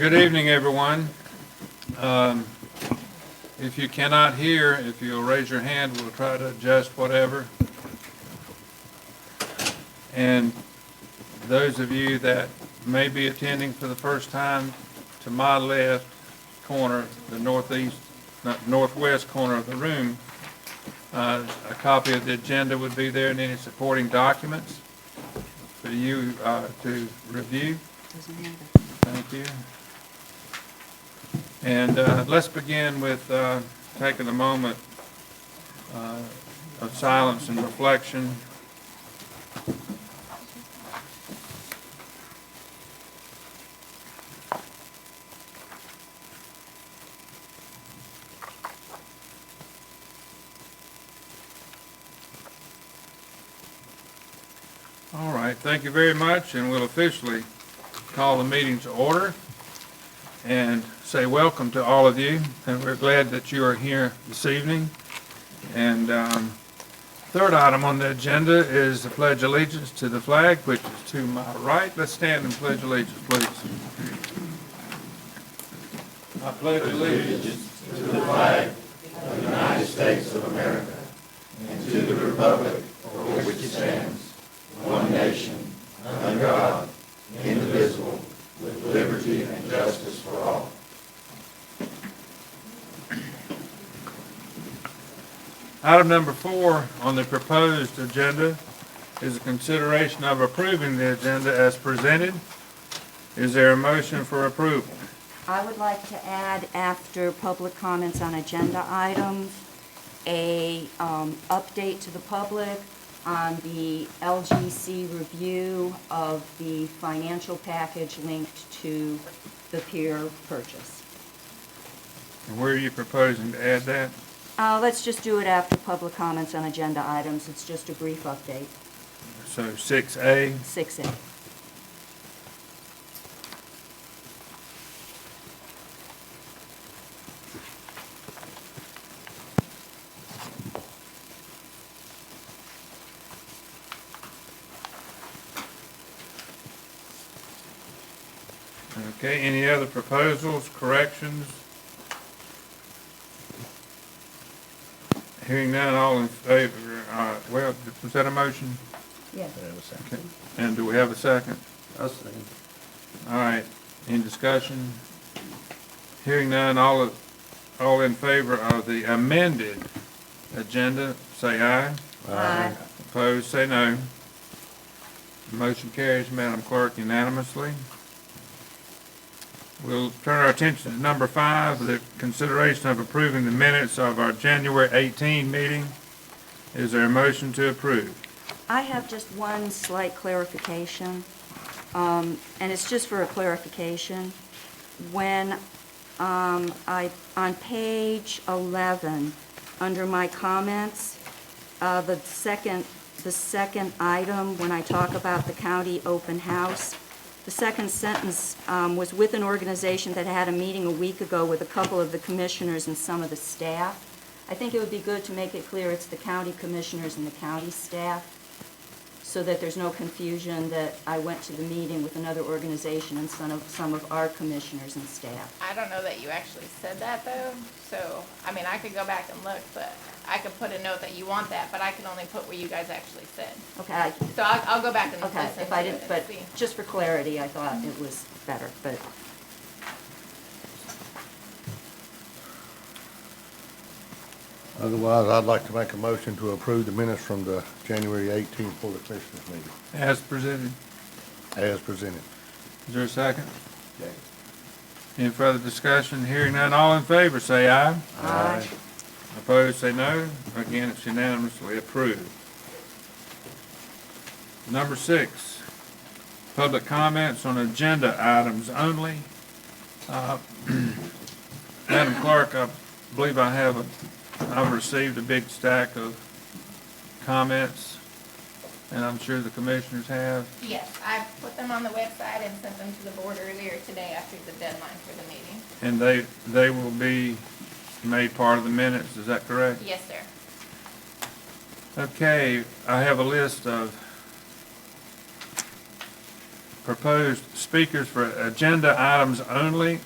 Good evening, everyone. If you cannot hear, if you'll raise your hand, we'll try to adjust whatever. And those of you that may be attending for the first time, to my left corner, the northwest corner of the room, a copy of the agenda would be there and any supporting documents for you to review. Thank you. And let's begin with taking a moment of silence and reflection. All right, thank you very much, and we'll officially call the meeting to order and say welcome to all of you, and we're glad that you are here this evening. And third item on the agenda is the Pledge of Allegiance to the flag, which is to my right. Let's stand and pledge allegiance, please. I pledge allegiance to the flag of the United States of America and to the republic for which it stands, one nation, under God, indivisible, with liberty and justice for all. Item number 4 on the proposed agenda is a consideration of approving the agenda as presented. Is there a motion for approval? I would like to add, after public comments on agenda items, a update to the public on the LGC review of the financial package linked to the pier purchase. And where are you proposing to add that? Let's just do it after public comments on agenda items. It's just a brief update. So 6A. 6A. Okay, any other proposals, corrections? Hearing none, all in favor, well, was that a motion? Yes. Okay. And do we have a second? I'll second. All right, any discussion? Hearing none, all in favor of the amended agenda, say aye. Aye. Opposed, say no. Motion carries, Madam Clerk, unanimously. We'll turn our attention to number 5, the consideration of approving the minutes of our January 18 meeting. Is there a motion to approve? I have just one slight clarification, and it's just for a clarification. When on page 11, under my comments, the second item, when I talk about the county open house, the second sentence was with an organization that had a meeting a week ago with a couple of the commissioners and some of the staff. I think it would be good to make it clear it's the county commissioners and the county staff, so that there's no confusion that I went to the meeting with another organization and some of our commissioners and staff. I don't know that you actually said that though, so, I mean, I could go back and look, but I could put a note that you want that, but I can only put what you guys actually said. Okay, So I'll go back and okay, listen if I to didn't, it but and see. just for clarity, I thought it was better, but Otherwise, I'd like to make a motion to approve the minutes from the January 18th Board of Commissioners meeting, As presented. as presented. Is there a second? Any further discussion? Hearing none, all in favor, say aye. Aye. Opposed, say no. Again, it's unanimously approved. Number 6, public comments on agenda items only. Madam Clerk, I believe I've received a big stack of comments, and I'm sure the commissioners have. Yes, I put them on the website and sent them to the board earlier today after the deadline for the meeting. And they will be made part of the minutes, is that correct? Yes, sir. Okay, I have a list of proposed speakers for agenda items only.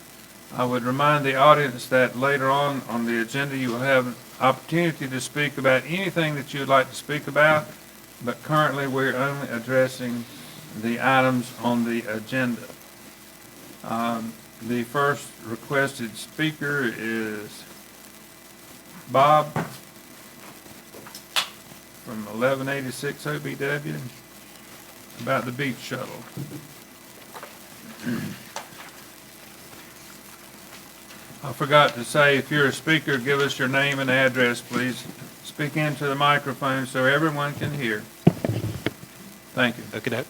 I would remind the audience that later on the agenda, you will have an opportunity to speak about anything that you would like to speak about, but currently we're only addressing the items on the agenda. The first requested speaker is Bob from 1186 OBW about the beach shuttle. I forgot to say, if you're a speaker, give us your name and address, please. Speak into the microphone so everyone can hear. Thank you. Okay.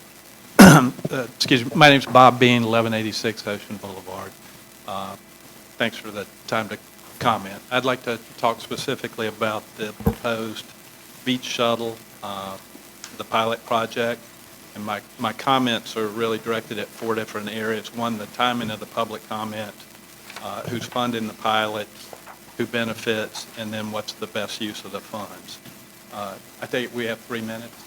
Excuse me. My name's Bob Bean, 1186 Ocean Boulevard. Thanks for the time to comment. I'd like to talk specifically about the proposed beach shuttle, the pilot project, and my comments are really directed at 4 different areas. One, the timing of the public comment, who's funding the pilot, who benefits, and then what's the best use of the funds. I think we have 3 minutes.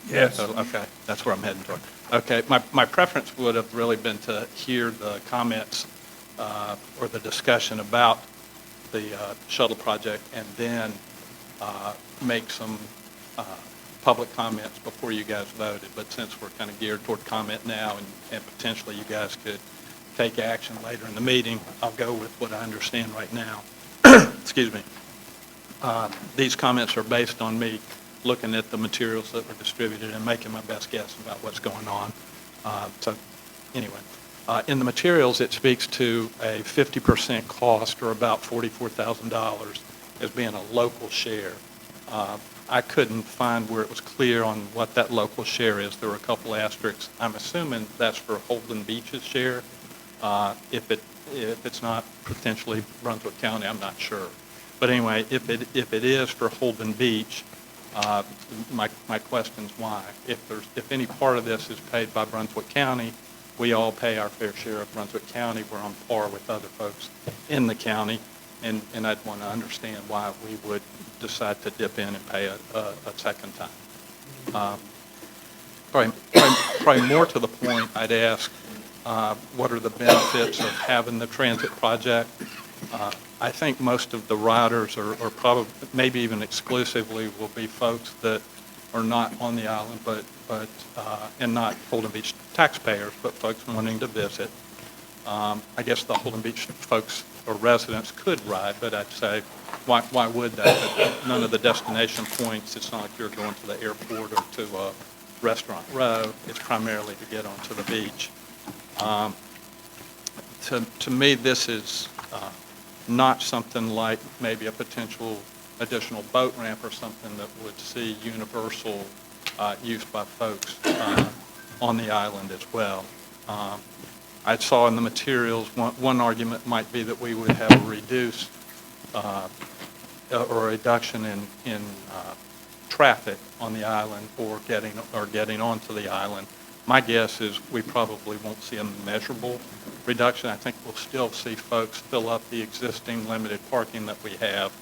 Yes. So, okay, that's where I'm heading toward. Okay, my preference would have really been to hear the comments or the discussion about the shuttle project and then make some public comments before you guys voted. But since we're kind of geared toward comment now and potentially you guys could take action later in the meeting, I'll go with what I understand right now. Excuse me. These comments are based on me looking at the materials that were distributed and making my best guess about what's going on. So anyway, in the materials, it speaks to a 50% cost, or about $44,000, as being a local share. I couldn't find where it was clear on what that local share is. There were a couple asterisks. I'm assuming that's for Holden Beach's share. If it's not potentially Brunswick County, I'm not sure. But anyway, if it is for Holden Beach, my question's why. If any part of this is paid by Brunswick County, we all pay our fair share of Brunswick County. We're on par with other folks in the county, and I'd want to understand why we would decide to dip in and pay a second time. Probably more to the point, I'd ask, what are the benefits of having the transit project? I think most of the riders are probably, maybe even exclusively, will be folks that are not on the island, and not Holden Beach taxpayers, but folks wanting to visit. I guess the Holden Beach folks or residents could ride, but I'd say, why would that? None of the destination points, it's not like you're going to the airport or to a restaurant row. It's primarily to get onto the beach. To me, this is not something like maybe a potential additional boat ramp or something that would see universal use by folks on the island as well. I saw in the materials one argument might be that we would have a reduced or a reduction in traffic on the island or getting onto the island. My guess is we probably won't see a measurable reduction. I think we'll still see folks fill up the existing limited parking that we have,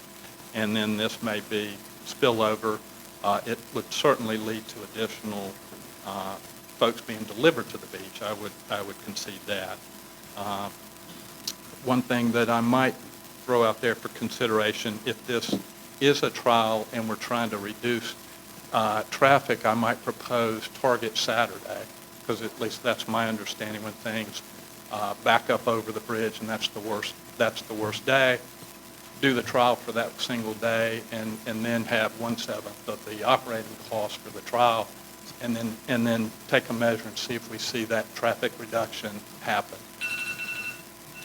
and then this may be spillover. It would certainly lead to additional folks being delivered to the beach. I would concede that. One thing that I might throw out there for consideration, if this is a trial and we're trying to reduce traffic, I might propose target Saturday, because at least that's my understanding when things back up over the bridge, and that's the worst day. Do the trial for that single day, and then have 1/7 of the operating cost for the trial, and then take a measure and see if we see that traffic reduction happen.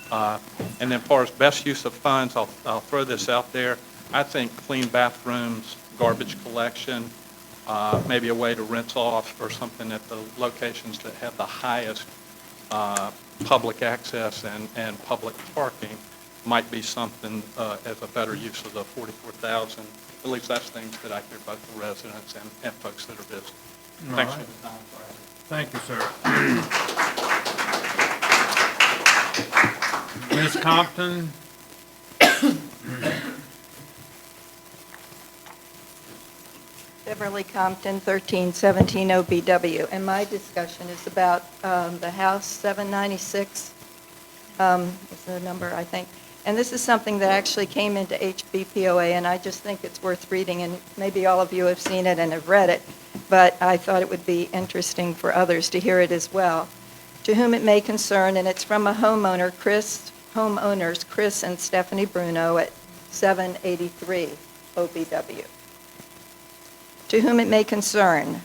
And then as far as best use of funds, I'll throw this out there. I think clean bathrooms, garbage collection, maybe a way to rinse off or something at the locations that have the highest public access and public parking might be something as a better use of the $44,000. At least that's things that I hear about the residents and folks that are visiting. Thanks for the time. Thank you, sir. Ms. Compton? Beverly Compton, 1317 OBW, and my discussion is about the House 796, is the number, I think. And this is something that actually came into HBPOA, and I just think it's worth reading, and maybe all of you have seen it and have read it, but I thought it would be interesting for others to hear it as well. To whom it may concern, and it's from a homeowners, Chris and Stephanie Bruno at 783 OBW. To whom it may concern,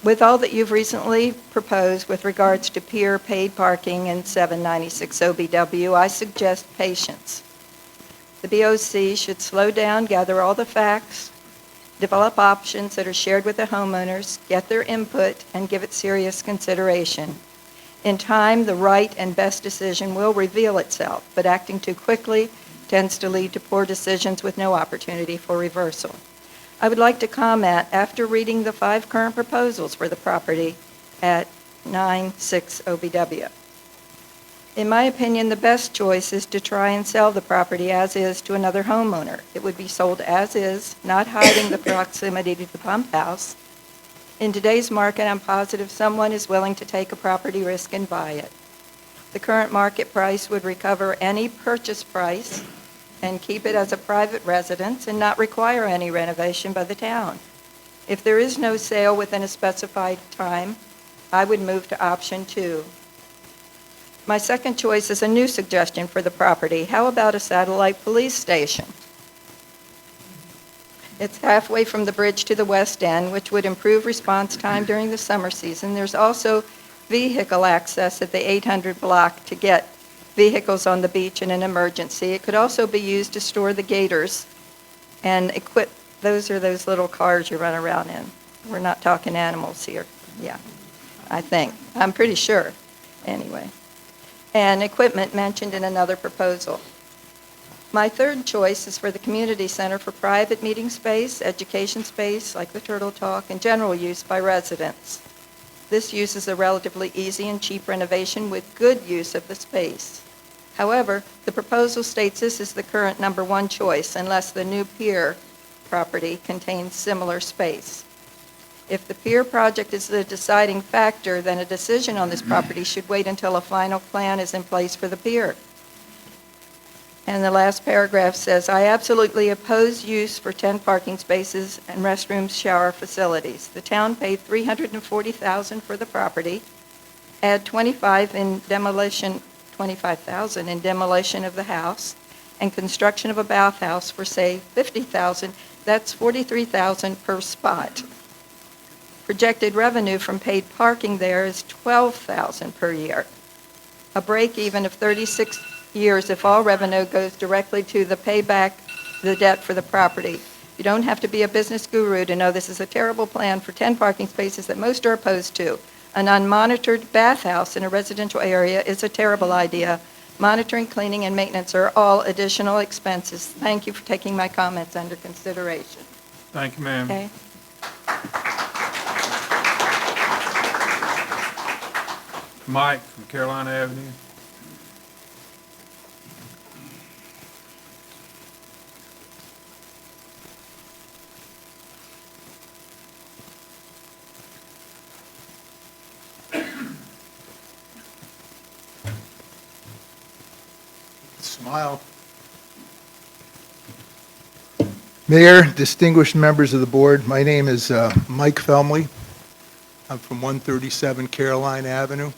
with all that you've recently proposed with regards to pier paid parking in 796 OBW, I suggest patience. The BOC should slow down, gather all the facts, develop options that are shared with the homeowners, get their input, and give it serious consideration. In time, the right and best decision will reveal itself, but acting too quickly tends to lead to poor decisions with no opportunity for reversal. I would like to comment, after reading the 5 current proposals for the property at 96 OBW. In my opinion, the best choice is to try and sell the property as is to another homeowner. It would be sold as is, not hiding the proximity to the pump house. In today's market, I'm positive someone is willing to take a property risk and buy it. The current market price would recover any purchase price and keep it as a private residence and not require any renovation by the town. If there is no sale within a specified time, I would move to option 2. My second choice is a new suggestion for the property. How about a satellite police station? It's halfway from the bridge to the west end, which would improve response time during the summer season. There's also vehicle access at the 800 block to get vehicles on the beach in an emergency. It could also be used to store the gators and equip, those are those little cars you run around in. We're not talking animals here. Yeah, I think. I'm pretty sure, anyway. And equipment mentioned in another proposal. My third choice is for the community center for private meeting space, education space, like the Turtle Talk, and general use by residents. This use is a relatively easy and cheap renovation with good use of the space. However, the proposal states this is the current number 1 choice unless the new pier property contains similar space. If the pier project is the deciding factor, then a decision on this property should wait until a final plan is in place for the pier. And the last paragraph says, I absolutely oppose use for 10 parking spaces and restrooms, shower facilities. The town paid $340,000 for the property. Add $25,000 in demolition of the house, and construction of a bathhouse for, say, $50,000. That's $43,000 per spot. Projected revenue from paid parking there is $12,000 per year. A break even of 36 years if all revenue goes directly to the payback the debt for the property. You don't have to be a business guru to know this is a terrible plan for 10 parking spaces that most are opposed to. An unmonitored bathhouse in a residential area is a terrible idea. Monitoring, cleaning, and maintenance are all additional expenses. Thank you for taking my comments under consideration. Thank you, ma'am. Okay? Mike from Carolina Avenue. Smile. Mayor, distinguished members of the board, my name is Mike Felmley. I'm from 137 Caroline Avenue,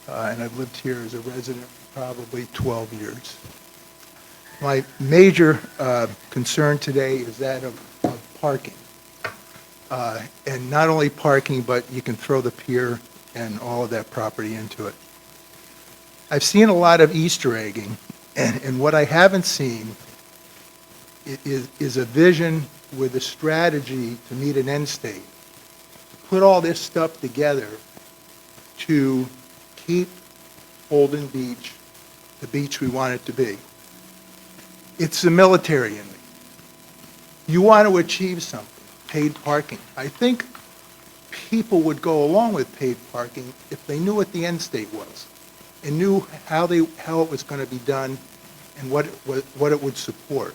and I've lived here as a resident for probably 12 years. My major concern today is that of parking. And not only parking, but you can throw the pier and all of that property into it. I've seen a lot of Easter egging, and what I haven't seen is a vision with a strategy to meet an end state. Put all this stuff together to keep Holden Beach the beach we want it to be. It's the military in me. You want to achieve something, paid parking. I think people would go along with paid parking if they knew what the end state was and knew how it was going to be done and what it would support.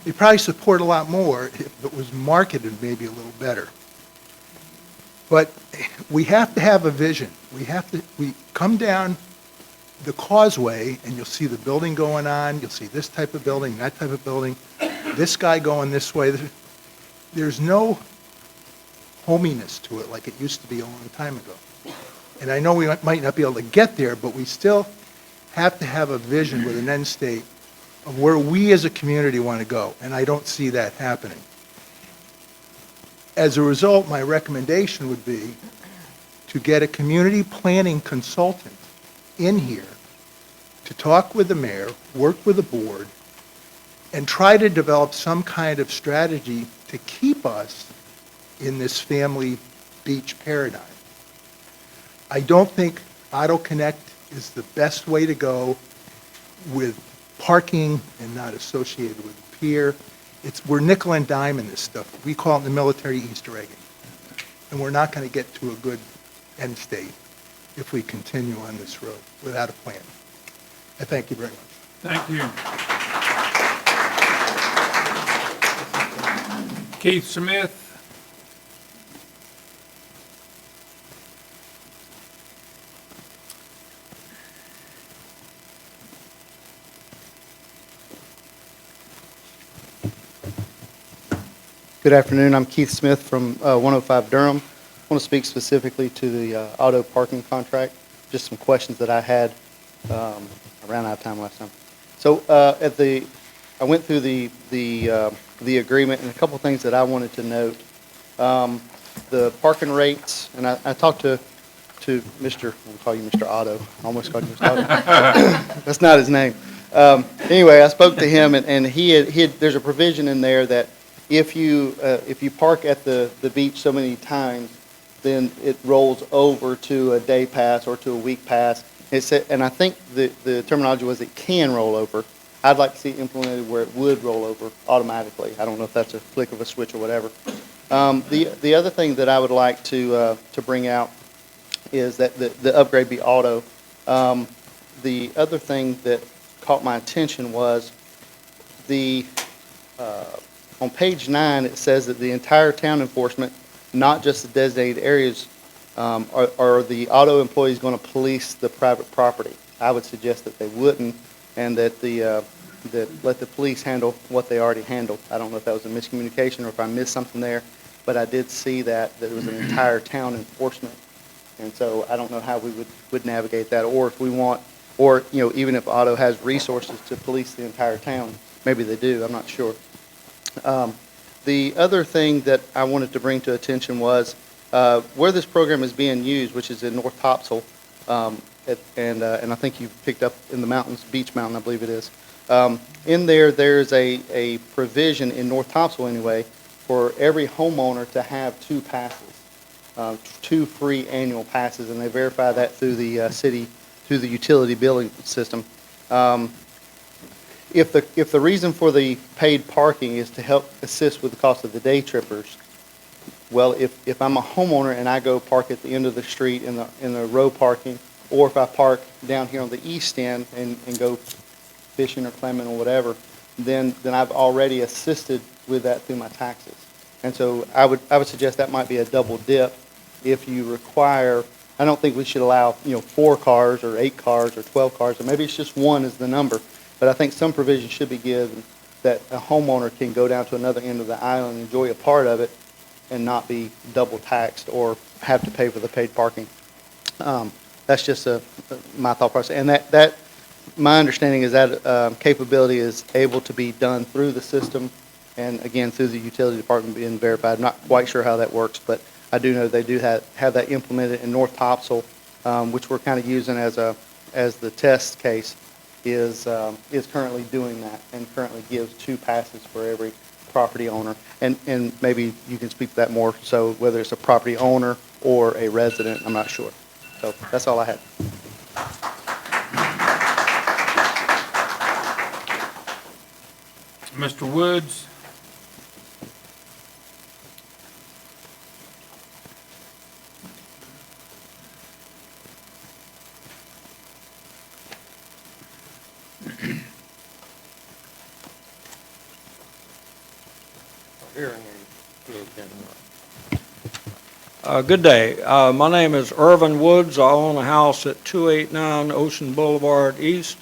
They'd probably support a lot more if it was marketed maybe a little better. But we have to have a vision. We come down the causeway, and you'll see the building going on, you'll see this type of building, that type of building, this guy going this way. There's no hominess to it like it used to be a long time ago. And I know we might not be able to get there, but we still have to have a vision with an end state of where we as a community want to go, and I don't see that happening. As a result, my recommendation would be to get a community planning consultant in here to talk with the mayor, work with the board, and try to develop some kind of strategy to keep us in this family beach paradigm. I don't think Auto Connect is the best way to go with parking and not associated with the pier. We're nickel and dime in this stuff. We call it the military Easter egging. And we're not going to get to a good end state if we continue on this road without a plan. I thank you very much. Thank you. Keith Smith. Good afternoon. I'm Keith Smith from 105 Durham. I want to speak specifically to the auto parking contract. Just some questions that I had. I ran out of time last time. So I went through the agreement, and a couple things that I wanted to note. The parking rates, and I talked to Mr. I'll call you Mr. Otto. I almost called you Mr. Otto. That's not his name. Anyway, I spoke to him, and there's a provision in there that if you park at the beach so many times, then it rolls over to a day pass or to a week pass. And I think the terminology was it can roll over. I'd like to see it implemented where it would roll over automatically. I don't know if that's a flick of a switch or whatever. The other thing that I would like to bring out is that the upgrade be auto. The other thing that caught my attention was on page 9, it says that the entire town enforcement, not just the designated areas, are the auto employees going to police the private property? I would suggest that they wouldn't, and that let the police handle what they already handle. I don't know if that was a miscommunication or if I missed something there, but I did see that it was an entire town enforcement, and so I don't know how we would navigate that, or if we want, or even if auto has resources to police the entire town. Maybe they do. I'm not sure. The other thing that I wanted to bring to attention was where this program is being used, which is in North Topsail, and I think you picked up in the mountains, Beach Mountain, I believe it is. In there's a provision in North Topsail anyway for every homeowner to have 2 passes, 2 free annual passes, and they verify that through the city, through the utility billing system. If the reason for the paid parking is to help assist with the cost of the day trippers, well, if I'm a homeowner and I go park at the end of the street in the row parking, or if I park down here on the east end and go fishing or clamming or whatever, then I've already assisted with that through my taxes. And so I would suggest that might be a double dip if you require. I don't think we should allow 4 cars or 8 cars or 12 cars, or maybe it's just 1 is the number. But I think some provision should be given that a homeowner can go down to another end of the island and enjoy a part of it and not be double taxed or have to pay for the paid parking. That's just my thought process. And that my understanding is that capability is able to be done through the system and, again, through the utility department being verified. I'm not quite sure how that works, but I do know they do have that implemented in North Topsail, which we're kind of using as the test case. Is currently doing that and currently gives 2 passes for every property owner. And maybe you can speak to that more, so whether it's a property owner or a resident, I'm not sure. So that's all I had. Mr. Woods. hearing aid. Good day. My name is Irvin Woods. I own a house at 289 Ocean Boulevard East.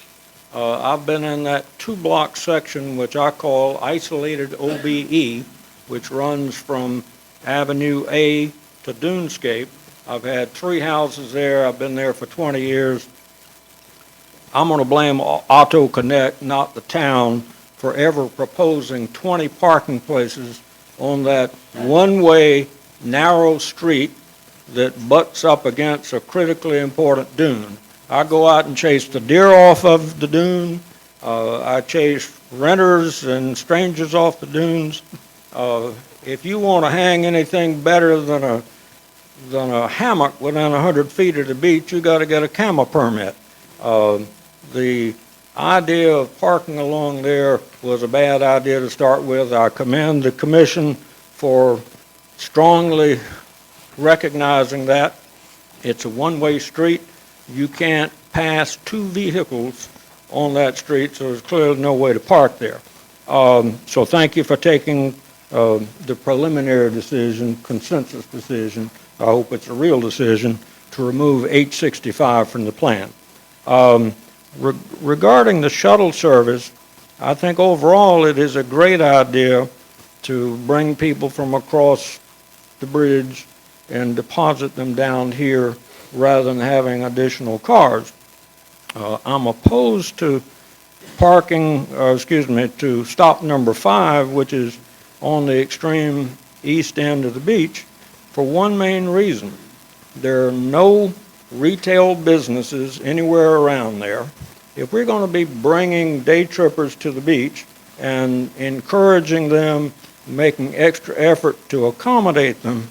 I've been in that two-block section, which I call isolated OBE, which runs from Avenue A to Dunescape. I've had 3 houses there. I've been there for 20 years. I'm going to blame Auto Connect, not the town, for ever proposing 20 parking places on that one-way narrow street that butts up against a critically important dune. I go out and chase the deer off of the dune. I chase renters and strangers off the dunes. If you want to hang anything better than a hammock within 100 feet of the beach, you got to get a CAMA permit. The idea of parking along there was a bad idea to start with. I commend the commission for strongly recognizing that. It's a one-way street. You can't pass 2 vehicles on that street, so there's clearly no way to park there. So thank you for taking the preliminary decision, consensus decision, I hope it's a real decision, to remove 865 from the plan. Regarding the shuttle service, I think overall it is a great idea to bring people from across the bridge and deposit them down here rather than having additional cars. I'm opposed to to stop number 5, which is on the extreme east end of the beach, for one main reason. There are no retail businesses anywhere around there. If we're going to be bringing day trippers to the beach and encouraging them, making extra effort to accommodate them,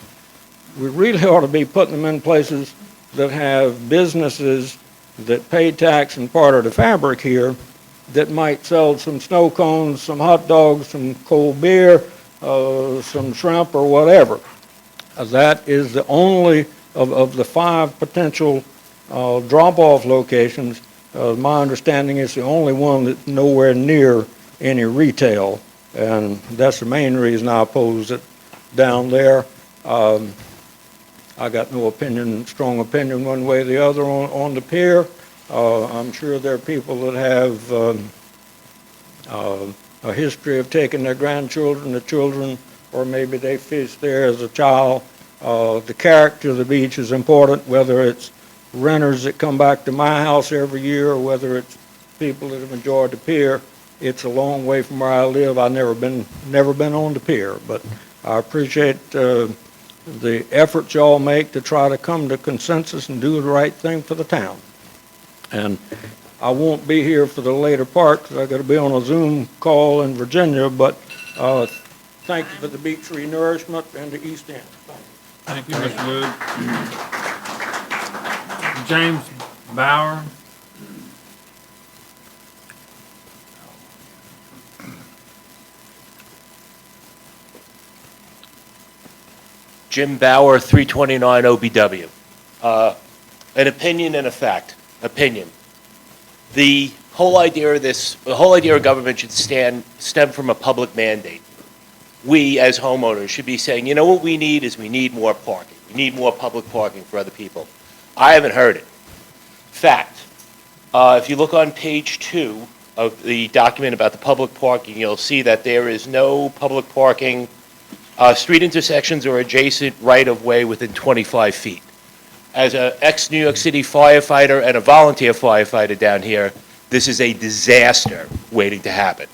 we really ought to be putting them in places that have businesses that pay tax and part of the fabric here that might sell some snow cones, some hot dogs, some cold beer, some shrimp or whatever. That is the only of the 5 potential drop-off locations. My understanding is the only one that's nowhere near any retail, and that's the main reason I oppose it down there. I got no opinion, strong opinion one way or the other on the pier. I'm sure there are people that have a history of taking their grandchildren, the children, or maybe they fished there as a child. The character of the beach is important, whether it's renters that come back to my house every year or whether it's people that have enjoyed the pier. It's a long way from where I live. I've never been on the pier, but I appreciate the efforts y'all make to try to come to consensus and do the right thing for the town. And I won't be here for the later part because I got to be on a Zoom call in Virginia, but thank you for the beach renourishment and the East End. Thank you, Mr. Wood. James Bauer. Jim Bauer, 329 OBW. An opinion and a fact. Opinion. The whole idea of government should stem from a public mandate. We, as homeowners, should be saying, you know what we need is we need more parking. We need more public parking for other people. I haven't heard it. Fact. If you look on page 2 of the document about the public parking, you'll see that there is no public parking, street intersections or adjacent right-of-way within 25 feet. As an ex-New York City firefighter and a volunteer firefighter down here, this is a disaster waiting to happen.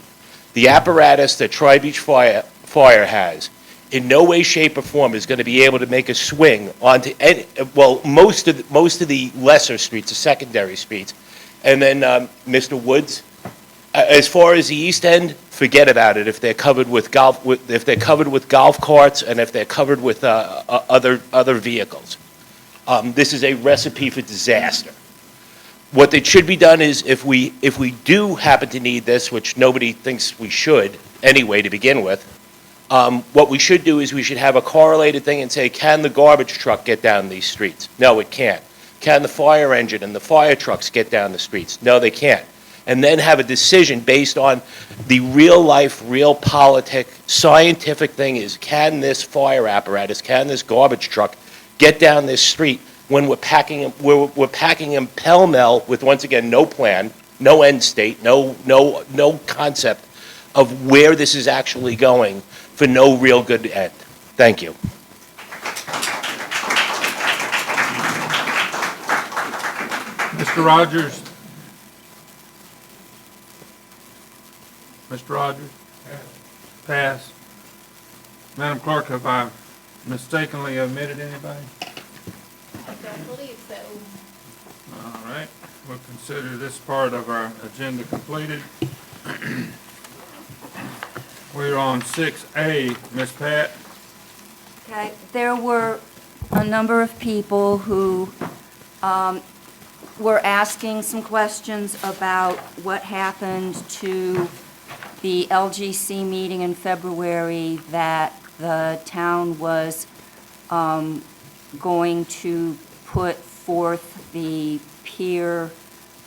The apparatus that Tri-Beach Fire has, in no way, shape, or form is going to be able to make a swing onto most of the lesser streets, the secondary streets. And then, Mr. Woods, as far as the East End, forget about it. If they're covered with golf carts and if they're covered with other vehicles. This is a recipe for disaster. What that should be done is if we do happen to need this, which nobody thinks we should anyway to begin with, what we should do is we should have a correlated thing and say, can the garbage truck get down these streets? No, it can't. Can the fire engine and the fire trucks get down the streets? No, they can't. and then have a decision based on the real-life, real-politic, scientific thing is, can this fire apparatus, can this garbage truck get down this street when we're packing them pell-mell with, once again, no plan, no end state, no concept of where this is actually going for no real good end. Thank you. Mr. Rogers? Mr. Rogers? Pass. Madam Clerk, have I mistakenly omitted anybody? I don't believe so. All right, we'll consider this part of our agenda completed. We're on 6A, Ms. Pat. Okay, there were a number of people who were asking some questions about what happened to the LGC meeting in February that the town was going to put forth the peer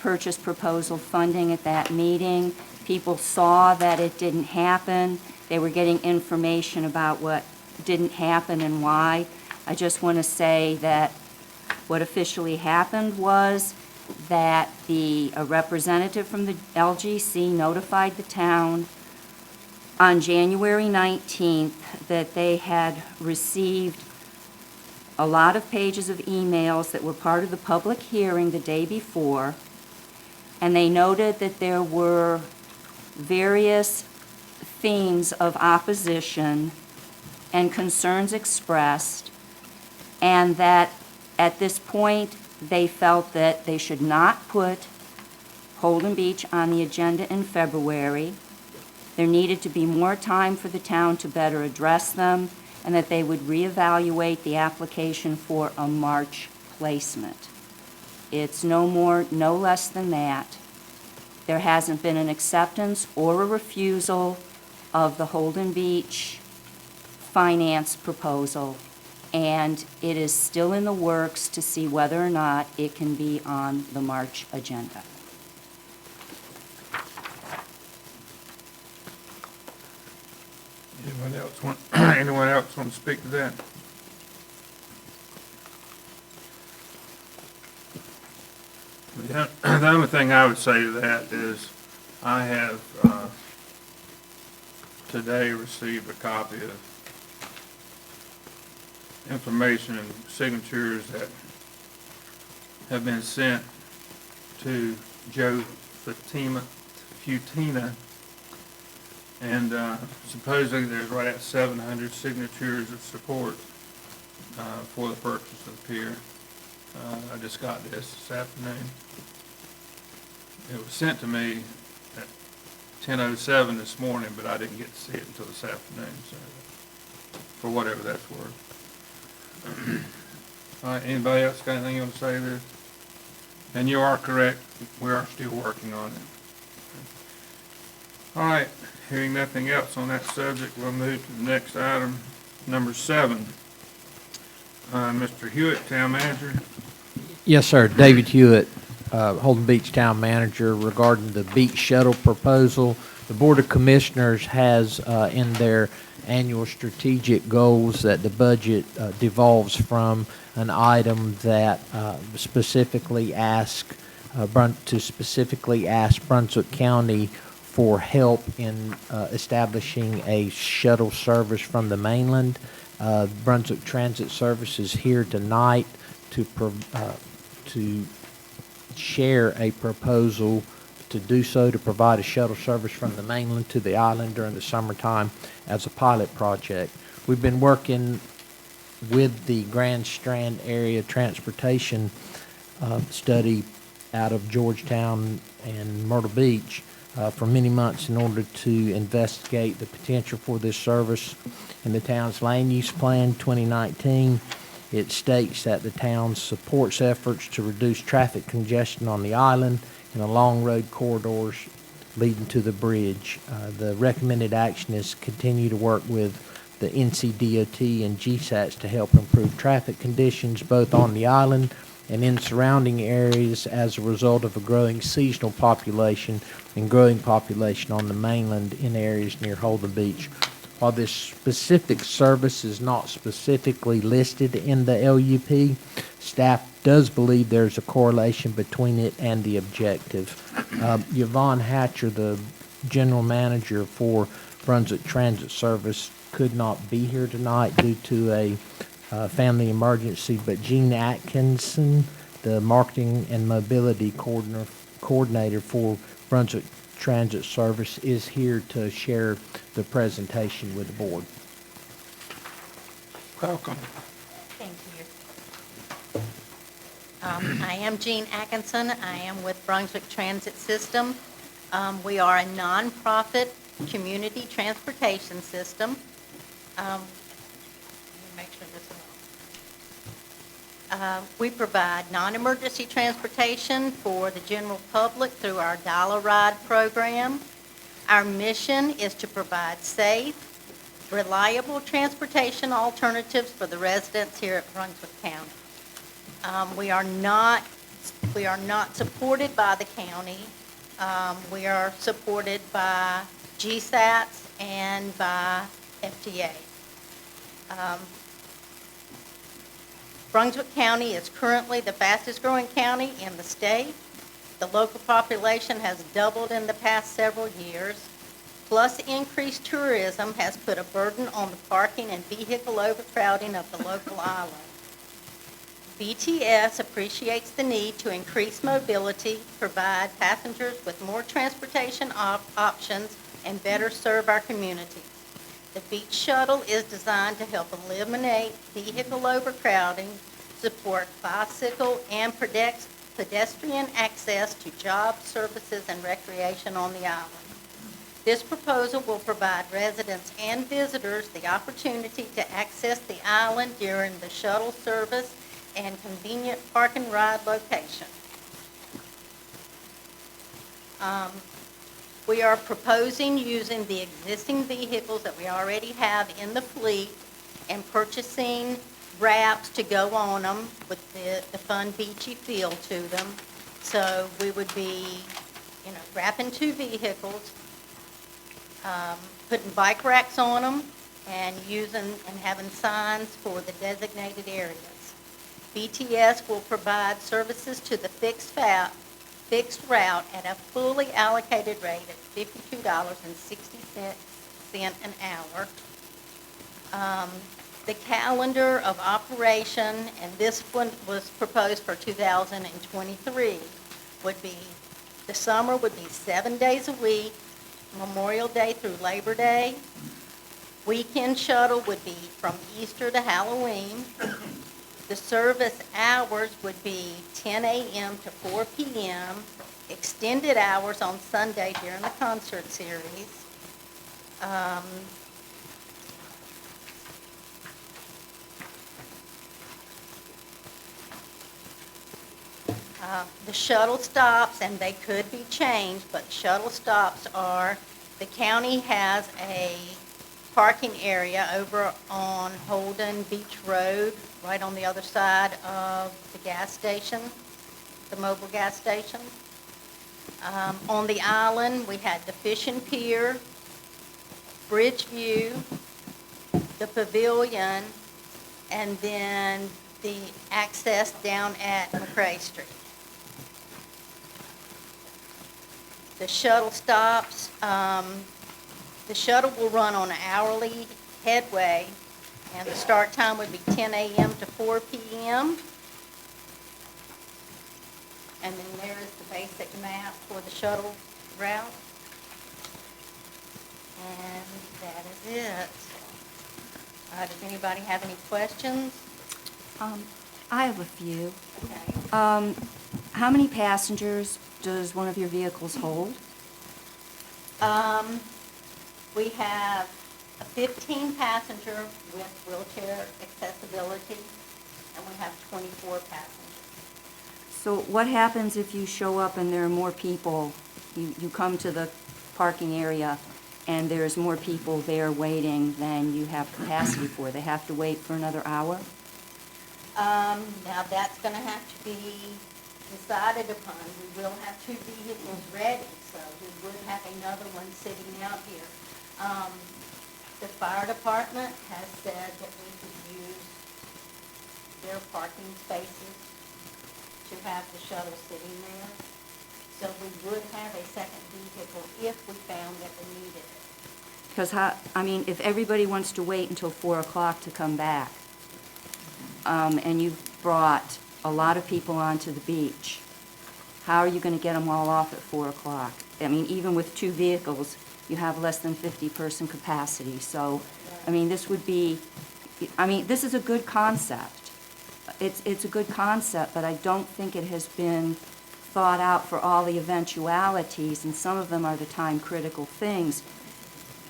purchase proposal funding at that meeting. People saw that it didn't happen. They were getting information about what didn't happen and why. I just want to say that what officially happened was that a representative from the LGC notified the town on January 19th that they had received a lot of pages of emails that were part of the public hearing the day before, and they noted that there were various themes of opposition and concerns expressed, and that at this point they felt that they should not put Holden Beach on the agenda in February. There needed to be more time for the town to better address them, and that they would reevaluate the application for a March placement. It's no more, no less than that. There hasn't been an acceptance or a refusal of the Holden Beach finance proposal, and it is still in the works to see whether or not it can be on the March agenda. Anyone else want to speak to that? The only thing I would say to that is I have today received a copy of information and signatures that have been sent to Joe Futina, and supposedly there's right at 700 signatures of support for the purchase of the pier. I just got this afternoon. It was sent to me at 10:07 this morning, but I didn't get to see it until this afternoon, so for whatever that's worth. All right, anybody else got anything you want to say there? And you are correct, we are still working on it. All right, hearing nothing else on that subject, we'll move to the next item, number 7. Mr. Hewitt, Town Manager. Yes, sir. David Hewitt, Holden Beach Town Manager, regarding the beach shuttle proposal. The Board of Commissioners has in their annual strategic goals that the budget devolves from an item that specifically ask Brunswick County for help in establishing a shuttle service from the mainland. Brunswick Transit Service is here tonight to share a proposal to do so, to provide a shuttle service from the mainland to the island during the summertime as a pilot project. We've been working with the Grand Strand Area Transportation study out of Georgetown and Myrtle Beach for many months in order to investigate the potential for this service. In the town's land use plan 2019, it states that the town supports efforts to reduce traffic congestion on the island and along road corridors leading to the bridge. The recommended action is continue to work with the NCDOT and GSATs to help improve traffic conditions both on the island and in surrounding areas as a result of a growing seasonal population and growing population on the mainland in areas near Holden Beach. While this specific service is not specifically listed in the LUP, staff does believe there's a correlation between it and the objective. Yvonne Hatcher, the general manager for Brunswick Transit Service, could not be here tonight due to a family emergency, but Gene Atkinson, the marketing and mobility coordinator for Brunswick Transit Service, is here to share the presentation with the board. Welcome. Thank you. I am Jean Atkinson. I am with Brunswick Transit System. We are a nonprofit community transportation system. Let me make sure this is we provide non-emergency transportation for the general public through our Dial-A-Ride program. Our mission is to provide safe, reliable transportation alternatives for the residents here at Brunswick County. We are not supported by the county. We are supported by GSATs and by FTA. Brunswick County is currently the fastest growing county in the state. The local population has doubled in the past several years. Plus, increased tourism has put a burden on the parking and vehicle overcrowding of the local island. BTS appreciates the need to increase mobility, provide passengers with more transportation options, and better serve our communities. The Beach Shuttle is designed to help eliminate vehicle overcrowding, support bicycle and pedestrian access to jobs, services, and recreation on the island. This proposal will provide residents and visitors the opportunity to access the island during the shuttle service and convenient park and ride location. We are proposing using the existing vehicles that we already have in the fleet and purchasing wraps to go on them with the fun beachy feel to them. So we would be, wrapping 2 vehicles, putting bike racks on them, and using and having signs for the designated areas. BTS will provide services to the fixed route at a fully allocated rate of $52.60 an hour. The calendar of operation, and this one was proposed for 2023, would be, the summer would be 7 days a week, Memorial Day through Labor Day. Weekend shuttle would be from Easter to Halloween. The service hours would be 10 a.m. to 4 p.m., extended hours on Sunday during the concert series. The shuttle stops, and they could be changed, but shuttle stops are, the county has a parking area over on Holden Beach Road, right on the other side of the gas station, the mobile gas station. On the island, we had the Fishing Pier, Bridge View, the Pavilion, and then the access down at McCrae Street. The shuttle stops, the shuttle will run on an hourly headway, and the start time would be 10 a.m. to 4 p.m. And then there is the basic map for the shuttle route. And that is it. Does anybody have any questions? I have a few. Okay. How many passengers does one of your vehicles hold? We have a 15-passenger with wheelchair accessibility, and we have 24 passengers. So what happens if you show up and there are more people? You come to the parking area and there's more people there waiting than you have capacity for. They have to wait for another hour? Now, that's going to have to be decided upon. We will have 2 vehicles ready, so we would have another one sitting out here. The fire department has said that we could use their parking spaces to have the shuttle sitting there. So we would have a second vehicle if we found that we needed it. Because, I mean, if everybody wants to wait until 4 o'clock to come back, and you've brought a lot of people onto the beach, how are you going to get them all off at 4 o'clock? I mean, even with 2 vehicles, you have less than 50-person capacity. So, I mean, this would be, I mean, this is a good concept. It's a good concept, but I don't think it has been thought out for all the eventualities, and some of them are the time-critical things.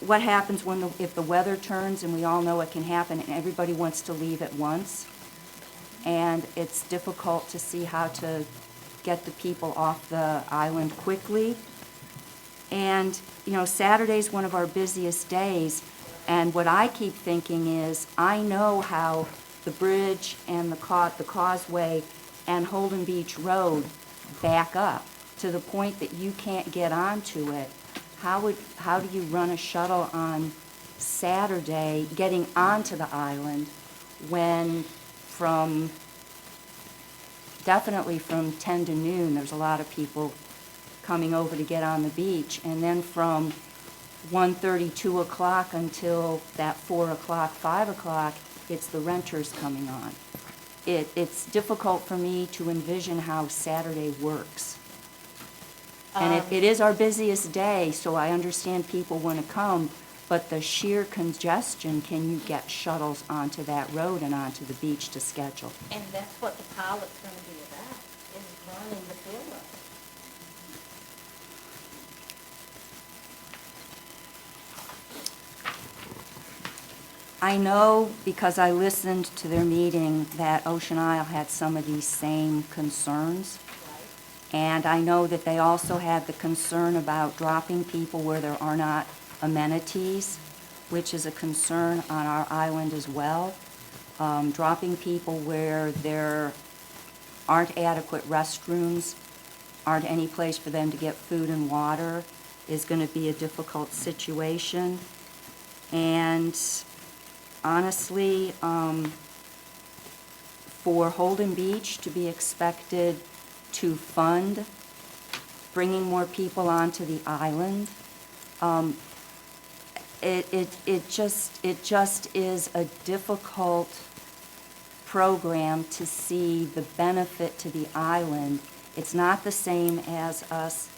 What happens if the weather turns, and we all know it can happen, and everybody wants to leave at once? And it's difficult to see how to get the people off the island quickly. And, you know, Saturday's one of our busiest days, and what I keep thinking is, I know how the bridge and the causeway and Holden Beach Road back up to the point that you can't get onto it. How do you run a shuttle on Saturday getting onto the island when definitely from 10 to noon, there's a lot of people coming over to get on the beach, and then from 1:30, 2 o'clock until that 4 o'clock, 5 o'clock, it's the renters coming on. It's difficult for me to envision how Saturday works. And it is our busiest day, so I understand people want to come, but the sheer congestion, can you get shuttles onto that road and onto the beach to schedule? And that's what the pilot's going to be about, is running the field up. I know, because I listened to their meeting, that Ocean Isle had some of these same concerns. And I know that they also had the concern about dropping people where there are not amenities, which is a concern on our island as well. Dropping people where there aren't adequate restrooms, aren't any place for them to get food and water, is going to be a difficult situation. And honestly, for Holden Beach to be expected to fund bringing more people onto the island, it just is a difficult program to see the benefit to the island. It's not the same as us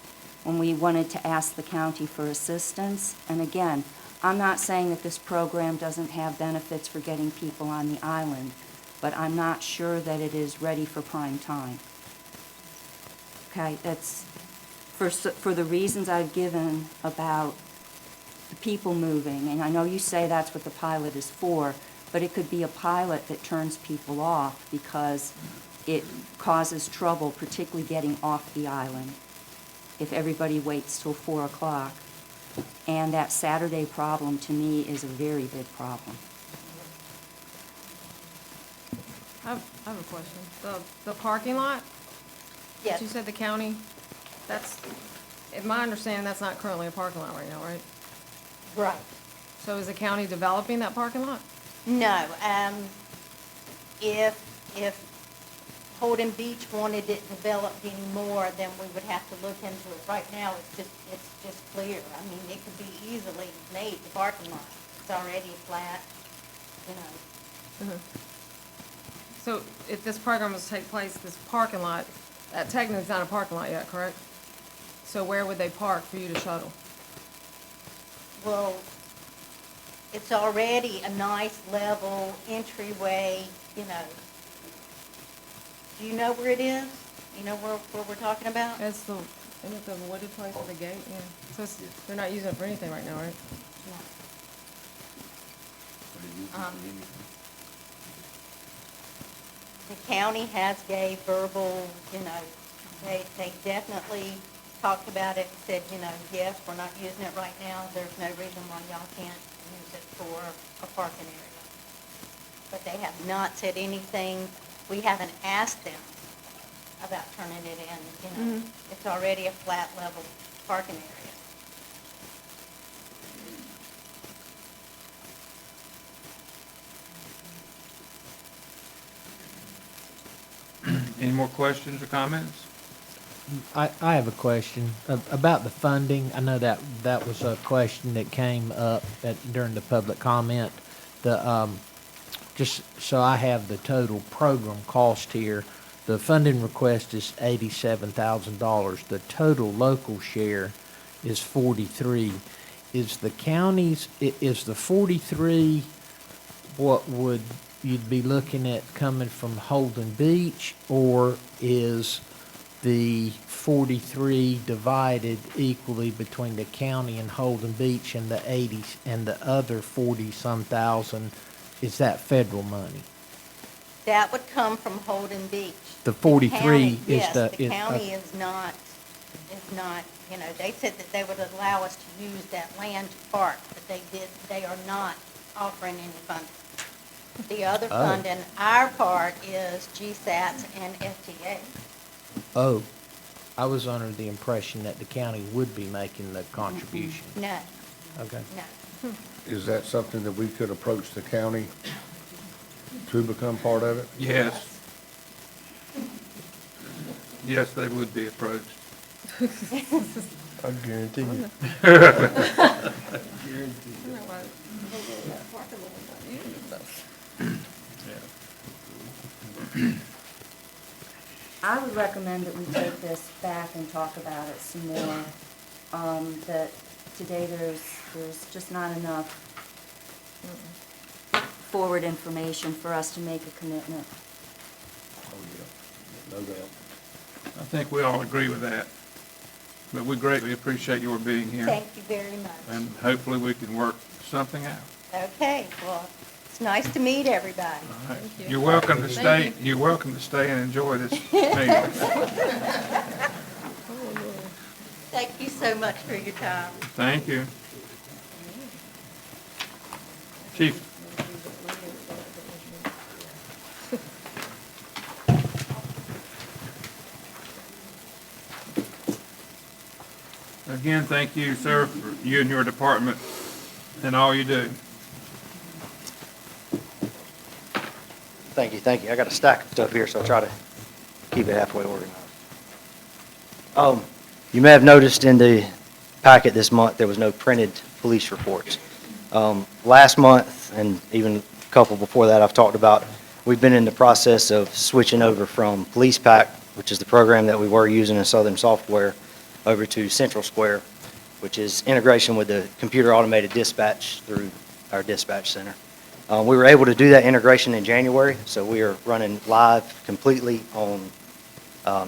when we wanted to ask the county for assistance. And again, I'm not saying that this program doesn't have benefits for getting people on the island, but I'm not sure that it is ready for prime time. Okay, that's for the reasons I've given about the people moving, and I know you say that's what the pilot is for, but it could be a pilot that turns people off because it causes trouble, particularly getting off the island, if everybody waits till 4 o'clock. And that Saturday problem, to me, is a very big problem. I have a question. The parking lot? Yes. You said the county, that's, in my understanding, that's not currently a parking lot right now, right? Right. So is the county developing that parking lot? No, if Holden Beach wanted it developed anymore, then we would have to look into it. Right now, it's just clear. I mean, it could be easily made, the parking lot. It's already flat, you know. So if this program was to take place, this parking lot, that technically is not a parking lot yet, correct? So where would they park for you to shuttle? Well, it's already a nice level entryway, you know. Do you know where it is? You know where we're talking about? It's the, isn't it the wooded place with the gate? Yeah. So they're not using it for anything right now, right? The county has gave verbal, you know, they definitely talked about it and said, you know, yes, we're not using it right now. There's no reason why y'all can't use it for a parking area. But they have not said anything we haven't asked them about turning it in, you know. It's already a flat level parking area. Any more questions or comments? I have a question about the funding. I know that was a question that came up during the public comment. Just so I have the total program cost here, the funding request is $87,000. The total local share is 43. Is the county's, is the 43 what would you'd be looking at coming from Holden Beach, or is the 43 divided equally between the county and Holden Beach, and the 80 and the other 40-some thousand, is that federal money? That would come from Holden Beach. The 43 county, is yes, the... the county is not, you know, they said that they would allow us to use that land to park, but they are not offering any funding. The other funding, our part is GSATs and FTA. Oh, I was under the impression that the county would be making the contribution. No, Okay. no. Is that something that we could approach the county to become part of it? Yes. Yes, they would be approached. I guarantee you. I would recommend that we take this back and talk about it some more. That today there's just not enough forward information for us to make a commitment. Oh, yeah. No doubt. I think we all agree with that. But we greatly appreciate your being here. Thank you very much. And hopefully we can work something out. Okay, well, it's nice to meet everybody. All right. You're welcome to stay. You're welcome to stay and enjoy this meeting. Thank you so much for your time. Thank you. Chief. Again, thank you, sir, for you and your department and all you do. Thank you, thank you. I got a stack of stuff here, so I'll try to keep it halfway organized. You may have noticed in the packet this month, there was no printed police reports. Last month, and even a couple before that, I've talked about, we've been in the process of switching over from Police Pack, which is the program that we were using in Southern Software, over to Central Square, which is integration with the computer automated dispatch through our dispatch center. We were able to do that integration in January, so we are running live completely on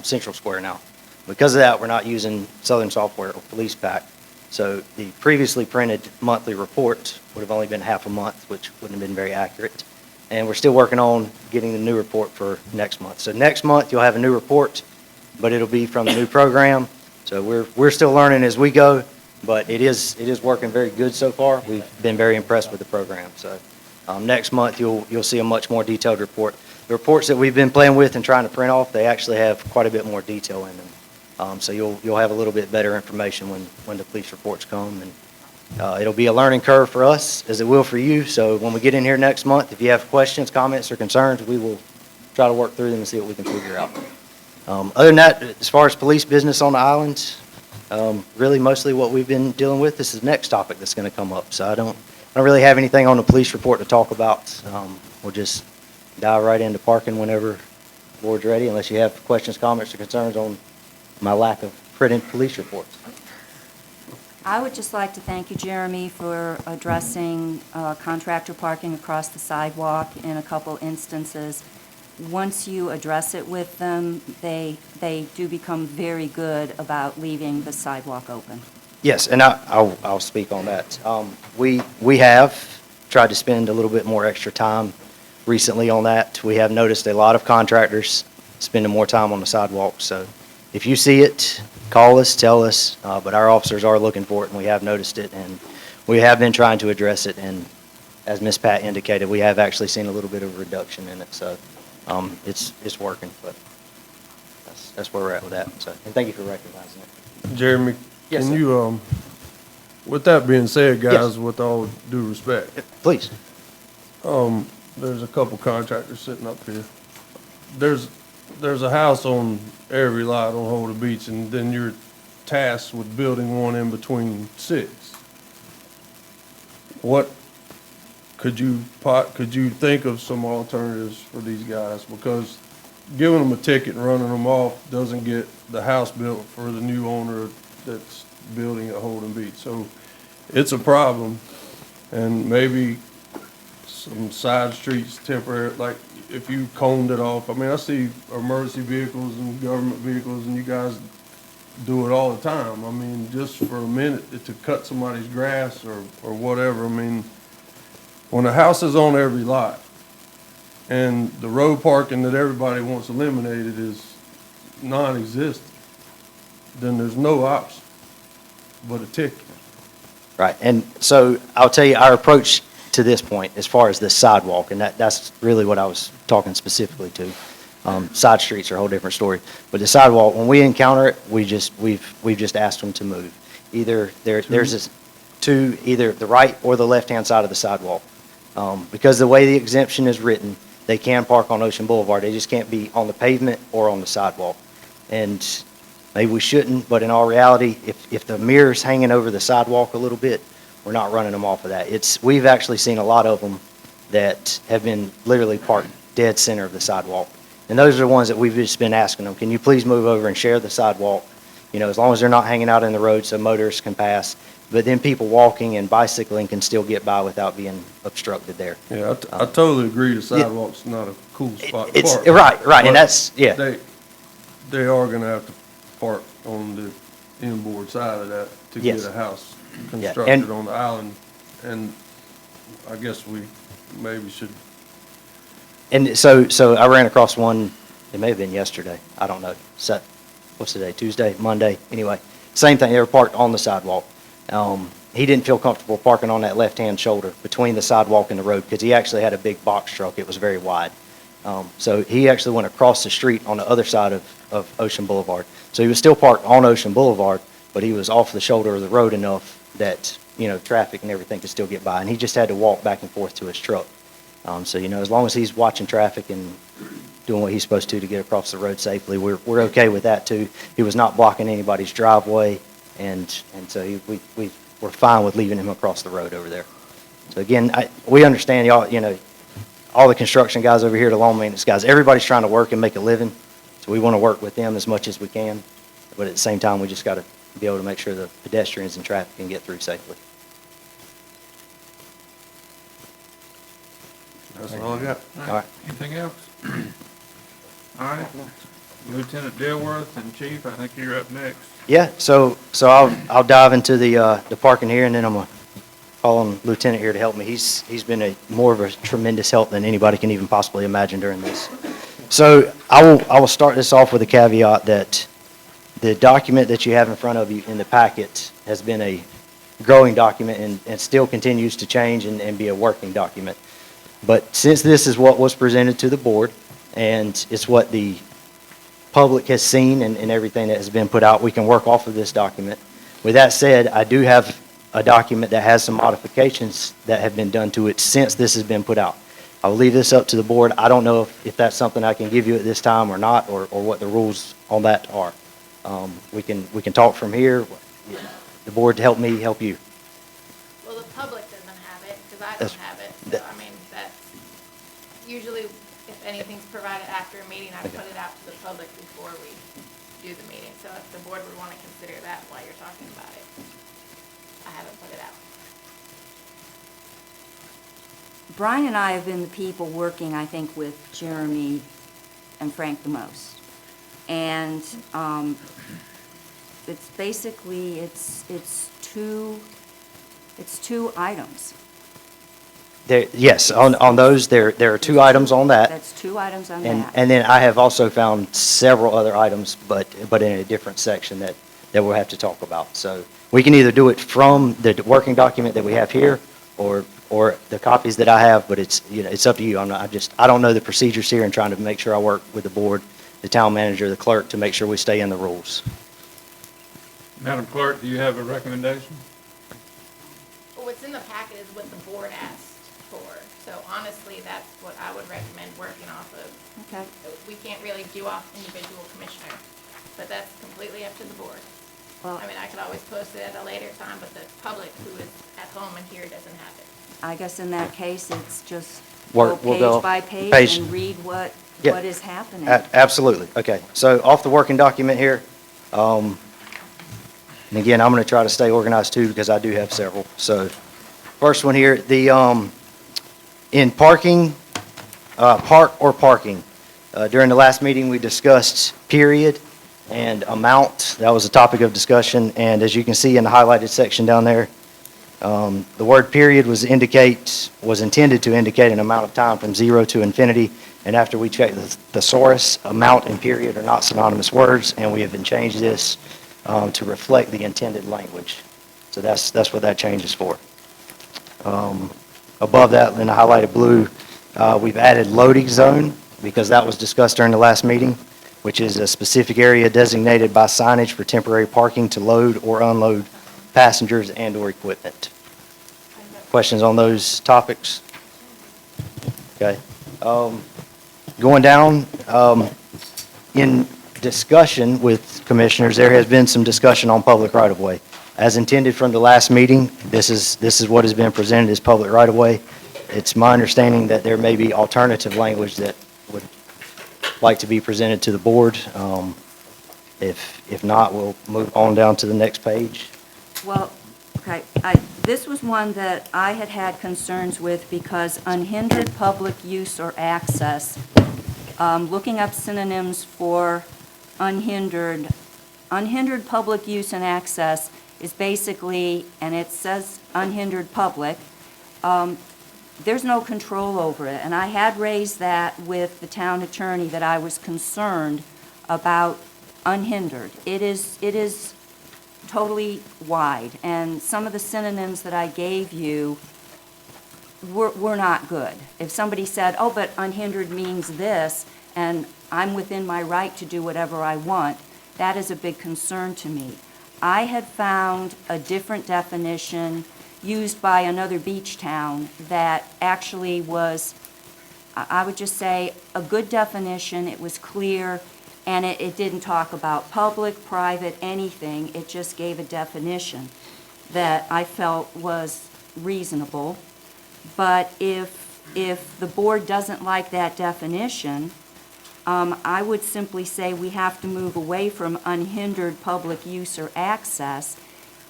Central Square now. Because of that, we're not using Southern Software or Police Pack. So the previously printed monthly report would have only been half a month, which wouldn't have been very accurate. And we're still working on getting the new report for next month. So next month, you'll have a new report, but it'll be from the new program. So we're still learning as we go, but it is working very good so far. We've been very impressed with the program. So next month, you'll see a much more detailed report. The reports that we've been playing with and trying to print off, they actually have quite a bit more detail in them. So you'll have a little bit better information when the police reports come, and it'll be a learning curve for us as it will for you. So when we get in here next month, if you have questions, comments, or concerns, we will try to work through them and see what we can figure out. Other than that, as far as police business on the island, really mostly what we've been dealing with. This is the next topic that's going to come up. So I don't really have anything on the police report to talk about. We'll just dive right into parking whenever the board's ready, unless you have questions, comments, or concerns on my lack of printed police reports. I would just like to thank you, Jeremy, for addressing contractor parking across the sidewalk in a couple instances. Once you address it with them, they do become very good about leaving the sidewalk open. Yes, and I'll speak on that. We have tried to spend a little bit more extra time recently on that. We have noticed a lot of contractors spending more time on the sidewalk. So if you see it, call us, tell us, but our officers are looking for it, and we have noticed it, and we have been trying to address it, and as Ms. Pat indicated, we have actually seen a little bit of a reduction in it. So It's working, but that's where we're at with that. So, and thank you for recognizing it. Jeremy, Yes, can sir. you, with that being said, guys, Yes. with all due respect, Please. there's a couple contractors sitting up here. There's a house on every lot on Holden Beach, and then you're tasked with building one in between 6. What, could you think of some alternatives for these guys? Because giving them a ticket and running them off doesn't get the house built for the new owner that's building at Holden Beach. So it's a problem, and maybe some side streets temporary, like if you coned it off. I mean, I see emergency vehicles and government vehicles, and you guys do it all the time. I mean, just for a minute to cut somebody's grass or whatever. I mean, when a house is on every lot and the road parking that everybody wants eliminated is non-existent, then there's no option but a ticket. Right, and so I'll tell you our approach to this point as far as the sidewalk, and that's really what I was talking specifically to. Side streets are a whole different story, but the sidewalk, when we encounter it, we've just asked them to move. Either there's this to either the right or the left-hand side of the sidewalk. Because the way the exemption is written, they can park on Ocean Boulevard. They just can't be on the pavement or on the sidewalk. And maybe we shouldn't, but in all reality, if the mirror's hanging over the sidewalk a little bit, we're not running them off of that. We've actually seen a lot of them that have been literally parked dead center of the sidewalk. And those are the ones that we've just been asking them, can you please move over and share the sidewalk? You know, as long as they're not hanging out in the road so motorists can pass. But then people walking and bicycling can still get by without being obstructed there. Yeah, I totally agree the sidewalk's not a cool spot to It's, park. right, and But that's, yeah. They are gonna have to park on the inboard side of that to get Yes. a house Yeah, constructed and- on the island. And I guess we maybe should, And so I ran across one, it may have been yesterday, I don't know. What's today, Tuesday, Monday? Anyway, same thing, they were parked on the sidewalk. He didn't feel comfortable parking on that left-hand shoulder between the sidewalk and the road because he actually had a big box truck, it was very wide. So he actually went across the street on the other side of Ocean Boulevard. So he was still parked on Ocean Boulevard, but he was off the shoulder of the road enough that, you know, traffic and everything could still get by. And he just had to walk back and forth to his truck. So, you know, as long as he's watching traffic and doing what he's supposed to get across the road safely, we're okay with that too. He was not blocking anybody's driveway, and so we're fine with leaving him across the road over there. So again, we understand y'all, you know, all the construction guys over here, the lawn maintenance guys, everybody's trying to work and make a living, so we want to work with them as much as we can. But at the same time, we just got to be able to make sure the pedestrians and traffic can get through safely. that's all I got. All right. Anything else? All right. Lieutenant Dilworth and Chief, I think you're up next. Yeah, so I'll dive into the parking here, and then I'm gonna call on Lieutenant here to help me. He's been more of a tremendous help than anybody can even possibly imagine during this. So I will start this off with a caveat that the document that you have in front of you in the packet has been a growing document and still continues to change and be a working document. But since this is what was presented to the board, and it's what the public has seen and everything that has been put out, we can work off of this document. With that said, I do have a document that has some modifications that have been done to it since this has been put out. I'll leave this up to the board. I don't know if that's something I can give you at this time or not, or what the rules on that are. We can talk from here. The board to help me help you. Well, the public doesn't have it, because I don't That's- have it, so I mean, that's, usually, if anything's provided after a meeting, I Okay. put it out to the public before we do the meeting, so if the board would want to consider that while you're talking about it, I haven't put it out. Brian and I have been the people working, I think, with Jeremy and Frank the most. And it's basically, it's two items. Yes, on those, there are 2 items on that. That's 2 items on And, that. and then I have also found several other items, but in a different section that we'll have to talk about. So we can either do it from the working document that we have here, or or the copies that I have, but it's, it's up to you. I don't know the procedures here and trying to make sure I work with the board, the town manager, the clerk to make sure we stay in the rules. Madam Clerk, do you have a recommendation? Well, what's in the packet is what the board asked for, so honestly, that's what I would recommend working off of. Okay. We can't really do off individual commissioner, but that's completely up to the board. Well, I mean, I could always post it at a later time, but the public who is at home and here doesn't have it. I guess in that case, it's just We'll go go page by page page- and read what Yeah. is happening. Absolutely. Okay. So off the working document here, and again, I'm going to try to stay organized too because I do have several. So first one here, in parking, park or parking. During the last meeting, we discussed period and amount. That was a topic of discussion. And as you can see in the highlighted section down there, the word period was intended to indicate an amount of time from 0 to infinity. And after we checked the thesaurus, amount and period are not synonymous words, and we have been changed this to reflect the intended language. So that's what that change is for. Above that, in the highlighted blue, we've added loading zone because that was discussed during the last meeting, which is a specific area designated by signage for temporary parking to load or unload passengers and/or equipment. Questions on those topics? Okay. Going down, in discussion with commissioners, there has been some discussion on public right-of-way. As intended from the last meeting, this is what has been presented as public right-of-way. It's my understanding that there may be alternative language that would like to be presented to the board. If not, we'll move on down to the next page. Well, okay, this was one that I had concerns with because unhindered public use or access, looking up synonyms for unhindered public use and access is basically, and it says unhindered public, there's no control over it. And I had raised that with the town attorney that I was concerned about unhindered. It is totally wide, and some of the synonyms that I gave you were not good. If somebody said, oh, but unhindered means this, and I'm within my right to do whatever I want, that is a big concern to me. I had found a different definition used by another beach town that actually was, I would just say, a good definition. It was clear, and it didn't talk about public, private, anything. It just gave a definition that I felt was reasonable. But if the board doesn't like that definition, I would simply say we have to move away from unhindered public use or access,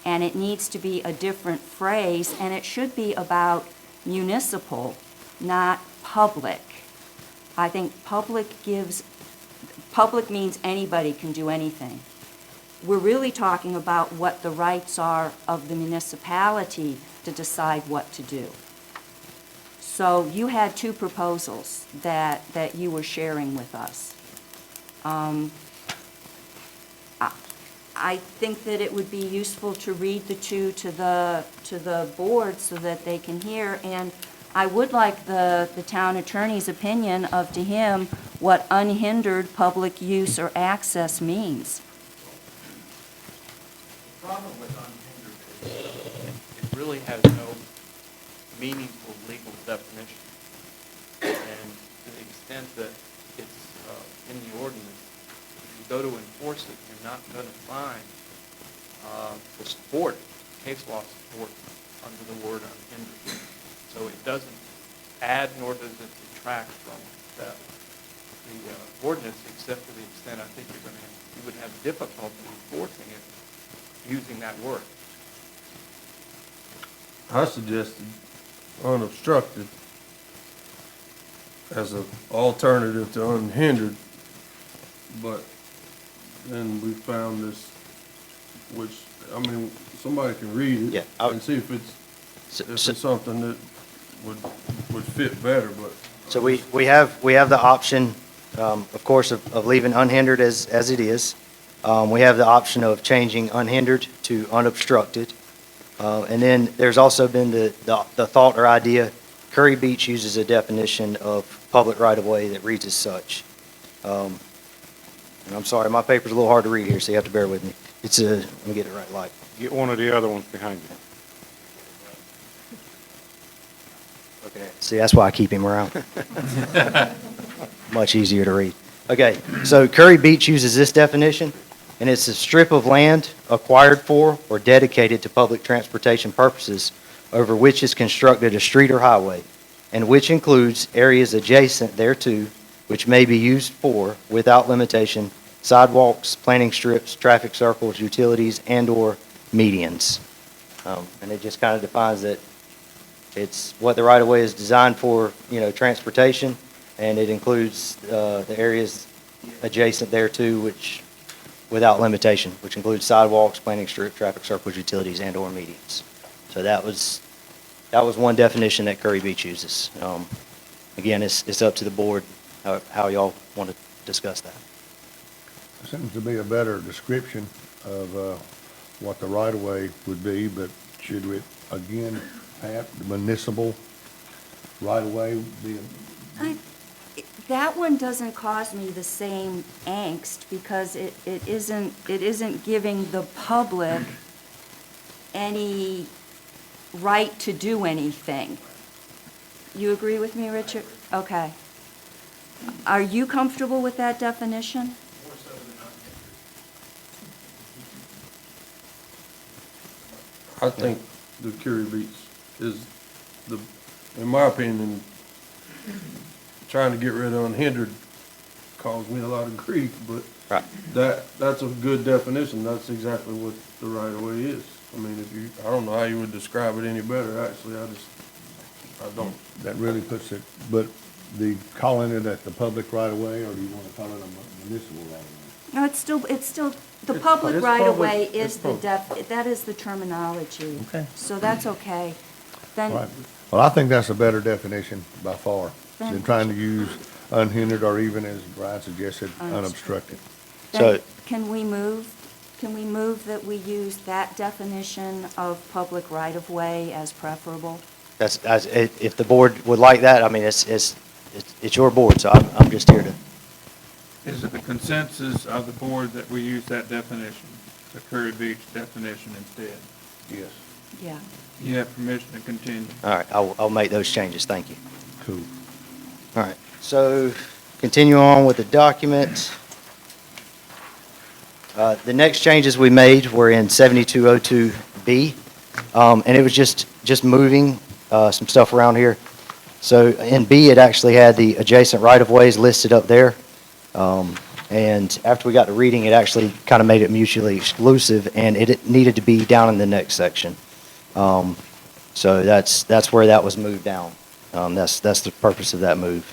and it needs to be a different phrase, and it should be about municipal, not public. I think public means anybody can do anything. We're really talking about what the rights are of the municipality to decide what to do. So you had two proposals that you were sharing with us. I think that it would be useful to read the two to the board so that they can hear, and I would like the town attorney's opinion of to him what unhindered public use or access means. The problem with unhindered is it really has no meaningful legal definition. And to the extent that it's in the ordinance, if you go to enforce it, you're not going to find the support, case law support, under the word unhindered. So it doesn't add nor does it detract from the ordinance, except to the extent I think you would have difficulty enforcing it using that word. I suggested unobstructed as an alternative to unhindered, but then we found this, which, I mean, somebody can read it and see if it's something that would fit better, but. So we have the option, of course, of leaving unhindered as it is. We have the option of changing unhindered to unobstructed. And then there's also been the thought or idea, Curry Beach uses a definition of public right-of-way that reads as such. And I'm sorry, my paper's a little hard to read here, so you have to bear with me. It's a, let me get it right light. Get one of the other ones behind you. Okay. See, that's why I keep him around. Much easier to read. Okay, so Curry Beach uses this definition, and it's a strip of land acquired for or dedicated to public transportation purposes over which is constructed a street or highway, and which includes areas adjacent thereto which may be used for, without limitation, sidewalks, planting strips, traffic circles, utilities, and/or medians. And it just kind of defines that it's what the right-of-way is designed for, transportation, and it includes the areas adjacent thereto, which, without limitation, which includes sidewalks, planting strip, traffic circles, utilities, and/or medians. So that was one definition that Curry Beach uses. Again, it's up to the board how y'all want to discuss that. Seems to be a better description of what the right-of-way would be, but should we, again, have the municipal right-of-way be? That one doesn't cause me the same angst because it isn't giving the public any right to do anything. You agree with me, Richard? Okay. Are you comfortable with that definition? I think the Curry Beach is in my opinion, trying to get rid of unhindered caused me a lot of grief, but that's a good definition. That's exactly what the right of way is. I mean, I don't know how you would describe it any better, actually. I don't. That really puts it, but calling it at the public right of way, or do you want to call it a municipal right of way? No, it's still, the public right-of-way is that is the terminology. Okay. So that's okay. Then, Right. Well, I think that's a better definition by far than trying to use unhindered or even, as Brian suggested, unobstructed. then can we move that we use that definition of public right-of-way as preferable? If the board would like that, I mean, it's your board, so I'm just here to. Is it the consensus of the board that we use that definition, the Curry Beach definition instead? Yes. Yeah. You have permission to continue. All right, I'll make those changes, thank you. Cool. All right, so continue on with the document. The next changes we made were in 7202B, and it was just moving some stuff around here. So in B, it actually had the adjacent right-of-ways listed up there. And after we got to reading, it actually kind of made it mutually exclusive, and it needed to be down in the next section. So that's where that was moved down. That's the purpose of that move.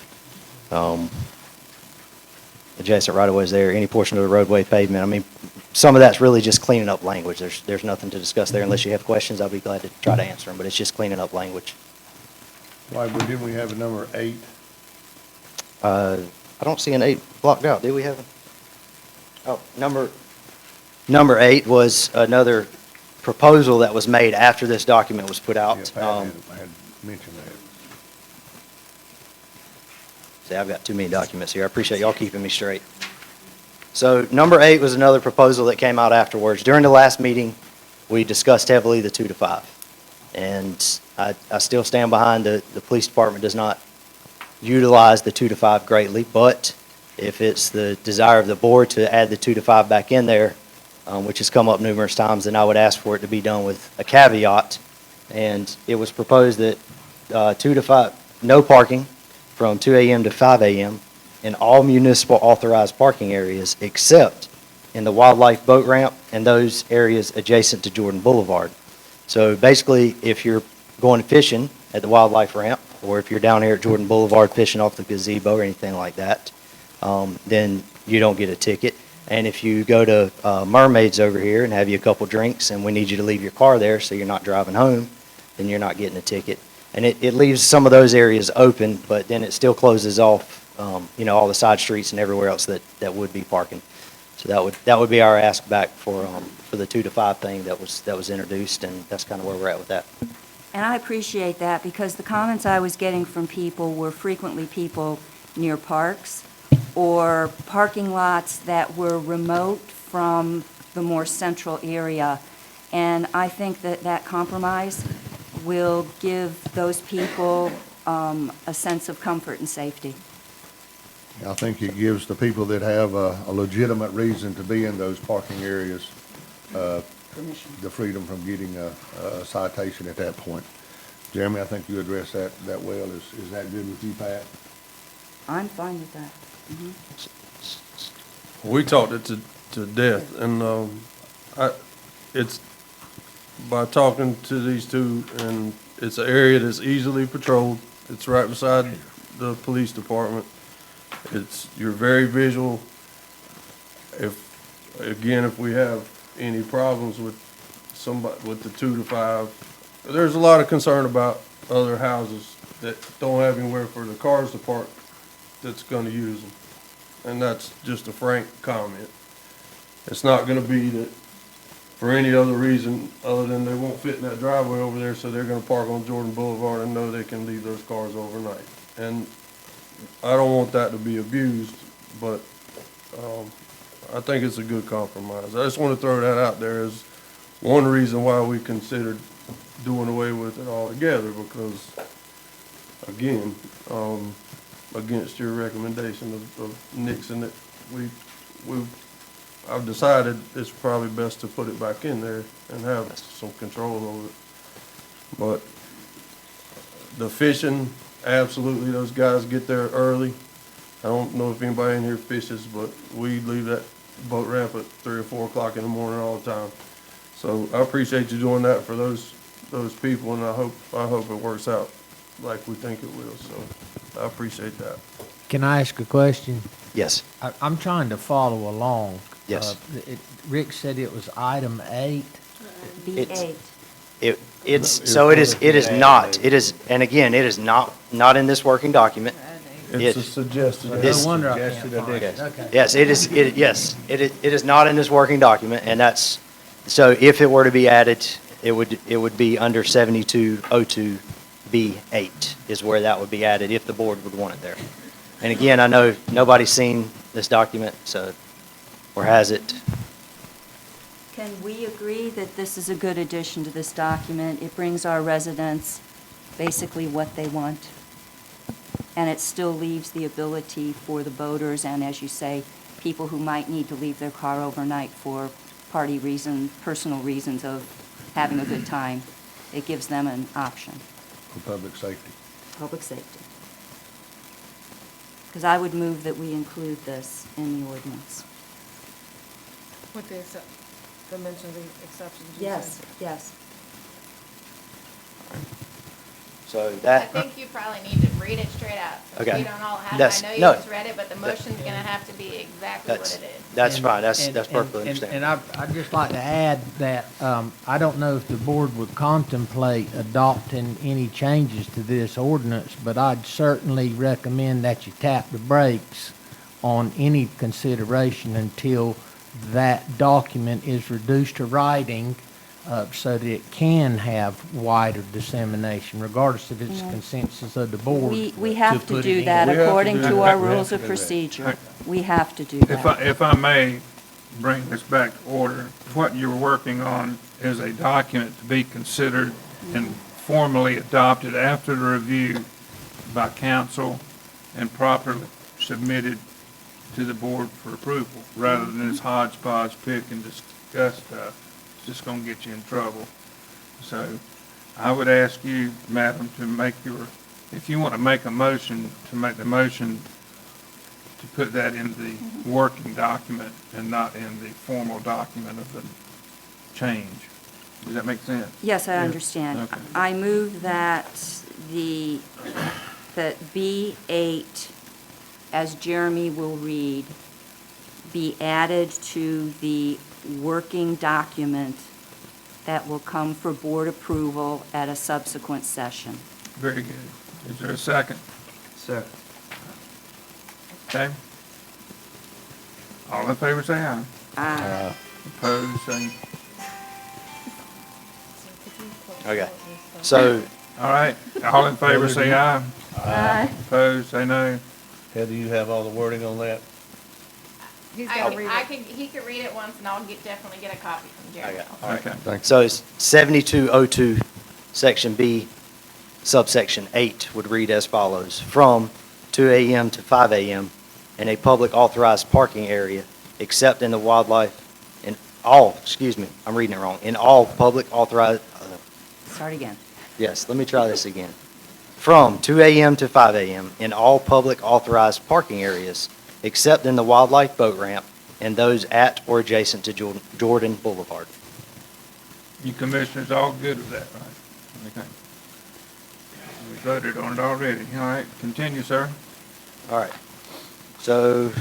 Adjacent right-of-ways there, any portion of the roadway pavement. I mean, some of that's really just cleaning up language. There's nothing to discuss there. Unless you have questions, I'll be glad to try to answer them, but it's just cleaning up language. Right, but didn't we have a number 8? I don't see an 8 blocked out. Did we have? Oh, number 8 was another proposal that was made after this document was put out. Yeah, I had mentioned that. See, I've got too many documents here. I appreciate y'all keeping me straight. So number 8 was another proposal that came out afterwards. During the last meeting, we discussed heavily the 2 to 5. And I still stand behind the police department does not utilize the 2 to 5 greatly, but if it's the desire of the board to add the 2 to 5 back in there, which has come up numerous times, then I would ask for it to be done with a caveat. And it was proposed that 2 to 5, no parking from 2 a.m. to 5 a.m. in all municipal authorized parking areas except in the wildlife boat ramp and those areas adjacent to Jordan Boulevard. So basically, if you're going fishing at the wildlife ramp, or if you're down here at Jordan Boulevard fishing off the gazebo or anything like that, then you don't get a ticket. And if you go to Mermaids over here and have you a couple drinks and we need you to leave your car there so you're not driving home, then you're not getting a ticket. And it leaves some of those areas open, but then it still closes off, all the side streets and everywhere else that would be parking. So that would be our ask back for the 2 to 5 thing that was introduced, and that's kind of where we're at with that. And I appreciate that, because the comments I was getting from people were frequently people near parks or parking lots that were remote from the more central area. And I think that that compromise will give those people a sense of comfort and safety. I think it gives the people that have a legitimate reason to be in those parking areas Permission. the freedom from getting a citation at that point. Jeremy, I think you addressed that well. Is that good with you, Pat? I'm fine with that. Mhm. We talked it to death, and it's by talking to these two, and it's an area that's easily patrolled. It's right beside the police department. You're very visual. If we have any problems with the 2 to 5, there's a lot of concern about other houses that don't have anywhere for the cars to park that's gonna use them. And that's just a frank comment. It's not gonna be that for any other reason other than they won't fit in that driveway over there, so they're gonna park on Jordan Boulevard and know they can leave those cars overnight. And I don't want that to be abused, but I think it's a good compromise. I just want to throw that out there as one reason why we considered doing away with it altogether, because, again, against your recommendation of nixing it, I've decided it's probably best to put it back in there and have some control over it. But the fishing, absolutely, those guys get there early. I don't know if anybody in here fishes, but we leave that boat ramp at 3 or 4 o'clock in the morning all the time. So I appreciate you doing that for those people, and I hope it works out like we think it will. So I appreciate that. Can I ask a question? Yes. I'm trying to follow along. Yes. Rick said it was item 8. B8. It is not, and again, it is not in this working document. It's a suggested. No wonder I can't find it. Okay. Yes, it is not in this working document, and that's, so if it were to be added, it would be under 7202B8 is where that would be added if the board would want it there. And again, I know nobody's seen this document, so, or has it. Can we agree that this is a good addition to this document? It brings our residents basically what they want, and it still leaves the ability for the boaters and, as you say, people who might need to leave their car overnight for party reasons, personal reasons of having a good time. It gives them an option. For public safety. Public safety. Because I would move that we include this in the ordinance. With the mention of the exceptions you Yes, said. yes. So I that, think you probably need to read it straight out. Okay. We don't all have it. That's- I know you no. just read it, but the motion's gonna have to be exactly what it is. that's And- fine, that's and- perfectly and- understandable. And I'd just like to add that I don't know if the board would contemplate adopting any changes to this ordinance, but I'd certainly recommend that you tap the brakes on any consideration until that document is reduced to writing so that it can have wider dissemination, regardless if it's consensus of the board. We have to put do it that in. according to our We have rules to of do that. procedure. We have to do that. If I may bring this back to order, what you're working on is a document to be considered and formally adopted after the review by council and properly submitted to the board for approval, rather than this hodgepodge pick and discuss stuff. It's just gonna get you in trouble. So I would ask you, madam, to make if you want to make a motion, to make the motion to put that in the working document and not in the formal document of the change. Does that make sense? Yes, I understand. Okay. I move that that B8, as Jeremy will read, be added to the working document that will come for board approval at a subsequent session. Very good. Is there a second? Second. Okay. All in favor, say aye. Aye. Opposed, say. Okay. So, All right, all in favor, say aye. Aye. Opposed, say no. Heather, you have all the wording on that? He's gotta read it. He could read it once and I'll definitely get a copy from Jerry. Okay. so it's 7202, section B, subsection 8 would read as follows. From 2 a.m. to 5 a.m. in a public authorized parking area, except in the wildlife, I'm reading it wrong, in all public authorized, Start again. yes, let me try this again. From 2 a.m. to 5 a.m. in all public authorized parking areas, except in the wildlife boat ramp and those at or adjacent to Jordan Boulevard. You commissioners all good with that, right? Okay. We voted on it already. All right, continue, sir. All right. So,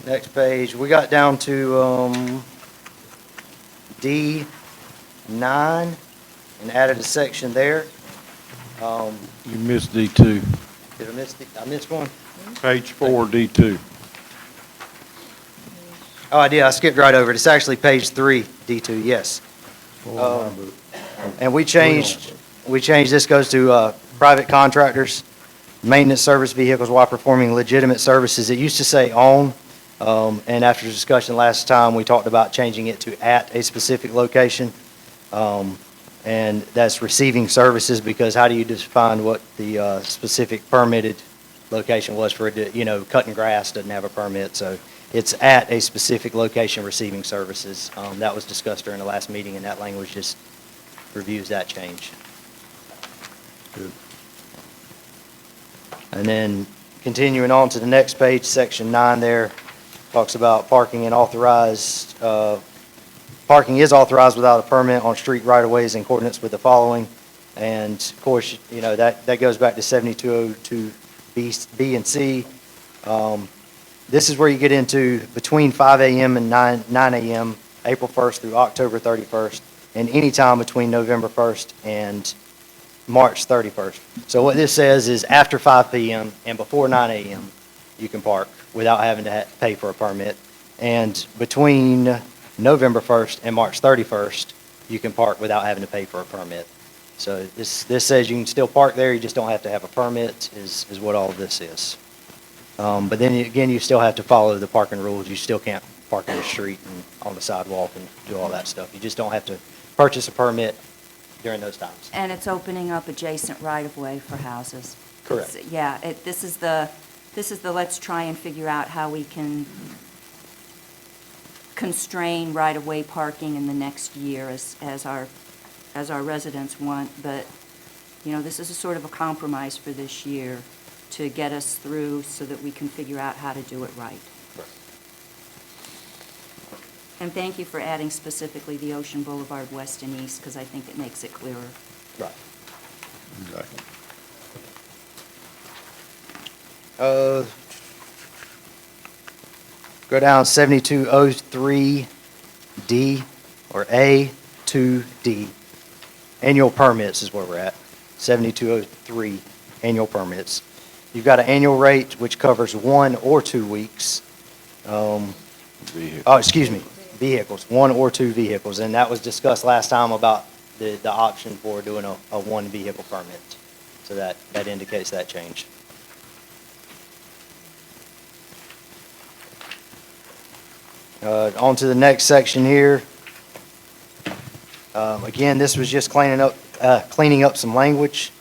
next page, we got down to D9 and added a section there. You missed D2. Did I miss one? Page 4, D2. Oh, I did. I skipped right over it. It's actually page 3, D2, yes. And we changed, this goes to private contractors, maintenance service vehicles while performing legitimate services. It used to say on, and after discussion last time, we talked about changing it to at a specific location. And that's receiving services, because how do you define what the specific permitted location was for, cutting grass doesn't have a permit, so it's at a specific location receiving services. That was discussed during the last meeting, and that language just reviews that change. Good. And then continuing on to the next page, section 9 there, talks about parking and authorized, parking is authorized without a permit on street right-of-ways in accordance with the following. And of course, that goes back to 7202 B and C. This is where you get into between 5 a.m. and 9 a.m., April 1st through October 31st, and any time between November 1st and March 31st. So what this says is after 5 p.m. and before 9 a.m., you can park without having to pay for a permit. And between November 1st and March 31st, you can park without having to pay for a permit. So this says you can still park there, you just don't have to have a permit, is what all of this is. But then again, you still have to follow the parking rules. You still can't park in the street and on the sidewalk and do all that stuff. You just don't have to purchase a permit during those times. And it's opening up adjacent right-of-way for houses. Correct. Yeah, this is the let's try and figure out how we can constrain right-of-way parking in the next year as our residents want. But, this is a sort of a compromise for this year to get us through so that we can figure out how to do it right. And thank you for adding specifically the Ocean Boulevard West and East, because I think it makes it clearer. Right. Exactly. Go down 7203D or A to D. Annual permits is where we're at. 7203 annual permits. You've got an annual rate which covers 1 or 2 weeks. Vehicles, 1 or 2 vehicles. And that was discussed last time about the option for doing a 1 vehicle permit. So that indicates that change. On to the next section here. Again, this was just cleaning up some language.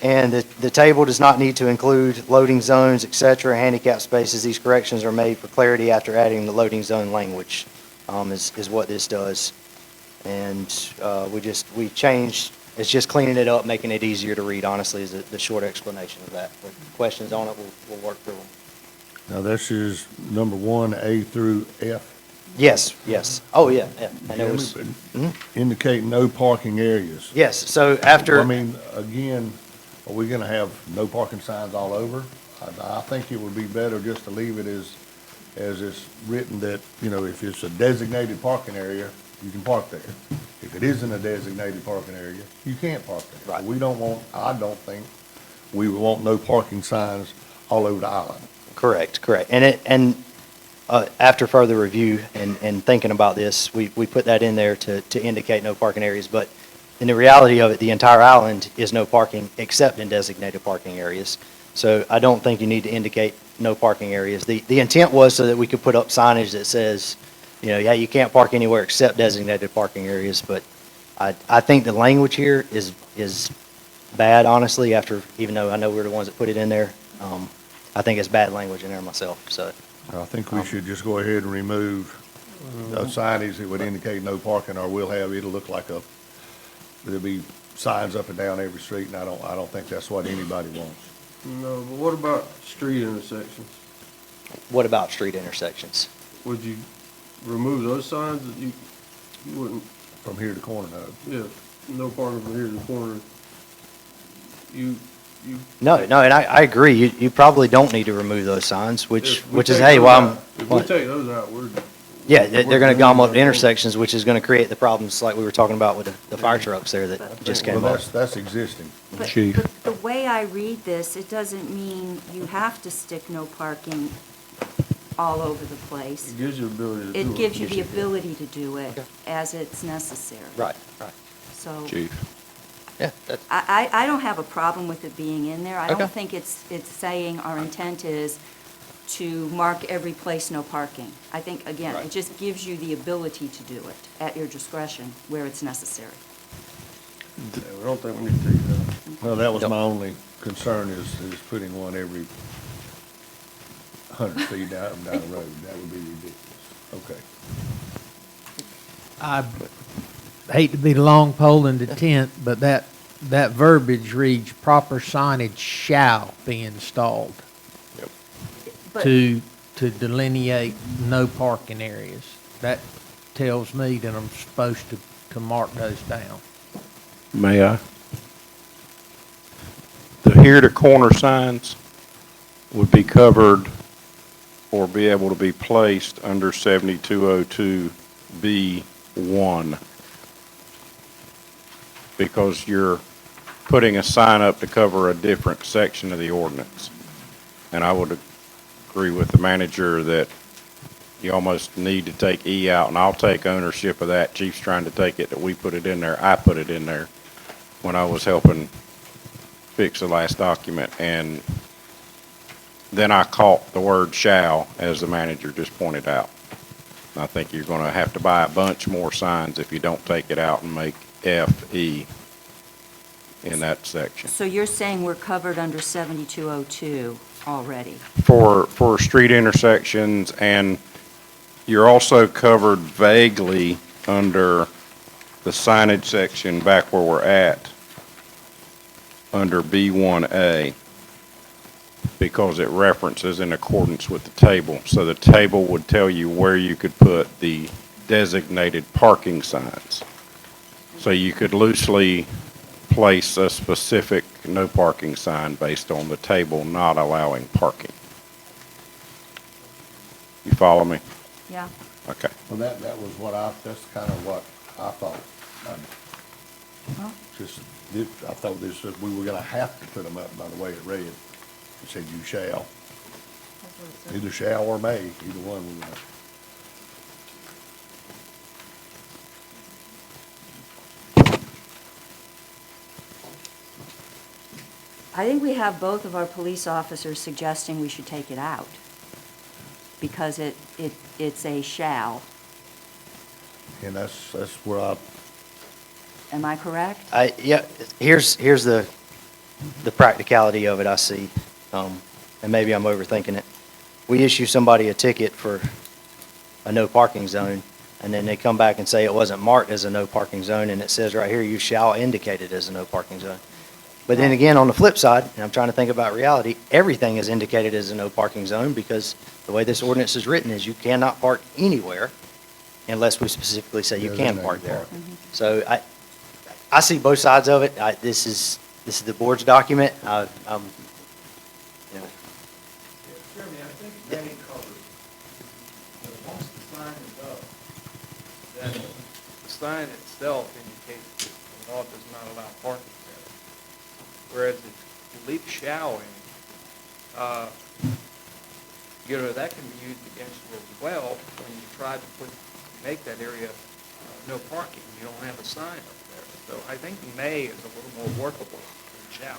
And the table does not need to include loading zones, et cetera, handicap spaces. These corrections are made for clarity after adding the loading zone language, is what this does. And we changed, it's just cleaning it up, making it easier to read, honestly, is the short explanation of that. But questions on it, we'll work through them. Now, this is number 1, A through F. Yes. Oh, yeah. And it was, Indicate no parking areas. yes, so after. I mean, again, are we gonna have no parking signs all over? I think it would be better just to leave it as it's written that, if it's a designated parking area, you can park there. If it isn't a designated parking area, you can't park there. Right. I don't think we would want no parking signs all over the island. Correct, correct. After further review and thinking about this, we put that in there to indicate no parking areas. But in the reality of it, the entire island is no parking except in designated parking areas. So I don't think you need to indicate no parking areas. The intent was so that we could put up signage that says, yeah, you can't park anywhere except designated parking areas. But I think the language here is bad, honestly, even though I know we're the ones that put it in there. I think it's bad language in there myself, so. I think we should just go ahead and remove those signage that would indicate no parking, or it'll look like there'll be signs up and down every street, and I don't think that's what anybody wants. No, but what about street intersections? What about street intersections? Would you remove those signs that you wouldn't? From here to corner, no. Yeah, no parking from here to the corner. No, and I agree. You probably don't need to remove those signs, which is, If hey, well, we take those out, yeah, they're going to gum up the intersections, which is going to create the problems like we were talking about with the fire trucks there that just came Well, up. that's existing. But the way I read this, it doesn't mean you have to stick no parking all over the place. It gives you the ability to do it. It gives you the ability to do it as it's necessary. Right. So. Yeah. I don't have a problem with it being in there. I Okay. don't think it's saying our intent is to mark every place no parking. I think, again, it just gives you the ability to do it at your discretion where it's necessary. Yeah, we don't think we need to take that out. Well, that was my only concern is putting one every 100 feet down the road. That would be ridiculous. Okay. I hate to be the long pole in the tent, but that verbiage reads, proper signage shall be installed But- to delineate no parking areas. That tells me that I'm supposed to mark those down. May I? The here to corner signs would be covered or be able to be placed under 7202B1 because you're putting a sign up to cover a different section of the ordinance. And I would agree with the manager that you almost need to take E out, and I'll take ownership of that. Chief's trying to take it that we put it in there. I put it in there when I was helping fix the last document, and then I caught the word shall, as the manager just pointed out. I think you're going to have to buy a bunch more signs if you don't take it out and make FE in that section. So you're saying we're covered under 7202 already? For street intersections, and you're also covered vaguely under the signage section back where we're at, under B1A, because it references in accordance with the table. So the table would tell you where you could put the designated parking signs. So you could loosely place a specific no parking sign based on the table not allowing parking. You follow me? Yeah. Okay. Well, that's kind of what I thought. Well, I thought we were gonna have to put them up by the way it read. It said you shall. Either shall or may, either one we want. I think we have both of our police officers suggesting we should take it out because it's a shall. And that's where Am I correct? Yeah, here's the practicality of it I see, and maybe I'm overthinking it. We issue somebody a ticket for a no parking zone, and then they come back and say it wasn't marked as a no parking zone, and it says right here, you shall indicate it as a no parking zone. But then again, on the flip side, and I'm trying to think about reality, everything is indicated as a no parking zone because the way this ordinance is written is you cannot park anywhere unless we specifically say you can park there. So I see both sides of it. This is the board's document. Jeremy, I think that covers, once the sign is up, then the sign itself indicates that the law does not allow parking there. Whereas if leave shall in, that can be used against you as well when you try to make that area no parking. You don't have a sign up there. So I think may is a little more workable than shall.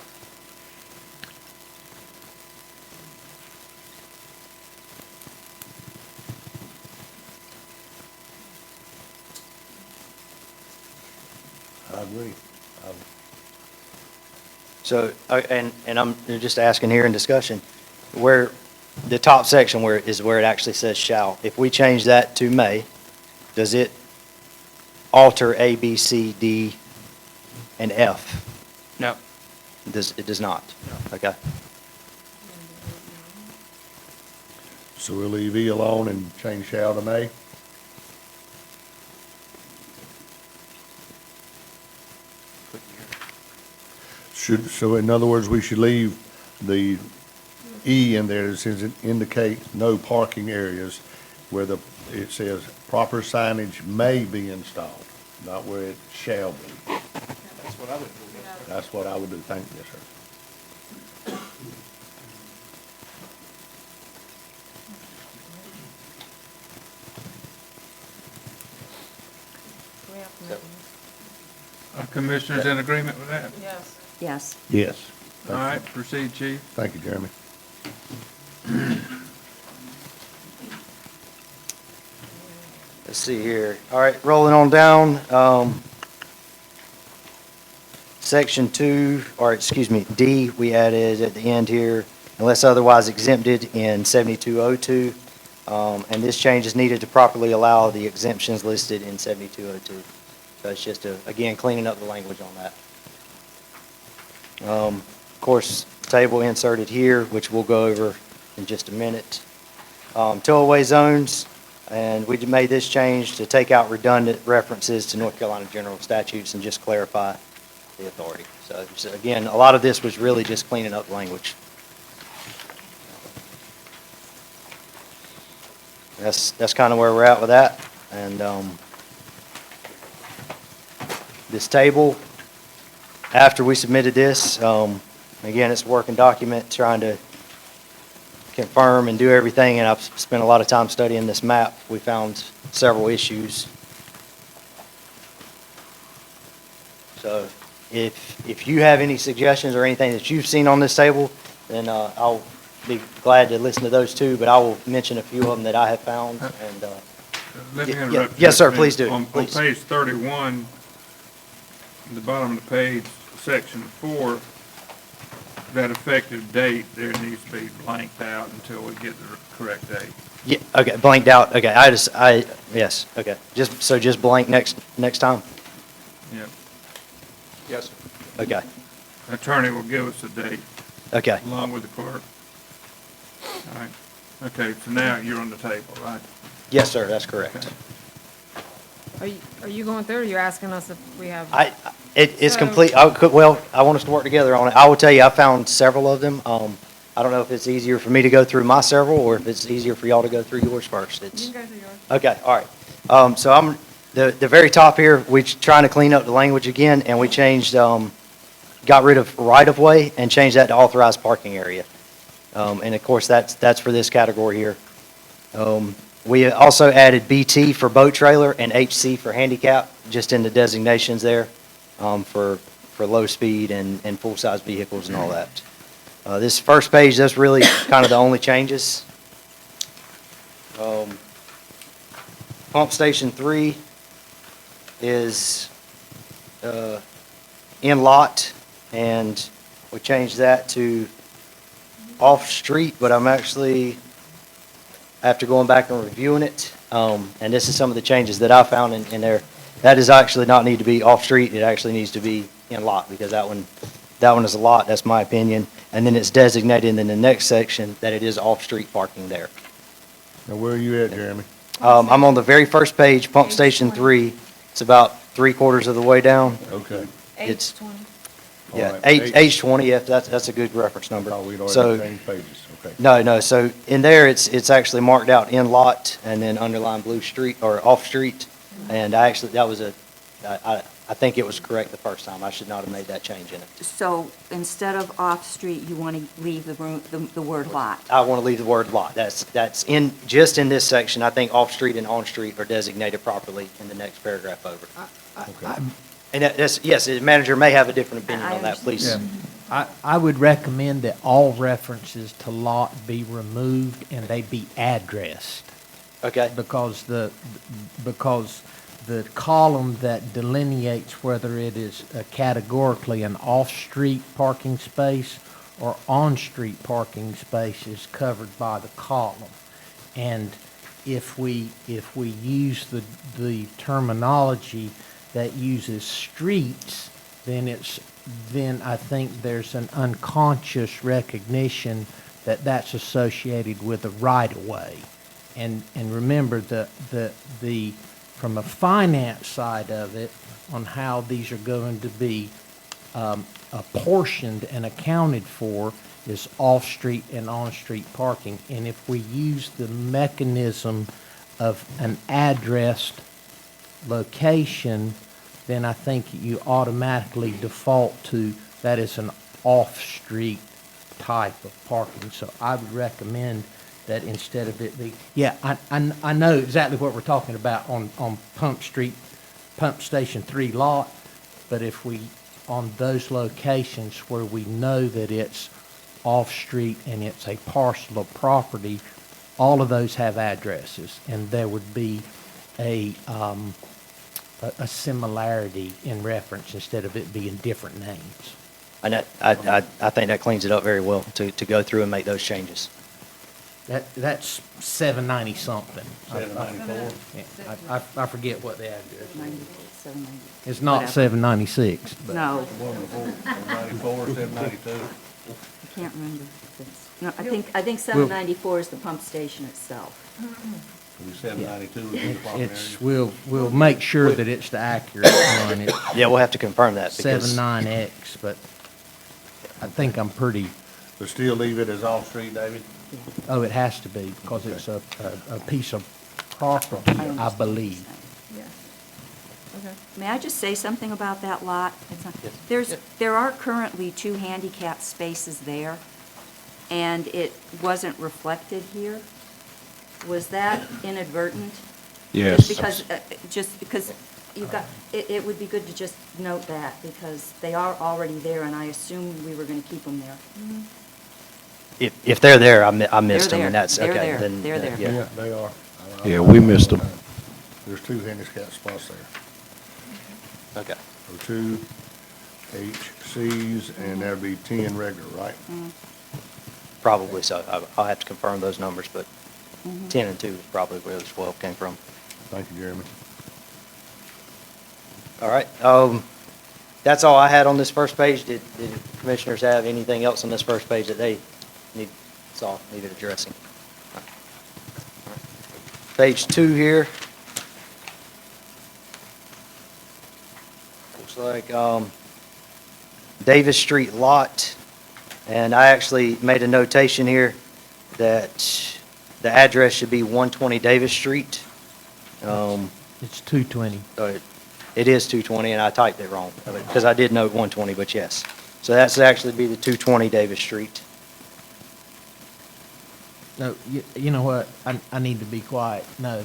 I agree. So, and I'm just asking here in discussion, where the top section where it actually says shall, if we change that to may, does it alter A, B, C, D, and F? No. It does not? Okay. So we'll leave E alone and change shall to may? So in other words, we should leave the E in there, since it indicates no parking areas where it says proper signage may be installed, not where it shall be. That's what I would do. That's what I would do. Thank you, sir. Are commissioners in agreement with that? Yes. Yes. Yes. All right, proceed, Chief. Thank you, Jeremy. Let's see here. All right, rolling on down. Section 2, or excuse me, D, we added at the end here, unless otherwise exempted in 7202. And this change is needed to properly allow the exemptions listed in 7202. So it's just, again, cleaning up the language on that. Of course, table inserted here, which we'll go over in just a minute. Tow-away zones, and we made this change to take out redundant references to North Carolina general statutes and just clarify the authority. So again, a lot of this was really just cleaning up language. That's kind of where we're at with that. And this table, after we submitted this, again, it's a working document trying to confirm and do everything, and I've spent a lot of time studying this map. We found several issues. So if you have any suggestions or anything that you've seen on this table, then I'll be glad to listen to those too, but I will mention a few of them that I have found. And Let me interrupt. Yes, sir, you. please do. On Please. page 31, the bottom of the page, section 4, that effective date there needs to be blanked out until we get the correct date. Yeah, okay, blanked out. Okay, yes, okay. Just blank next time? Yep. Yes, sir. Okay, Attorney will give us a date. okay. Along with the clerk. All right. Okay, so now you're on the table, right? Yes, sir, that's correct. Okay. Are you going through, or you're asking us if we have? It's So- complete. I want us to work together on it. I will tell you, I found several of them. I don't know if it's easier for me to go through my several, or if it's easier for y'all to go through yours first. You can go through yours. Okay, all right. So the very top here, we're trying to clean up the language again, and we changed, got rid of right-of-way and changed that to authorized parking area. And of course, that's for this category here. We also added BT for boat trailer and HC for handicap, just in the designations there, for low speed and full-size vehicles and all that. This first page, that's really kind of the only changes. Pump Station 3 is in lot, and we changed that to off-street, but I'm actually, after going back and reviewing it, and this is some of the changes that I found in there, that does actually not need to be off-street, it actually needs to be in lot, because that one is a lot, that's my opinion, and then it's designated in the next section that it is off-street parking there. Now, where are you at, Jeremy? I'm on the very first page, Pump Station 3, it's about 3/4 of the way down. Okay. It's- H20. Yeah, All right. H20, yeah, that's a good reference number. Oh, we'd So- already changed pages, okay. No, so in there, it's actually marked out in lot and then underlined blue street, or off street. And that was I think it was correct the first time. I should not have made that change in it. So instead of off-street, you want to leave the word lot? I want to leave the word lot. That's in, just in this section. I think off-street and on-street are designated properly in the next paragraph over. And that's, yes, the manager may have a different opinion on that, please. I would recommend that all references to lot be removed and they be addressed. Okay. Because the column that delineates whether it is categorically an off-street parking space or on-street parking space is covered by the column. And if we use the terminology that uses streets, then I think there's an unconscious recognition that that's associated with a right-of-way. And remember, from a finance side of it, on how these are going to be apportioned and accounted for, is off-street and on-street parking. And if we use the mechanism of an addressed location, then I think you automatically default to that is an off-street type of parking. So I would recommend that instead of it be, yeah, I know exactly what we're talking about on Pump Station 3 lot, but if we, on those locations where we know that it's off-street and it's a parcel of property, all of those have addresses, and there would be a similarity in reference instead of it being different names. And I think that cleans it up very well to go through and make those changes. That's 790 something. 794? Yeah, I forget what the address is. 790. It's not 796. But No, 794, 792. I can't remember. No, I think 794 is the pump station itself. 792 is the problem It's, we'll make sure that it's the accurate one. It's Yeah, we'll have to confirm that because 79X, but I think I'm pretty, So still leave it as off-street, David? oh, it has to be, because it's a piece of property, I believe. Yeah. Okay. May I just say something about that lot? It's not- Yes. There are currently 2 handicap spaces there, and it wasn't reflected here. Was that inadvertent? Yes. Just because you've got, it would be good to just note that, because they are already there, and I assumed we were going to keep them there. if they're there, I missed them, They're and that's there. okay. They're there. Then, They're there. yeah. Yeah, they are. Yeah, we missed them. There's 2 handicap spots there. Okay. Or 2 HCs, and there'd be 10 regular, right? Probably so. I'll have to confirm those numbers, but 10 and 2 is probably where the 12 came from. Thank you, Jeremy. All right. That's all I had on this first page. Did commissioners have anything else on this first page that they needed addressing? All right. Page 2 here. Looks like Davis Street Lot. And I actually made a notation here that the address should be 120 Davis Street. It's 220. It is 220, and I typed it wrong, because I did note 120, but yes. So that's actually be the 220 Davis Street. No, you know what? I need to be quiet. No,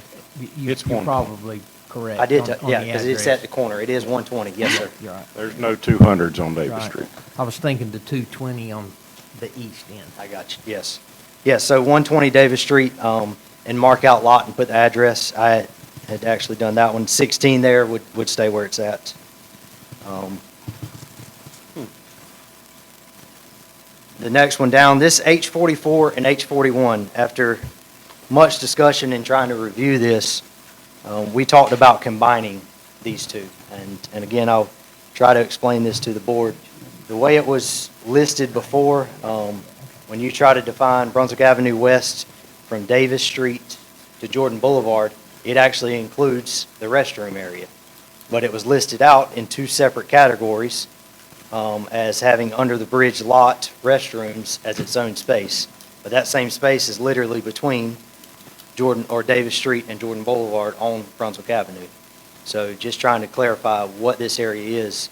you're It's 120. probably correct. I did, on yeah, the because it's address. at the corner. It is 120, yes, sir. You're right. There's no 200s on Davis Right. Street. I was thinking the 220 on the east end. I got you, yes. Yes, so 120 Davis Street, and mark out lot and put the address. I had actually done that one. 16 there would stay where it's at. The next one down, this H44 and H41, after much discussion and trying to review this, we talked about combining these two. And again, I'll try to explain this to the board. The way it was listed before, when you try to define Brunswick Avenue West from Davis Street to Jordan Boulevard, it actually includes the restroom area. But it was listed out in 2 separate categories as having under the bridge lot restrooms as its own space. But that same space is literally between Jordan or Davis Street and Jordan Boulevard on Brunswick Avenue. So just trying to clarify what this area is.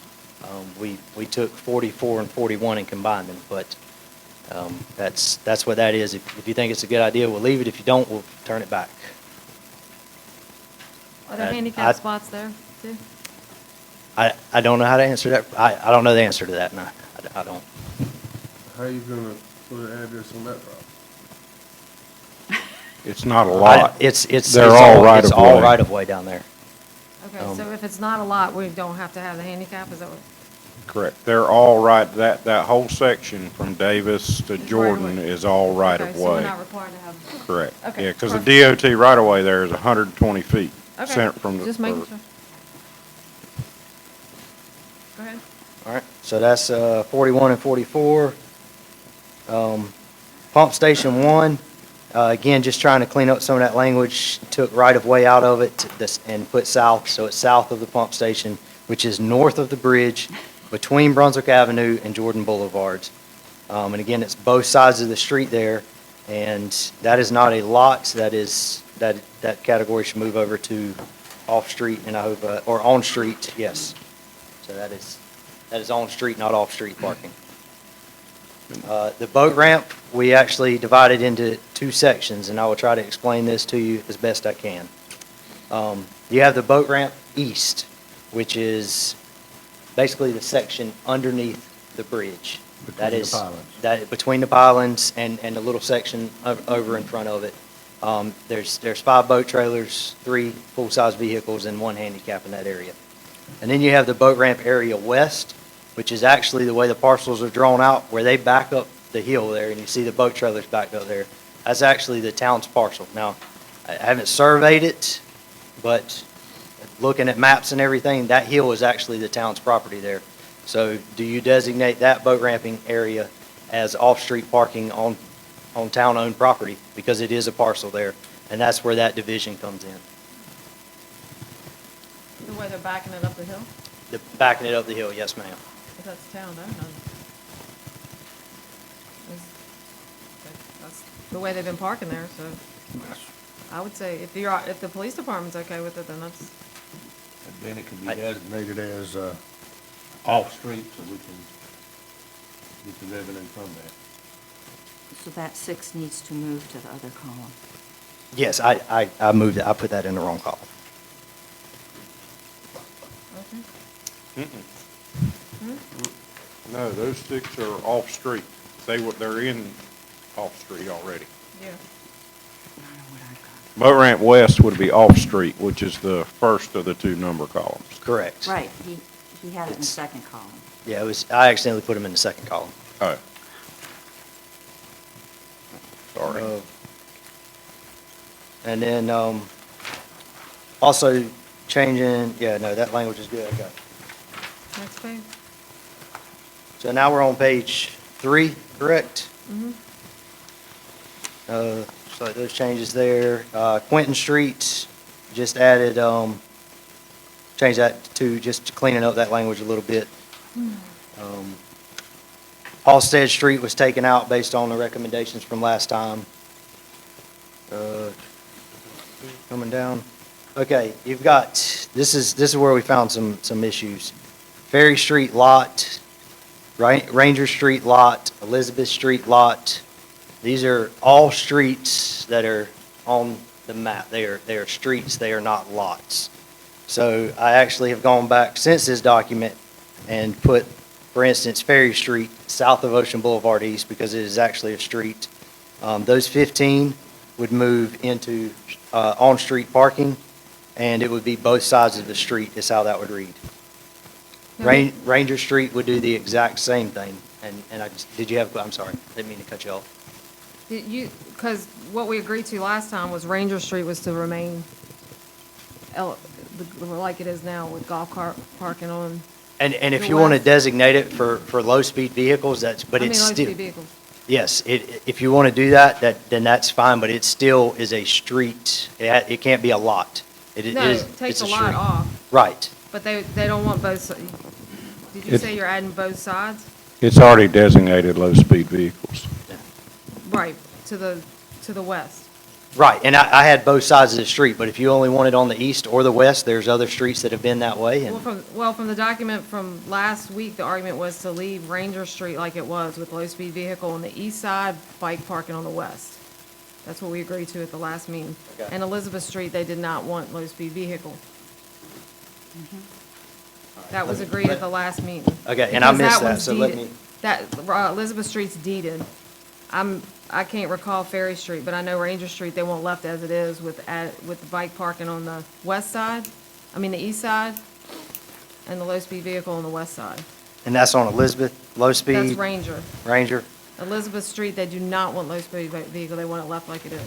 We took 44 and 41 and combined them, but that's what that is. If you think it's a good idea, we'll leave it. If you don't, we'll turn it back. Are there I- handicap spots there, too? I don't know how to answer that. I don't know the answer to that, no. I don't. How you gonna put an address on that property? It's not a lot. They're all right of way. It's all right of way down there. Okay, so if it's not a lot, we don't have to have the handicap, is that what? Correct. They're all right, that whole section from Davis to Jordan is all right of Okay, so we're way. not required to have. Correct. Okay, Yeah, because the perfect. DOT right of way there is 120 feet. Okay, cent from the. just making sure. Go ahead. All right, so that's 41 and 44. Pump Station 1, again, just trying to clean up some of that language, took right-of-way out of it and put south, so it's south of the pump station, which is north of the bridge between Brunswick Avenue and Jordan Boulevard. And again, it's both sides of the street there, and that is not a lot, that category should move over to off-street, and I hope, or on-street, yes. So that is on-street, not off-street parking. The boat ramp, we actually divided into two sections, and I will try to explain this to you as best I can. You have the boat ramp east, which is basically the section underneath the bridge. Between the pylons. Between the pylons and the little section over in front of it. There's 5 boat trailers, 3 full-size vehicles, and 1 handicap in that area. And then you have the boat ramp area west, which is actually the way the parcels are drawn out, where they back up the hill there, and you see the boat trailers backed up there. That's actually the town's parcel. Now, I haven't surveyed it, but looking at maps and everything, that hill is actually the town's property there. So do you designate that boat ramping area as off-street parking on town-owned property? Because it is a parcel there, and that's where that division comes in. The way they're backing it up the hill? Backing it up the hill, yes, ma'am. If that's town, that's the way they've been parking there, so I would say if the police department's okay with it, then that's. And then it can be designated as off-street, so we can get the revenue from that. So that 6 needs to move to the other column. Yes, I moved it, I put that in the wrong column. No, those 6 are off-street. They're in off-street already. Yeah. Boat ramp west would be off-street, which is the first of the 2 number columns. Correct. Right, he had it in the second column. Yeah, I accidentally put them in the second column. Oh. Sorry. And then, also changing, yeah, no, that language is good, I got it. Next page. So now we're on page 3, correct? Mm-hmm. So those changes there. Quentin Street, just added, changed that to just cleaning up that language a little bit. Halsted Street was taken out based on the recommendations from last time. Coming down. Okay, you've got, this is where we found some issues. Ferry Street Lot, Ranger Street Lot, Elizabeth Street Lot. These are all streets that are on the map. They are streets, they are not lots. So I actually have gone back since this document and put, for instance, Ferry Street south of Ocean Boulevard East, because it is actually a street. Those 15 would move into on-street parking, and it would be both sides of the street is how that would read. Ranger Street would do the exact same thing. And did you have, I'm sorry, didn't mean to cut you off. Because what we agreed to last time was Ranger Street was to remain like it is now with golf cart parking on. And if you want to designate it for low-speed vehicles, but it's still. Low-speed vehicles. Yes, if you want to do that, then that's fine, but it still is a street. It can't be a lot. It takes a lot off. Right. But they don't want both, did you say you're adding both sides? It's already designated low-speed vehicles. Right, to the west. Right, and I had both sides of the street, but if you only want it on the east or the west, there's other streets that have been that way, and From the document from last week, the argument was to leave Ranger Street like it was with low-speed vehicle on the east side, bike parking on the west. That's what we agreed to at the last meeting. Okay. And Elizabeth Street, they did not want low-speed vehicle. That was agreed at the last meeting. Okay, and I Because missed that, one's so let deeded. me- That, Elizabeth Street's deeded. I can't recall Ferry Street, but I know Ranger Street, they want left as it is with the bike parking on the west side, the east side, and the low-speed vehicle on the west side. and that's on Elizabeth, low speed? That's Ranger. Ranger? Elizabeth Street, they do not want low-speed vehicle, they want it left like it is.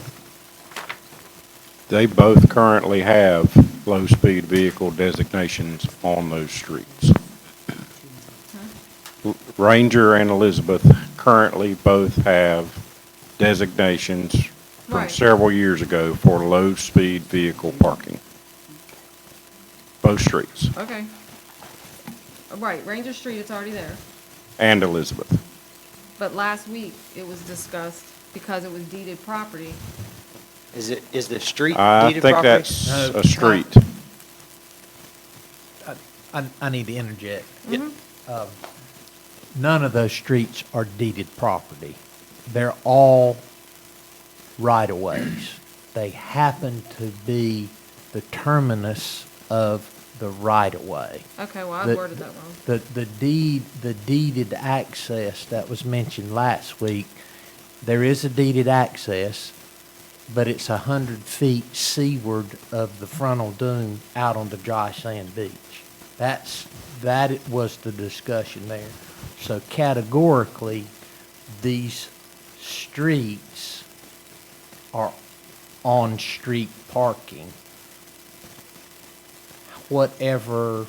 They both currently have low-speed vehicle designations on those streets. Ranger and Elizabeth currently both have designations from Right. several years ago for low-speed vehicle parking. Both streets, Okay. Right, Ranger Street, it's already there. and Elizabeth. But last week, it was discussed because it was deeded property. Is the street I deeded think property? that's a street. I need to interject. Mhm. None of those streets are deeded property. They're all right-of-ways. They happen to be the terminus of the right-of-way. Okay, well, I The- worded that wrong. The deeded access that was mentioned last week, there is a deeded access, but it's 100 feet seaward of the frontal dune out on the dry sand beach. That was the discussion there. So categorically, these streets are on-street parking. Whatever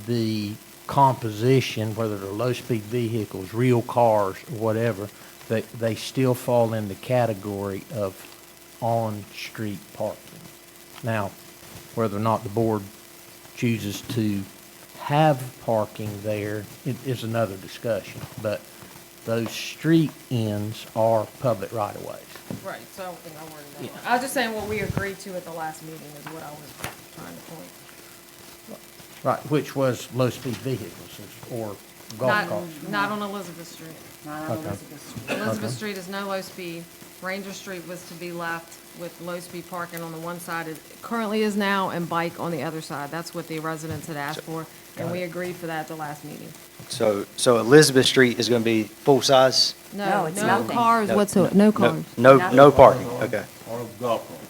the composition, whether they're low-speed vehicles, real cars, or whatever, they still fall in the category of on-street parking. Now, whether or not the board chooses to have parking there is another discussion, but those street ends are public right-of-ways. Right, so I don't think I worded that wrong. I was just saying what we agreed to at the last meeting is what I was trying to point. Right, which was low-speed vehicles or golf carts. Not on Elizabeth Street. Not on Okay. Elizabeth Street. Elizabeth Okay. Street is no low speed. Ranger Street was to be left with low speed parking on the one side, it currently is now, and bike on the other side. That's what the residents had asked for, and we agreed for that at the last meeting. So Elizabeth Street is going to be full-size? No, it's No nothing. cars whatsoever, no cars. No parking, okay.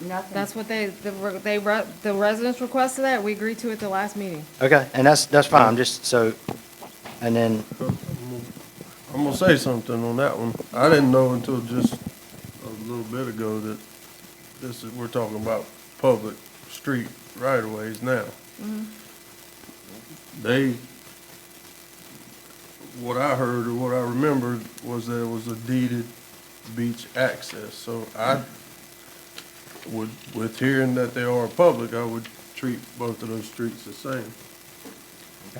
Nothing. That's what the residents requested that, we agreed to at the last meeting. Okay, and that's fine, I'm just, so, and then, I'm gonna say something on that one. I didn't know until just a little bit ago that we're talking about public street right-of-ways now. What I heard or what I remembered was that it was a deeded beach access. So with hearing that they are public, I would treat both of those streets the same.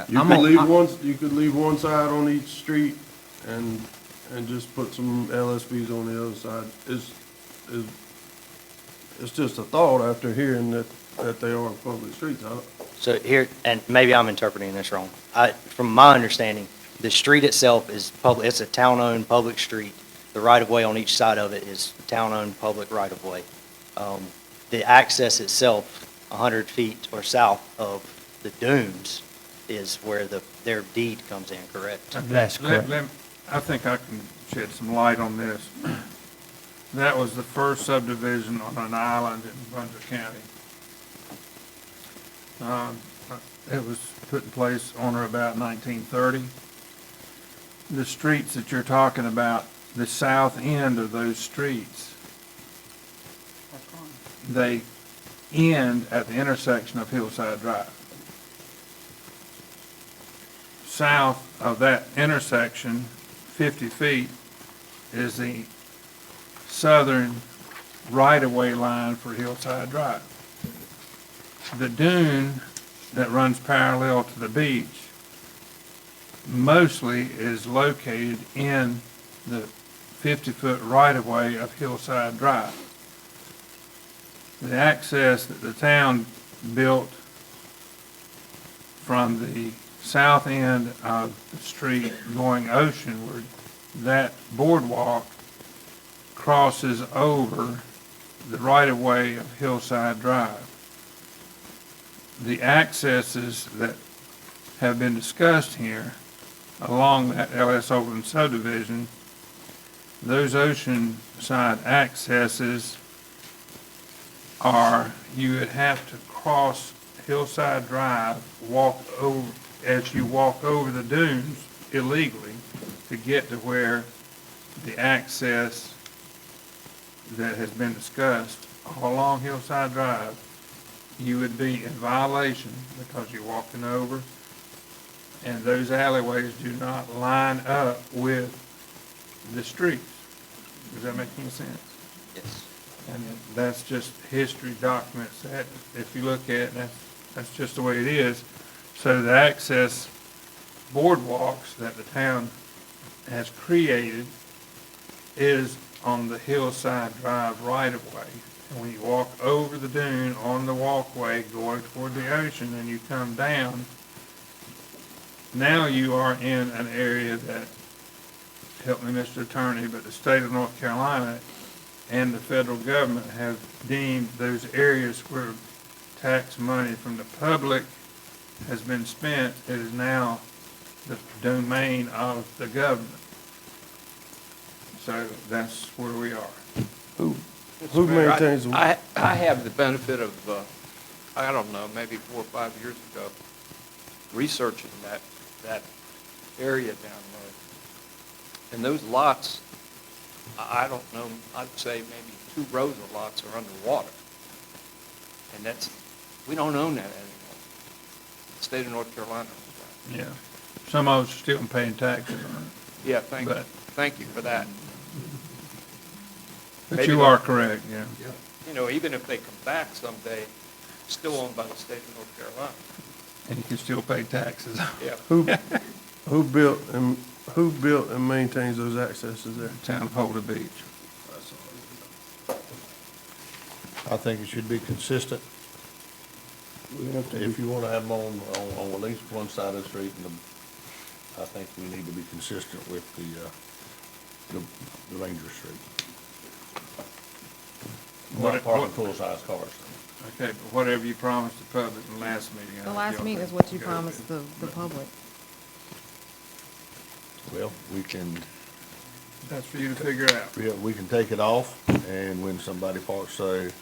You could leave one side on each street and just put some LSVs on the other side. It's just a thought after hearing that they are public streets. so here, and maybe I'm interpreting this wrong. From my understanding, the street itself is public, it's a town-owned public street. The right-of-way on each side of it is town-owned public right-of-way. The access itself, 100 feet or south of the dunes, is where their deed comes in, correct? That's correct. I think I can shed some light on this. That was the first subdivision on an island in Brunswick County. It was put in place on or about 1930. The streets that you're talking about, the south end of those streets, they end at the intersection of Hillside Drive. South of that intersection, 50 feet, is the southern right-of-way line for Hillside Drive. The dune that runs parallel to the beach mostly is located in the 50-foot right-of-way of Hillside Drive. the access that the town built from the south end of the street going oceanward, that boardwalk crosses over the right-of-way of Hillside Drive. The accesses that have been discussed here along that L.S. Holden subdivision, those oceanside accesses are, you would have to cross Hillside Drive, walk over, as you walk over the dunes illegally to get to where the access that has been discussed all along Hillside Drive, you would be in violation because you're walking over, and those alleyways do not line up with the streets. Does that make any sense? Yes. And that's just history documents that, if you look at it, that's just the way it is. So the access boardwalks that the town has created is on the Hillside Drive right-of-way. And when you walk over the dune on the walkway going toward the ocean and you come down, now you are in an area that, help me Mr. Attorney, but the state of North Carolina and the federal government have deemed those areas where tax money from the public has been spent, it is now the domain of the government. So that's where we are. Who maintains the? I have the benefit of, I don't know, maybe 4 or 5 years ago, researching that area down there. And those lots, I don't know, I'd say maybe 2 rows of lots are underwater. And we don't own that anymore. The state of North Carolina owns that. Yeah. Some of us are still paying taxes on it. Yeah, thank you for that. But Maybe you are correct, yeah. You know, even if they come back someday, it's still owned by the state of North Carolina. And you can still pay taxes. Yeah. Who built and maintains those accesses there? Town of Holden Beach. I think it should be consistent. If you want to have them on at least one side of the street, I think we need to be consistent with the Ranger Street. Not parking full-size cars. Okay, but whatever you promised the public in the last meeting. The last meeting is what you promised the public. Well, we can. That's for you to figure out. Yeah, we can take it off, and when somebody parks, say,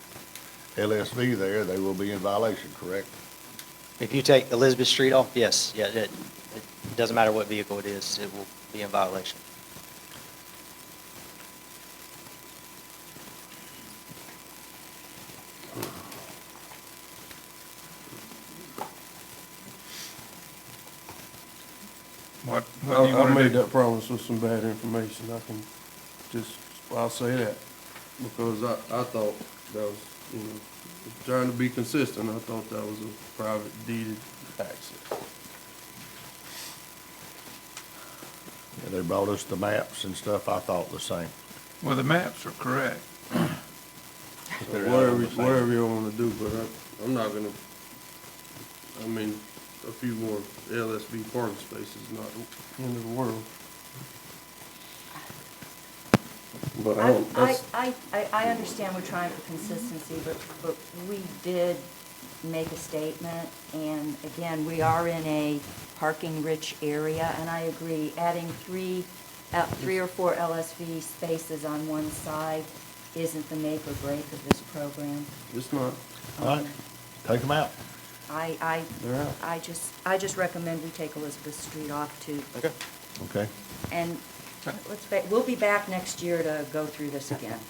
LSV there, they will be in violation, correct? If you take Elizabeth Street off, yes, yeah, it doesn't matter what vehicle it is, it will be in violation. What do you I want to made do? that promise with some bad information. I'll say that. Because I thought that was, trying to be consistent, I thought that was a private deeded access. And they brought us the maps and stuff, I thought the same. Well, the maps are correct. Whatever you want to do, but I'm not gonna, a few more LSV parking spaces, not the end of the world. But I don't, I understand we're trying for consistency, but we did make a statement, and again, we are in a parking-rich area, and I agree, adding three or four LSV spaces on one side isn't the make or break of this program. It's not. All right, take them out. They're out. I just recommend we take Elizabeth Street off too. Okay. Okay. And we'll be back next year to go through this again.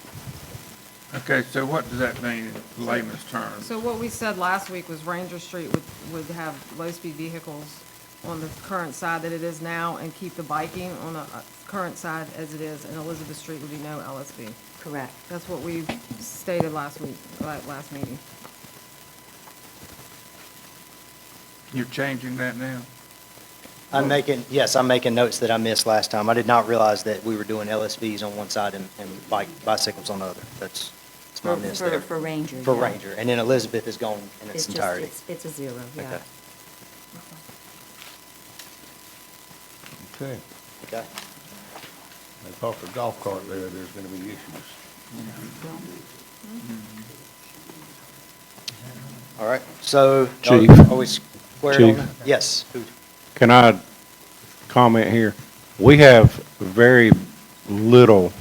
Okay, so what does that mean in layman's terms? So what we said last week was Ranger Street would have low-speed vehicles on the current side that it is now and keep the biking on the current side as it is, and Elizabeth Street would be no LSV. Correct. That's what we stated last week, last meeting. You're changing that now? I'm making notes that I missed last time. I did not realize that we were doing LSVs on one side and bicycles on the other. That's my miss there. For Ranger, For yeah. Ranger, and then Elizabeth is gone in its It's just, entirety. it's a zero, yeah. Okay. Okay. Okay. They park a golf cart there, there's gonna be issues. All right, so. Chief. Are we squared on Chief. that? Yes. Can I comment here? We have very little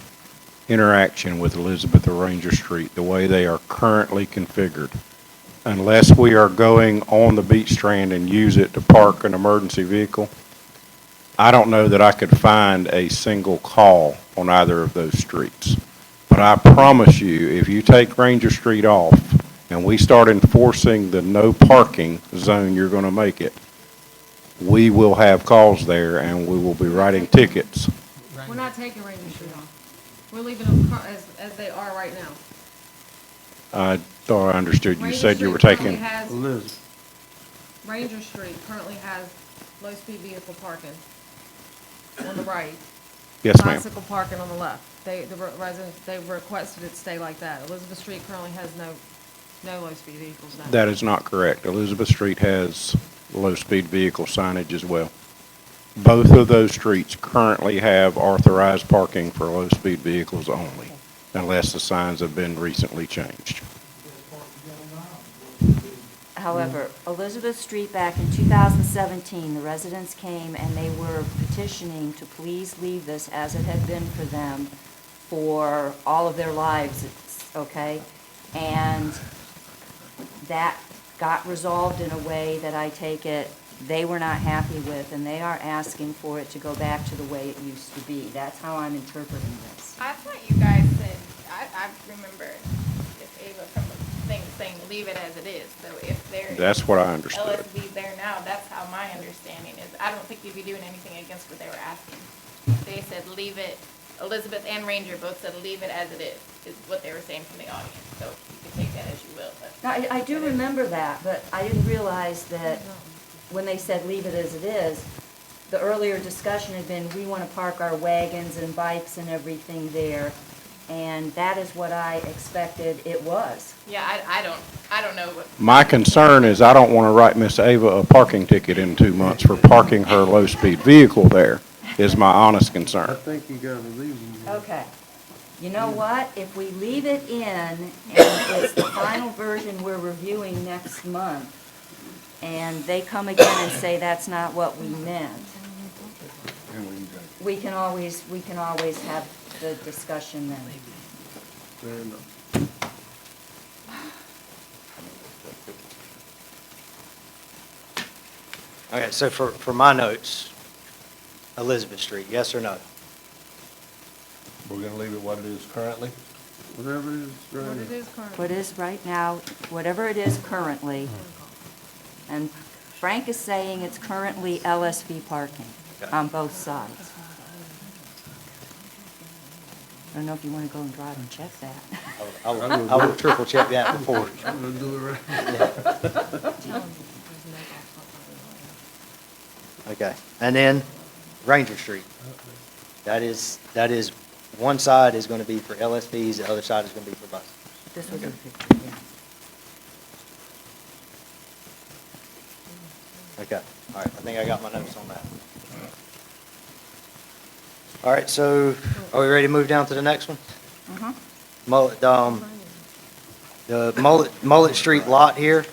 interaction with Elizabeth or Ranger Street, the way they are currently configured. Unless we are going on the beach strand and use it to park an emergency vehicle, I don't know that I could find a single call on either of those streets. But I promise you, if you take Ranger Street off and we start enforcing the no parking zone, you're going to make it, we will have calls there and we will be writing tickets. We're not taking Ranger Street off. We're leaving them as they are right now. I thought I understood you Ranger said you were Street currently taking, has- Ranger Street currently has low-speed vehicle parking on the right. Yes, ma'am. Bicycle parking on the left. The residents, they requested it stay like that. Elizabeth Street currently has no low-speed vehicles now. that is not correct. Elizabeth Street has low-speed vehicle signage as well. Both of those streets currently have authorized parking for low-speed vehicles only, unless the signs have been recently changed. However, Elizabeth Street back in 2017, the residents came and they were petitioning to please leave this as it had been for them for all of their lives, okay? And that got resolved in a way that I take it they were not happy with, and they are asking for it to go back to the way it used to be. That's how I'm interpreting this. I thought you guys said, I remember if Ava from the thing saying leave it as it is, so if there. That's what I understood. LSB there now, that's how my understanding is. I don't think you'd be doing anything against what they were asking. They said leave it, Elizabeth and Ranger both said leave it as it is what they were saying from the audience. So you can take that as you will, but. Now, I do remember that, but I didn't realize that when they said leave it as it is, the earlier discussion had been, we want to park our wagons and bikes and everything there, and that is what I expected it was. Yeah, I don't know what. My concern is I don't want to write Miss Ava a parking ticket in 2 months for parking her low-speed vehicle there, is my honest concern. I think you gotta leave them. Okay. You know what? If we leave it in, and it's the final version we're reviewing next month, and they come again and say that's not what we meant, we can always have the discussion then. Fair enough. Okay, so for my notes, Elizabeth Street, yes or no? We're gonna leave it what it is currently? Whatever it is, right. What it is currently. What is right now, whatever it is currently, and Frank is saying it's currently LSV parking on both sides. I don't know if you want to go and drive and check that. I will triple check that before. I'm gonna do it right. Okay, and then Ranger Street. That is, one side is going to be for LSVs, the other side is going to be for buses. This was a picture, yeah. Okay, all right, I think I got my notes on that. All right, so are we ready to move down to the next one? The Mullet Street Lot here,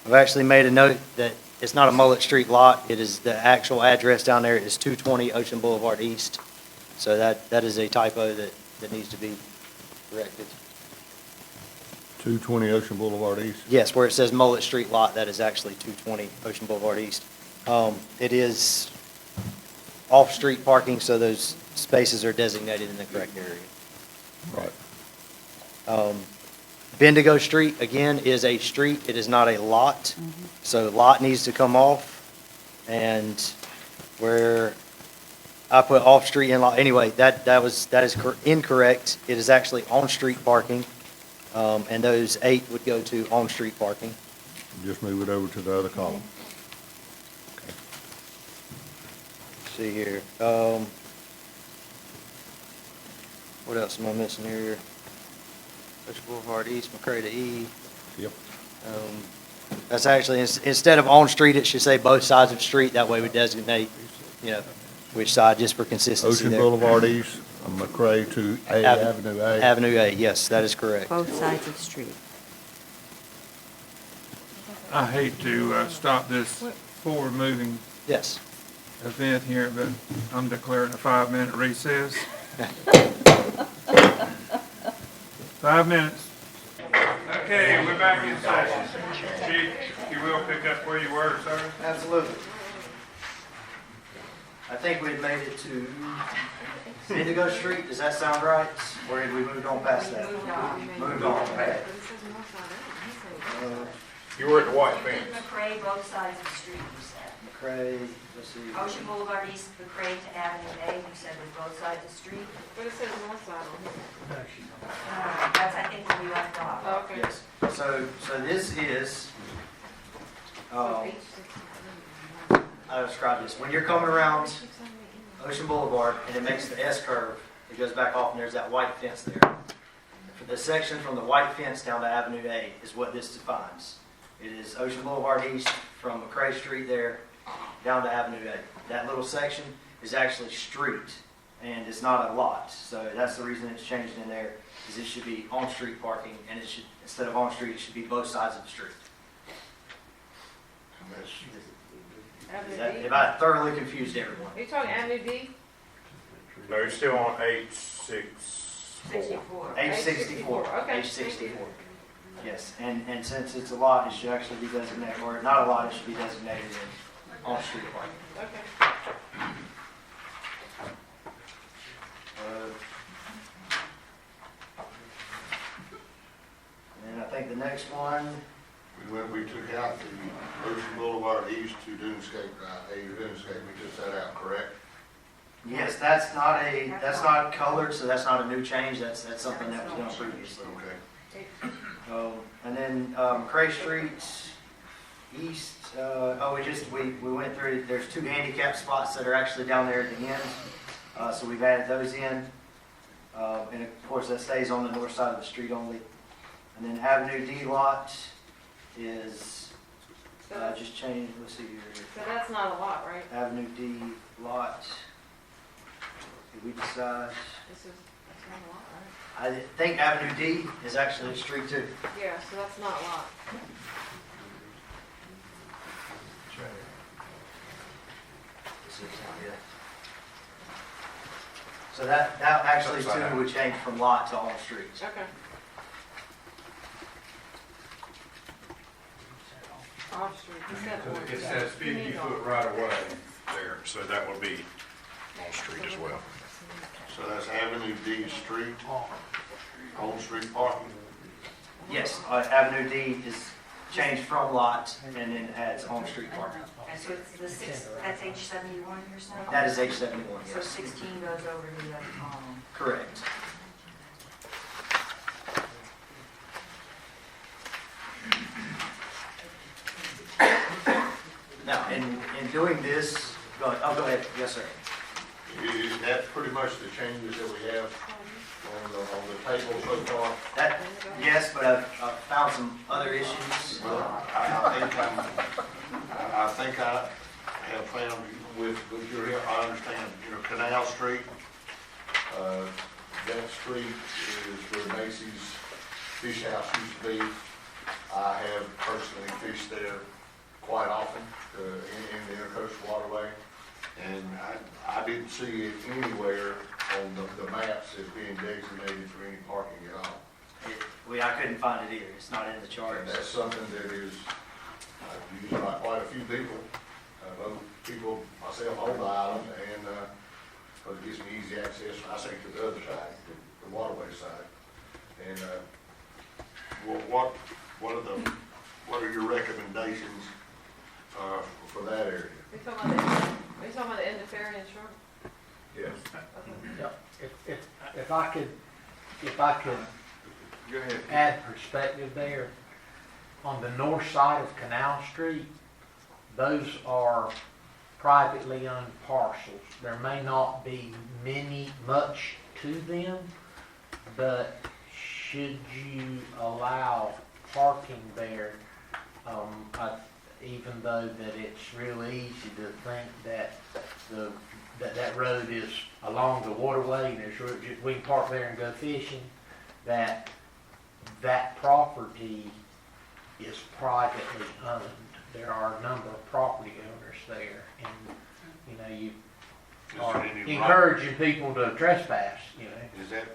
I've actually made a note that it's not a Mullet Street Lot, it is, the actual address down there is 220 Ocean Boulevard East. So that is a typo that needs to be corrected. 220 Ocean Boulevard East? Yes, where it says Mullet Street Lot, that is actually 220 Ocean Boulevard East. It is off-street parking, so those spaces are designated in the correct area. Right. Bendigo Street, again, is a street, it is not a lot. So lot needs to come off, and where I put off-street and lot, anyway, that is incorrect. It is actually on-street parking, and those 8 would go to on-street parking. Just move it over to the other column. See here, what else am I missing here? Ocean Boulevard East, McCray to E. Yep. That's actually, instead of on street, it should say both sides of the street. That way we designate, which side, just for consistency Ocean there. Boulevard East, McCray to Avenue A. Avenue A, yes, that is correct. Both sides of the street. I hate to stop this forward-moving Yes. event here, but I'm declaring a 5-minute recess. 5 minutes. Okay, we're back in session. Chief, you will pick up where you were, sir? Absolutely. I think we had made it to Indigo Street, does that sound right? Or had we moved on past that? Moved on, okay. You were at the white fence. McCray, both sides of the street, you said. McCray, let's see. Ocean Boulevard East, McCray to Avenue A, you said was both sides of the street? But it says north side on here. That's, I think, where we left off. Okay. Yes, so this is, I'll describe this. When you're coming around Ocean Boulevard and it makes the S curve, it goes back off and there's that white fence there. For the section from the white fence down to Avenue A is what this defines. It is Ocean Boulevard East from McCray Street there down to Avenue A. That little section is actually street and it's not a lot. So that's the reason it's changed in there, is it should be on-street parking and it should, instead of on-street, it should be both sides of the street. Have I thoroughly confused everyone? Are you talking Avenue D? No, you're still on 864. H64. Okay. H64. Yes, and since it's a lot, it should actually be designated, or not a lot, it should be designated in on-street parking. Okay. And I think the next one, We took out the Ocean Boulevard East to Dunescape, Dunescape, we took that out, correct? yes, that's not colored, so that's not a new change, that's something that was done previously. Okay. And then McCray Street East, we went through, there's 2 handicap spots that are actually down there at the end, so we've added those in. And of course, that stays on the north side of the street only. And then Avenue D lot is just changed, let's see here. So that's not a lot, right? Avenue D lot, did we decide? That's not a lot, right? I think Avenue D is actually a street too. Yeah, so that's not a lot. So that actually too would change from lot to all streets. Okay. Off street, you said orange. It says 50-foot right away there, so that will be on street as well. So that's Avenue D Street, on-street parking? Yes, Avenue D is changed from lot and then adds on-street parking. And so it's the that's H71 you're saying? That is H71, So yes. 16 goes over to the, Correct. Now, in doing this, go ahead, yes, sir. Is that pretty much the changes that we have on the table so far? Yes, but I've found some other issues. Well, I think I have found with your help, I understand, Canal Street, that street is where Macy's Fish House used to be. I have personally fished there quite often in the Intercoastal Waterway, and I didn't see it anywhere on the maps as being designated for any parking at all. I couldn't find it either. It's not in the And charts. that's something that is used by quite a few people, both people, myself on the island, and because it gives me easy access, I say to the other side, the waterway side. And what are your recommendations for that area? Are you talking about the end of Ferry and Shore? Yes. If I could Go ahead. add perspective there, on the north side of Canal Street, those are privately owned parcels. There may not be much to them, but should you allow parking there, even though that it's real easy to think that that road is along the waterway, and we can park there and go fishing, that property is privately owned. There are a number of property owners there, and, you are encouraging people to trespass, Is that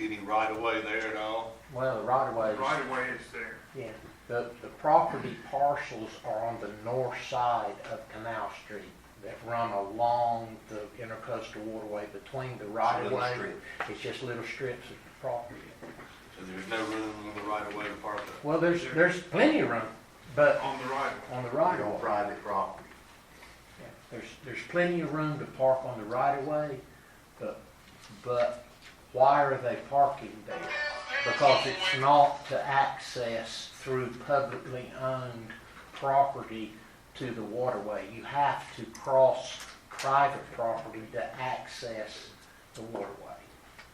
any right of way there at all? Well, the right of way. Right away is there. Yeah, the property parcels are on the north side of Canal Street that run along the intercoastal waterway between the right of way. It's just little strips of property. So there's no room on the right of way to park there? Well, there's plenty of room, but On the right. on the right of way. Private property. Yeah, there's plenty of room to park on the right of way, but why are they parking there? Because it's not to access through publicly owned property to the waterway. You have to cross private property to access the waterway.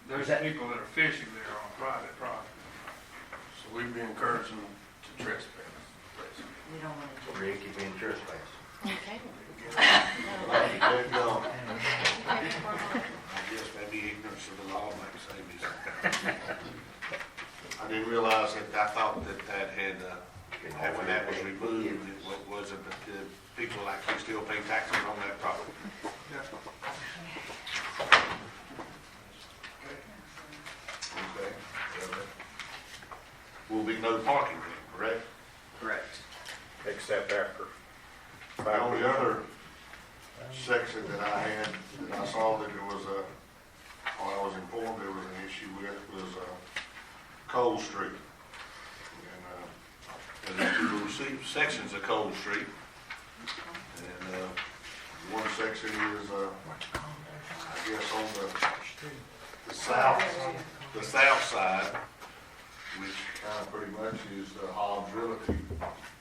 There's people that are fishing there on private property. So we'd be encouraging them to trespass. We don't want to do Rick, you've been trespassing. Okay. Hey, good going. I guess maybe ignorance of the law might save me some. I didn't realize that, I thought that had, when that was removed, it wasn't, but the people actually still pay taxes on that property. Okay. Will be no parking then, correct? Correct. Except after. The only other section that I had, that I saw that there was or I was informed there was an issue with, was Cole Street. And there's two little sections of Cole Street. And one section is, I guess, on the south side, which kind of pretty much is the Hobbs Realty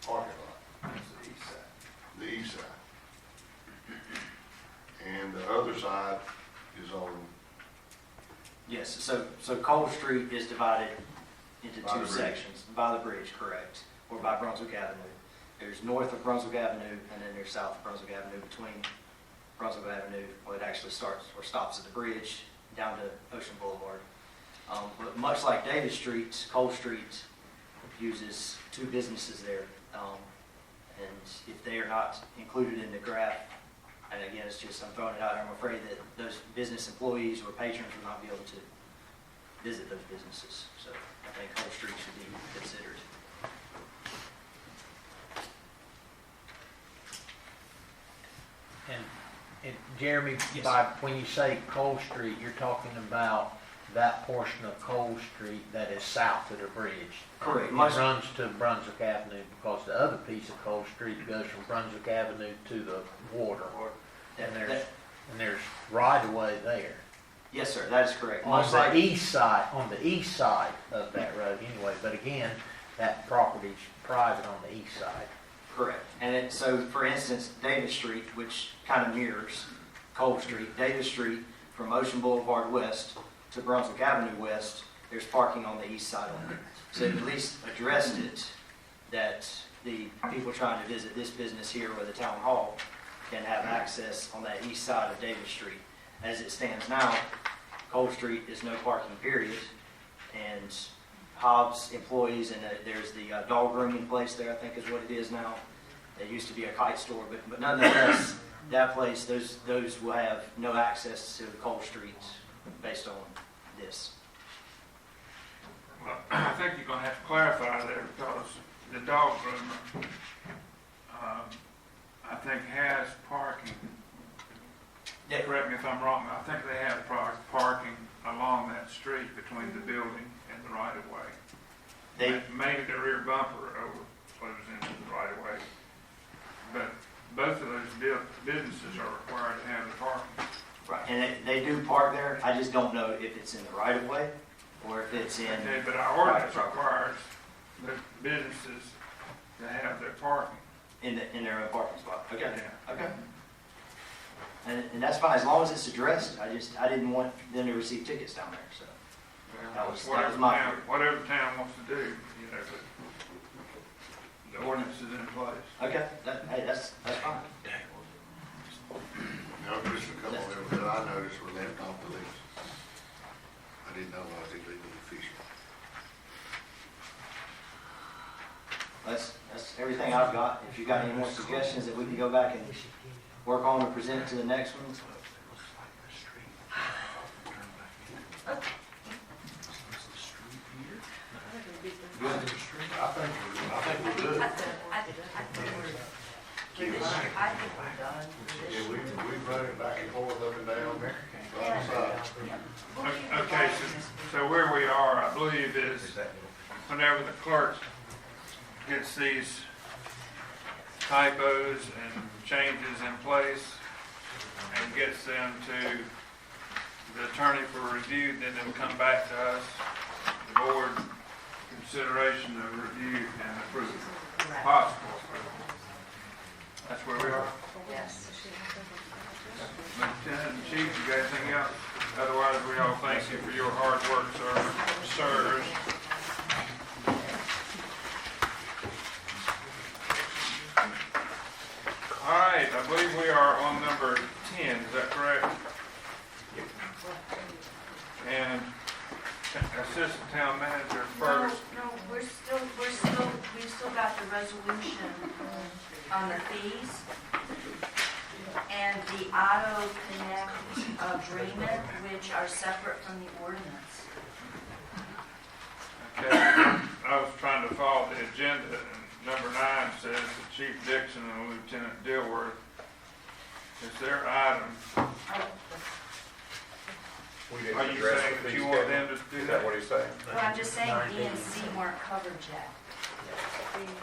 parking lot. That's the east side. The east side. And the other side is on. Yes, so Cole Street is divided into By the two bridge. sections, by the bridge, correct, or by Brunswick Avenue. There's north of Brunswick Avenue, and then there's south of Brunswick Avenue. Between Brunswick Avenue, well, it actually starts or stops at the bridge down to Ocean Boulevard. But much like Davis Street, Cole Street uses two businesses there. And if they are not included in the graph, and again, it's just, I'm throwing it out, I'm afraid that those business employees or patrons will not be able to visit those businesses. So I think Cole Street should be considered. And Jeremy, when you say Cole Street, you're talking about that portion of Cole Street that is south of the bridge. Correct. It runs to Brunswick Avenue, because the other piece of Cole Street goes from Brunswick Avenue to the water. And there's right of way there. Yes, sir, that is correct. On the east side of that road anyway, but again, that property's private on the east side. Correct. And so, for instance, Davis Street, which kind of mirrors Cole Street, Davis Street from Ocean Boulevard west to Brunswick Avenue west, there's parking on the east side only. So at least addressed it, that the people trying to visit this business here or the town hall can have access on that east side of Davis Street. As it stands now, Cole Street is no parking period, and Hobbs employees, and there's the dog grooming place there, I think is what it is now. It used to be a kite store, but nonetheless, that place, those will have no access to Cole Street based on this. Well, I think you're gonna have to clarify there, because the dog groomer, I think has parking. Correct me if I'm wrong, I think they have parking along that street between the building and the right of way. Maybe the rear bumper overflows into the right of way. But both of those businesses are required to have the parking. Right, and they do park there. I just don't know if it's in the right of way or if it's in. Okay, but our ordinance requires the businesses to have their parking. In their own parking spot. Okay. Yeah. Okay. And that's fine, as long as it's addressed. I didn't want them to receive tickets down there, so. That was Whatever my town, fear. whatever town wants to do, you know, but the ordinance is in place. Okay, hey, that's fine. Now, just a couple of them that I noticed were left off the list. I didn't know I was illegally fishing. That's everything I've got. If you've got any more suggestions that we can go back and work on and present to the next one. I think we're good. Yeah, we've run it back and forth, up and down, right side. Okay, so where we are, I believe, is whenever the clerk gets these typos and changes in place and gets them to the attorney for review, then they'll come back to us, the board, consideration of review and approval, possible approval. That's where we are. Yes. Lieutenant and Chief, you got anything else? Otherwise, we all thank you for your hard work, sirs. All right, I believe we are on number 10, is that correct? And Assistant Town Manager first. No, we've still got the resolution on the fees and the auto connect agreement, which are separate from the ordinance. Okay, I was trying to follow the agenda, and number 9 says that Chief Dixon and Lieutenant Dilworth is their item. Are you saying that you want them to do that? Is that what he's saying? Well, I'm just saying B and C weren't covered yet.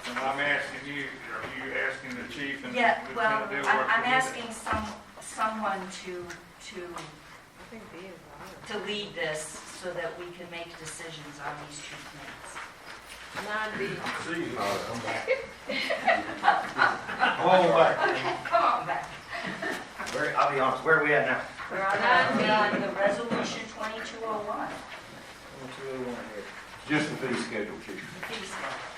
And I'm asking you, are you asking the chief and Yeah, well, Lieutenant Dilworth? I'm asking someone to lead this so that we can make decisions on these two things. Come on back. Come on back. I'll be honest, where are we at now? We're on the resolution 2201, Just the fee schedule, Chief. the fee schedule.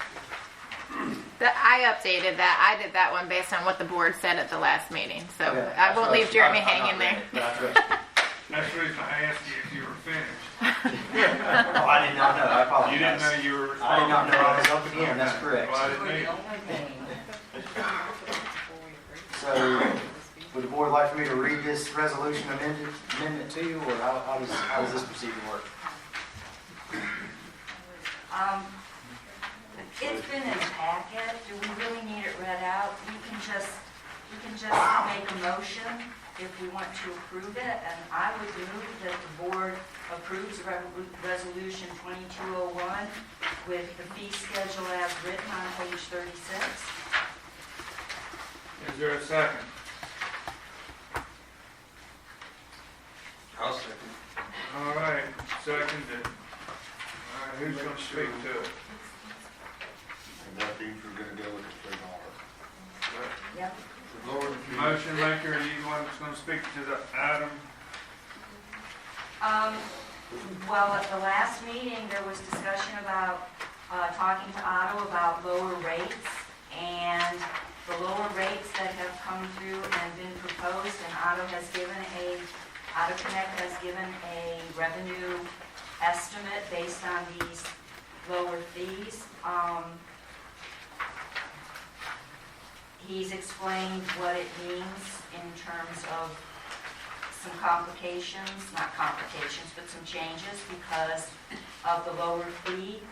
I updated that. I did that one based on what the board said at the last meeting, so I won't leave Jeremy hanging there. That's the reason I asked you if you were finished. Oh, I did not know, I apologize. You didn't know you were. I did not know I was up again, that's correct. Well, I didn't either. So, would the board like for me to read this resolution amendment to you, or how does this procedure work? It's been in the packet. Do we really need it read out? We can just make a motion if we want to approve it, and I would move that the board approves resolution 2201 with the fee schedule as written on page 36. Is there a second? I'll second. All right, seconded. All right, who's going to speak to it? And that means we're gonna go with the $3. Yep. Motion maker, are you the one that's going to speak to the item? Well, at the last meeting, there was discussion about talking to Otto about lower rates, and the lower rates that have come through and been proposed, and Otto Connect has given a revenue estimate based on these lower fees. He's explained what it means in terms of some complications, not complications, but some changes because of the lower fee.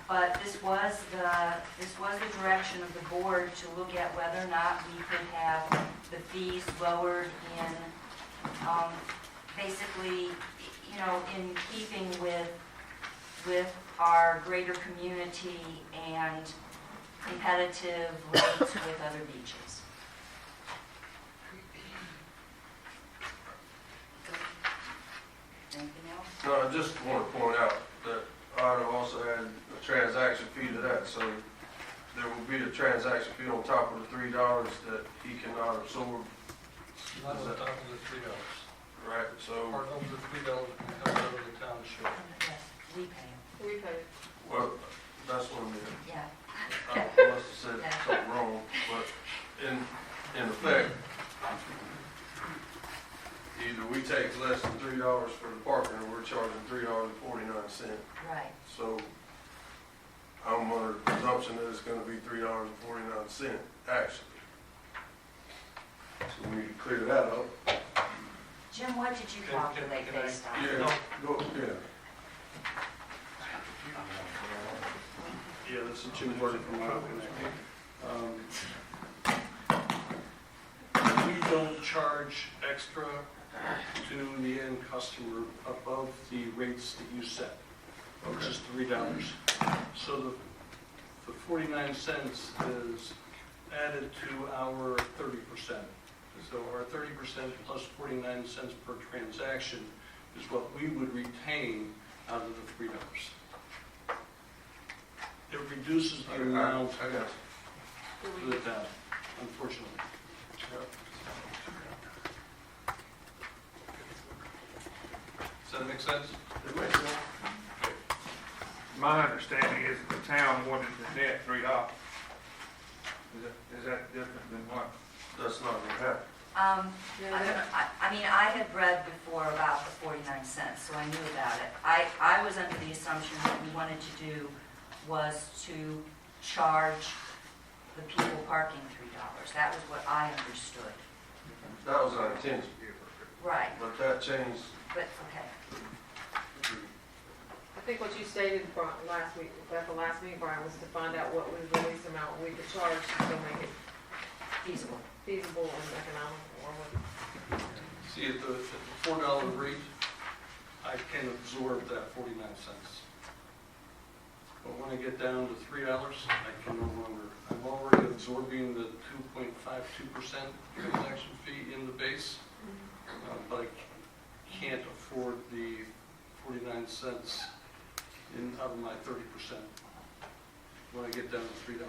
But this was the direction of the board to look at whether or not we could have the fees lowered in, basically, in keeping with our greater community and competitive rates with other beaches. Anything else? No, I just want to point out that Otto also added a transaction fee to that, so there will be a transaction fee on top of the $3 that he cannot absorb. Not on top of the $3. Right, so. Part of the $3 can come out of the township. We pay We pay. Well, that's what I meant. Yeah. I must have said something wrong, but in effect, either we take less than $3 for the parking, or we're charging $3.49. Right. So I'm under the presumption that it's gonna be $3.49, actually. So we need to clear that up. Jim, what did you calculate based on? Yeah, go, yeah. Yeah, this is Jim Burton from Holden. We don't charge extra to the end customer above the rates that you set, which is $3. So the 49 cents is added to our 30%. So our 30% plus 49 cents per transaction is what we would retain out of the $3. It reduces the amount to the town, unfortunately. Does that make sense? It makes sense. My understanding is the town wanted the net $3. Is that different than what? That's not gonna happen. I mean, I had read before about the 49 cents, so I knew about it. I was under the assumption what we wanted to do was to charge the people parking $3. That was what I understood. That was our intention. Right. But that changed. But, okay. I think what you stated last week, at the last meeting, Brian, was to find out what was the least amount we could charge to make it feasible and economical. See, at the $4 rate, I can absorb that 49 cents. But when I get down to $3, I can no longer. I'm already absorbing the 2.52% transaction fee in the base, but I can't afford the 49 cents out of my 30% when I get down to $3.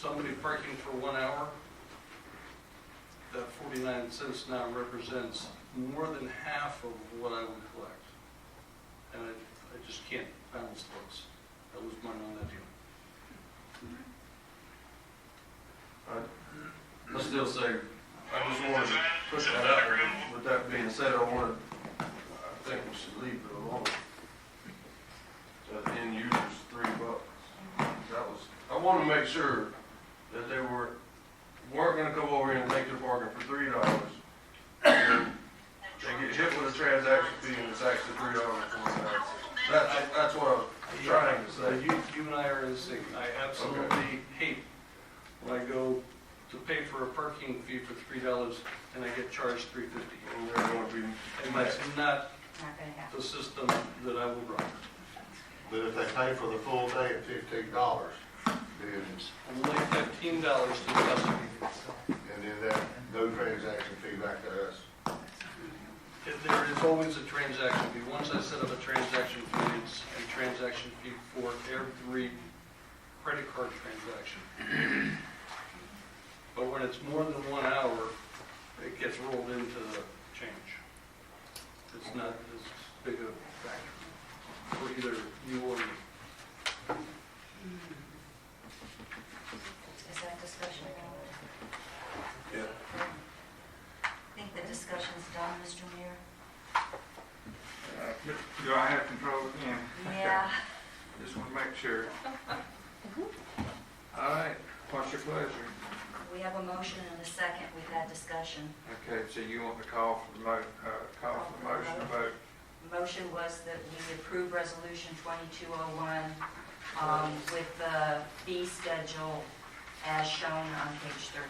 Somebody parking for 1 hour, that 49 cents now represents more than half of what I would collect. And I just can't balance those. I lose money on that deal. I still say, I just wanted to put that out there. With that being said, I think we should leave it alone. The end user's $3. That was, I want to make sure that they weren't gonna come over here and take their parking for $3. And they get hit with a transaction fee and it's actually $3.49. That's what I was trying to say. You and I are in sync. I absolutely hate when I go to pay for a parking fee for $3 and I get charged $3.50. And that's not the system that I would run. But if they pay for the full day at $15, then... Only $15 to the customer. And then that, no transaction fee back to us. There is always a transaction fee. Once I set up a transaction fee, it's a transaction fee for every credit card transaction. But when it's more than 1 hour, it gets rolled into the change. It's not as big a factor for either you or me. Is that discussion? Yeah. I think the discussion's done, Mr. Mayor. Do I have control again? Yeah. Just want to make sure. All right, what's your pleasure? We have a motion and a second. We've had discussion. Okay, so you want to call for the motion to vote? The motion was that we approve Resolution 2201 with the fee schedule as shown on page 36.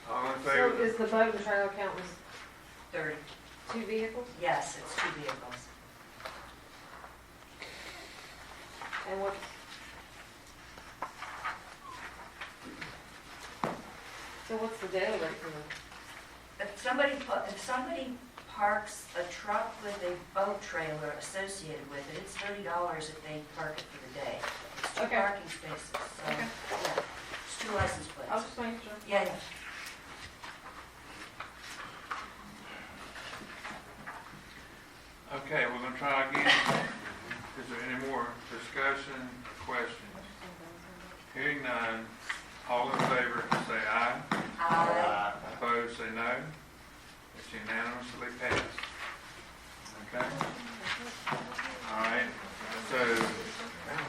All in So favor? is the boat and trailer count was 30. 2 vehicles? Yes, it's 2 vehicles. And what's, so what's the daily rate for them? If somebody parks a truck with a boat trailer associated with it, it's $30 if they park it for the day. It's 2 parking spaces, so, yeah, it's 2 license plates. I was just making sure. Yeah, yeah. Okay, we're gonna try again. Is there any more discussion or questions? Hearing none, all in favor say aye. Aye. Opposed, say no. It's unanimously passed. Okay? All right, so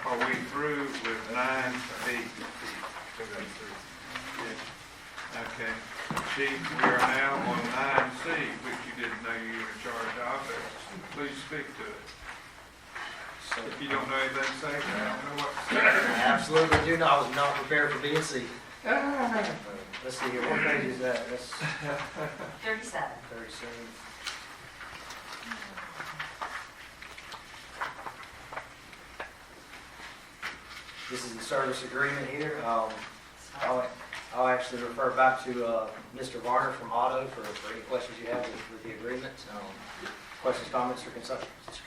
are we through with 9B? Okay. Chief, we are now on 9C, which you didn't know you were in charge of. Please speak to it. If you don't know anything to say, I don't know what to say. Absolutely do not. I was not prepared for B&C. Let's see here, what page is that? That's 37. 37. This is the service agreement here. I'll actually refer back to Mr. Varner from Auto for any questions you have with the agreement. Questions, comments, or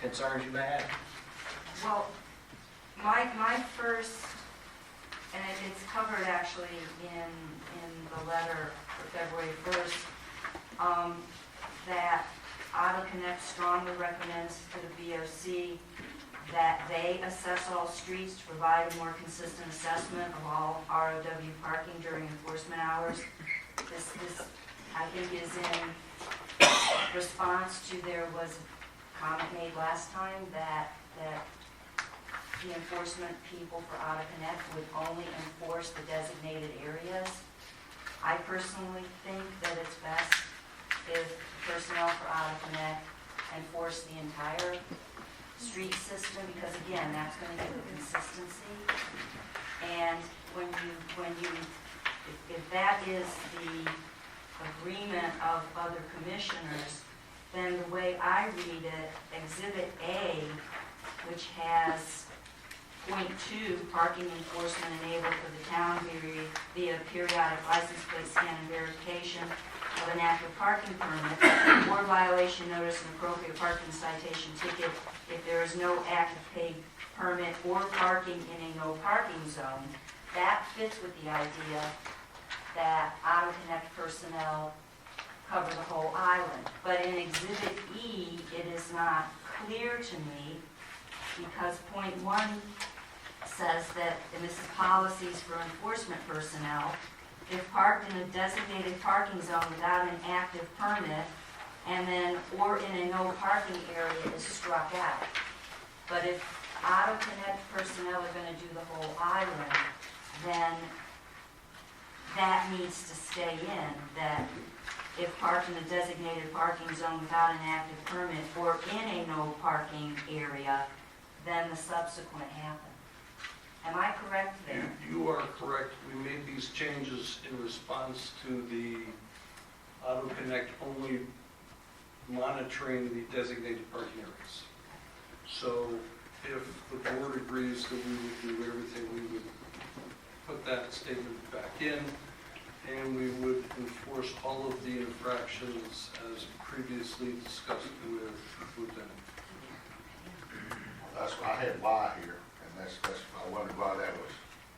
concerns you may have. Well, my first, and it's covered actually in the letter for February 1st, that Auto Connect strongly recommends to the BOC that they assess all streets to provide a more consistent assessment of all ROW parking during enforcement hours. This I think, is in response to, there was a comment made last time that the enforcement people for Auto Connect would only enforce the designated areas. I personally think that it's best if personnel for Auto Connect enforce the entire street system, because again, that's going to give a consistency. And if that is the agreement of other commissioners, then the way I read it, Exhibit A, which has .2, parking enforcement enabled for the town via periodic license plate scan and verification of an active parking permit, or violation notice and appropriate parking citation ticket if there is no active paid permit or parking in a no parking zone. That fits with the idea that Auto Connect personnel cover the whole island. But in Exhibit E, it is not clear to me, because .1 says that, and this is policies for enforcement personnel, if parked in a designated parking zone without an active permit, and then, or in a no parking area, is struck out. But if Auto Connect personnel are going to do the whole island, then that needs to stay in, that if parked in a designated parking zone without an active permit or in a no parking area, then the subsequent happen. Am I correct there? You are correct. We made these changes in response to the Auto Connect only monitoring the designated parking areas. So if the board agrees that we would do everything, we would put that statement back in, and we would enforce all of the infractions as previously discussed with Lieutenant. That's why I had Y here, and that's, I wondered why that was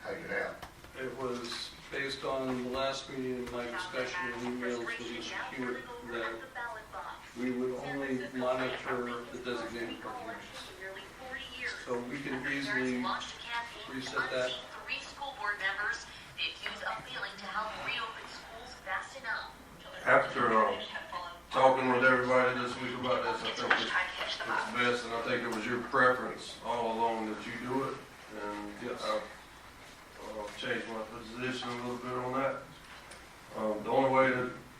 taken out. It was based on the last meeting and my discussion and emails with Mr. Hewitt that we would only monitor the designated parking areas. So we can easily reset that. Three school board members diffuse a feeling to help reopen schools fast enough. After talking with everybody this week about this, I think it's best, and I think it was your preference all along that you do it. And Yes. I've changed my position a little bit on that. The only way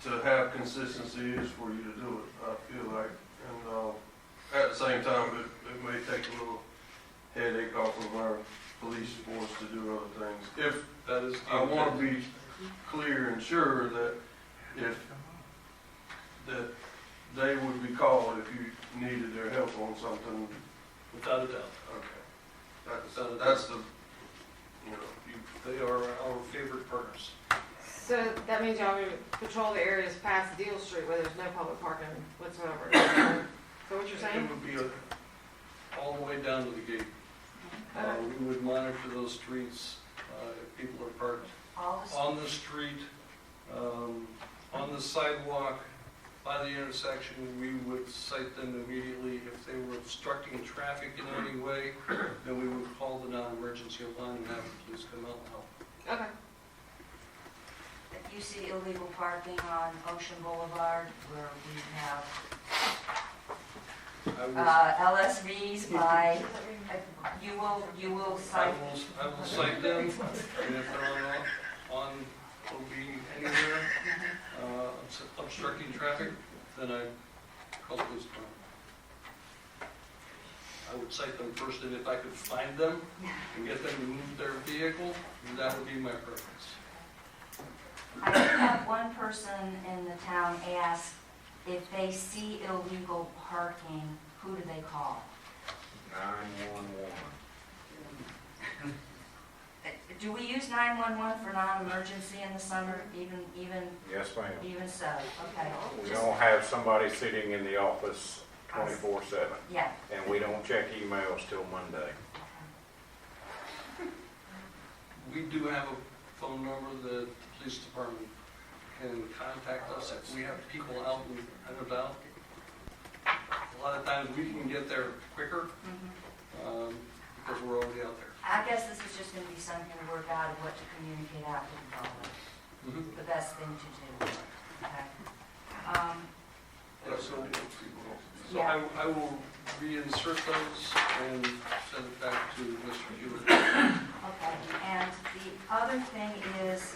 to have consistency is for you to do it, I feel like. And at the same time, it may take a little headache off of our police force to do other things. If That is the I want to intent. be clear and sure that that they would be called if you needed their help on something. Without a doubt. Okay. That's the, you know, They are our favorite partners. So that means y'all would patrol the areas past Deal Street where there's no public parking whatsoever. So what you're saying? It would be all the way down to the gate. We would monitor those streets, if people are parked All the on the street, on the sidewalk, by the intersection, we would cite them immediately. If they were obstructing traffic in any way, then we would call the non-emergency line and have the police come out and help. Okay. If you see illegal parking on Ocean Boulevard where we have LSVs by, you will cite. I will cite them, and if they're on OB anywhere, obstructing traffic, then I call the police department. I would cite them first, and if I could find them and get them to move their vehicle, that would be my preference. I did have one person in the town ask if they see illegal parking, who do they call? 911. Do we use 911 for non-emergency in the summer, even? Yes, ma'am. Even so, okay. We don't have somebody sitting in the office 24/7. Yeah. And we don't check emails till Monday. We do have a phone number that the police department can contact us if we have people out and about. A lot of times we can get there quicker because we're already out there. I guess this is just going to be something to work out of what to communicate out to the public. The best thing to do. Okay. So I will reinsert those and send it back to Mr. Hewitt. Okay, and the other thing is,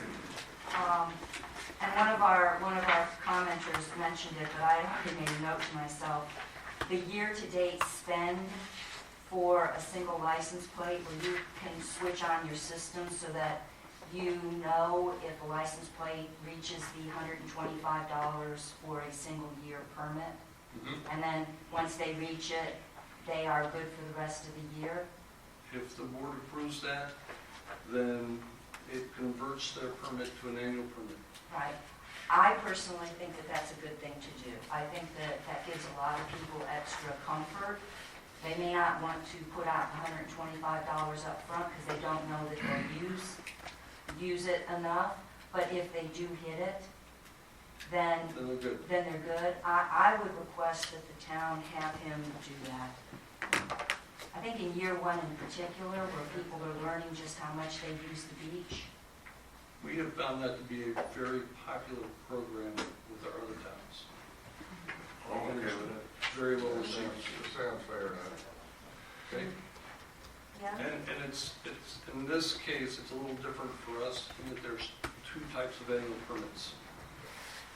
and one of our commenters mentioned it, but I already made a note to myself, the year-to-date spend for a single license plate where you can switch on your system so that you know if a license plate reaches the $125 for a single year permit. And then once they reach it, they are good for the rest of the year. If the board approves that, then it converts their permit to an annual permit. Right. I personally think that that's a good thing to do. I think that that gives a lot of people extra comfort. They may not want to put out $125 up front because they don't know that they'll use it enough. But if they do hit it, then they're good. I would request that the town have him do that. I think in year one in particular, where people are learning just how much they use the beach. We have found that to be a very popular program with our other towns. I'm okay with it. Very well received. It sounds fair enough. Okay? Yeah. And it's in this case, it's a little different for us in that there's two types of annual permits.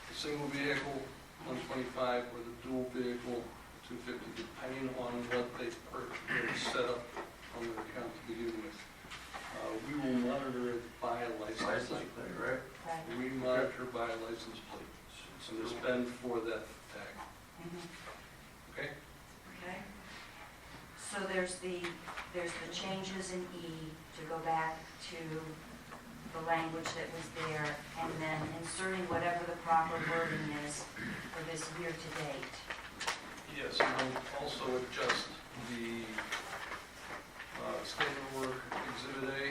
The single vehicle, 125, or the dual vehicle, 250, depending on what they've set up on their account to begin with. We will monitor it by a license plate. Right? We monitor by a license plate. So the spend for that tag. Okay? Okay. So there's the changes in E to go back to the language that was there, and then inserting whatever the proper wording is for this year to date. Yes, and we'll also adjust the statement of work Exhibit A.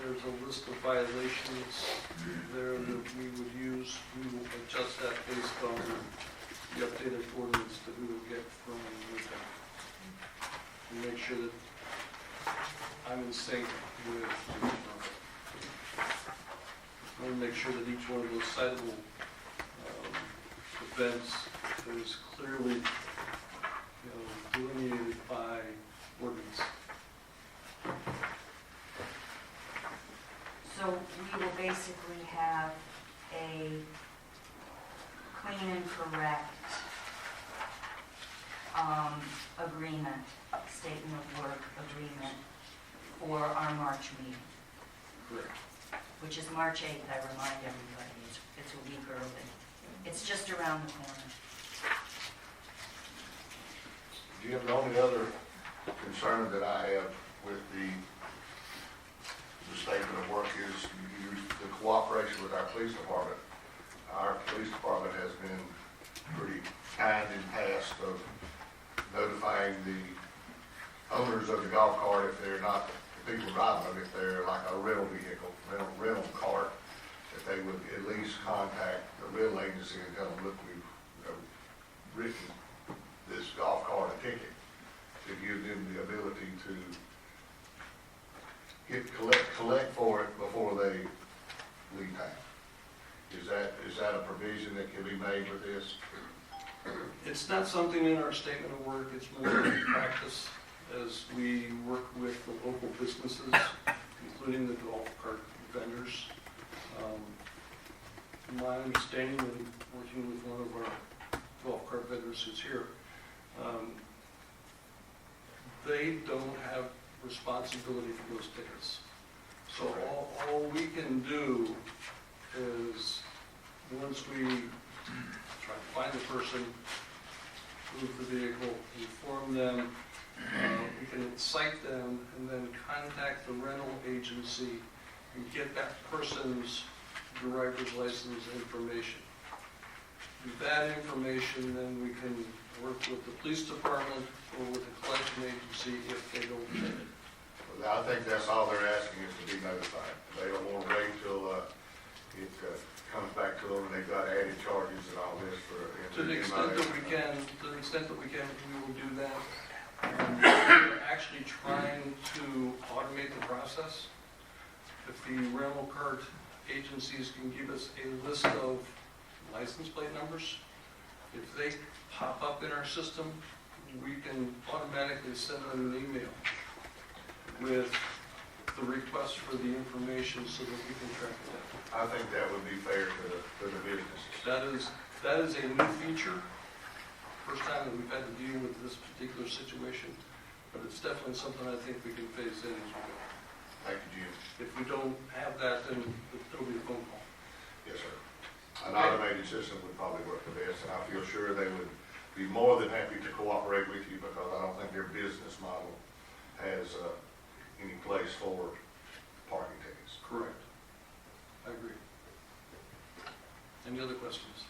There's a list of violations there that we would use. We will adjust that based on the updated ordinance that we will get from NICA. And make sure that I'm in sync with I want to make sure that each one of those citable events is clearly delineated by ordinance. So we will basically have a clean and correct agreement, statement of work agreement for our March meeting. Correct. Which is March 8th, I remind everybody. It's a week early. It's just around the corner. Jim, the only other concern that I have with the statement of work is the cooperation with our police department. Our police department has been pretty kind in past of notifying the owners of the golf cart if they're not the people driving them, if they're like a rental vehicle, rental cart, that they would at least contact the rental agency and tell them, look, written this golf cart a ticket to give them the ability to collect for it before they leave town. Is that a provision that can be made with this? It's not something in our statement of work, it's more of practice as we work with the local businesses, including the golf cart vendors. My understanding in working with one of our golf cart vendors who's here, they don't have responsibility for those tickets. So all we can do is, once we try to find the person, move the vehicle, inform them, we can cite them, and then contact the rental agency and get that person's driver's license information. With that information, then we can work with the police department or with the collection agency if they don't get it. Well, I think that's all they're asking is to be notified. They don't want to wait till it comes back to them and they've got added charges and all this for. To the extent that we can, we will do that. We're actually trying to automate the process. If the rental cart agencies can give us a list of license plate numbers, if they pop up in our system, we can automatically send them an email with the request for the information so that we can track it down. I think that would be fair to the businesses. That is a new feature. First time that we've had to deal with this particular situation, but it's definitely something I think we can phase in as we go. Thank you, Jim. If we don't have that, then there'll be a phone call. Yes, sir. An automated system would probably work the best, and I feel sure they would be more than happy to cooperate with you because I don't think their business model has any place for parking tickets. Correct. I agree. Any other questions?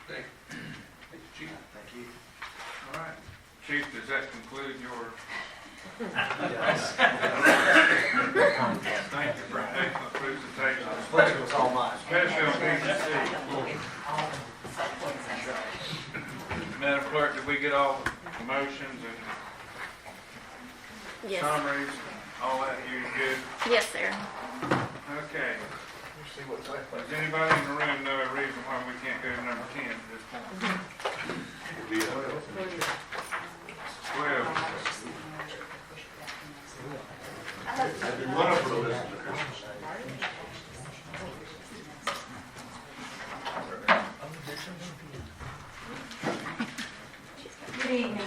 Thank you, Chief. Thank you. All right. Chief, does that conclude your? Yes. Thank you for an excellent presentation. The pleasure was all mine. Especially on BGC. Madam Clerk, did we get all the motions and Yes. summaries, all that? You good? Yes, sir. Okay. Does anybody in the room know a reason why we can't go to number 10 at this point? 12. Good evening.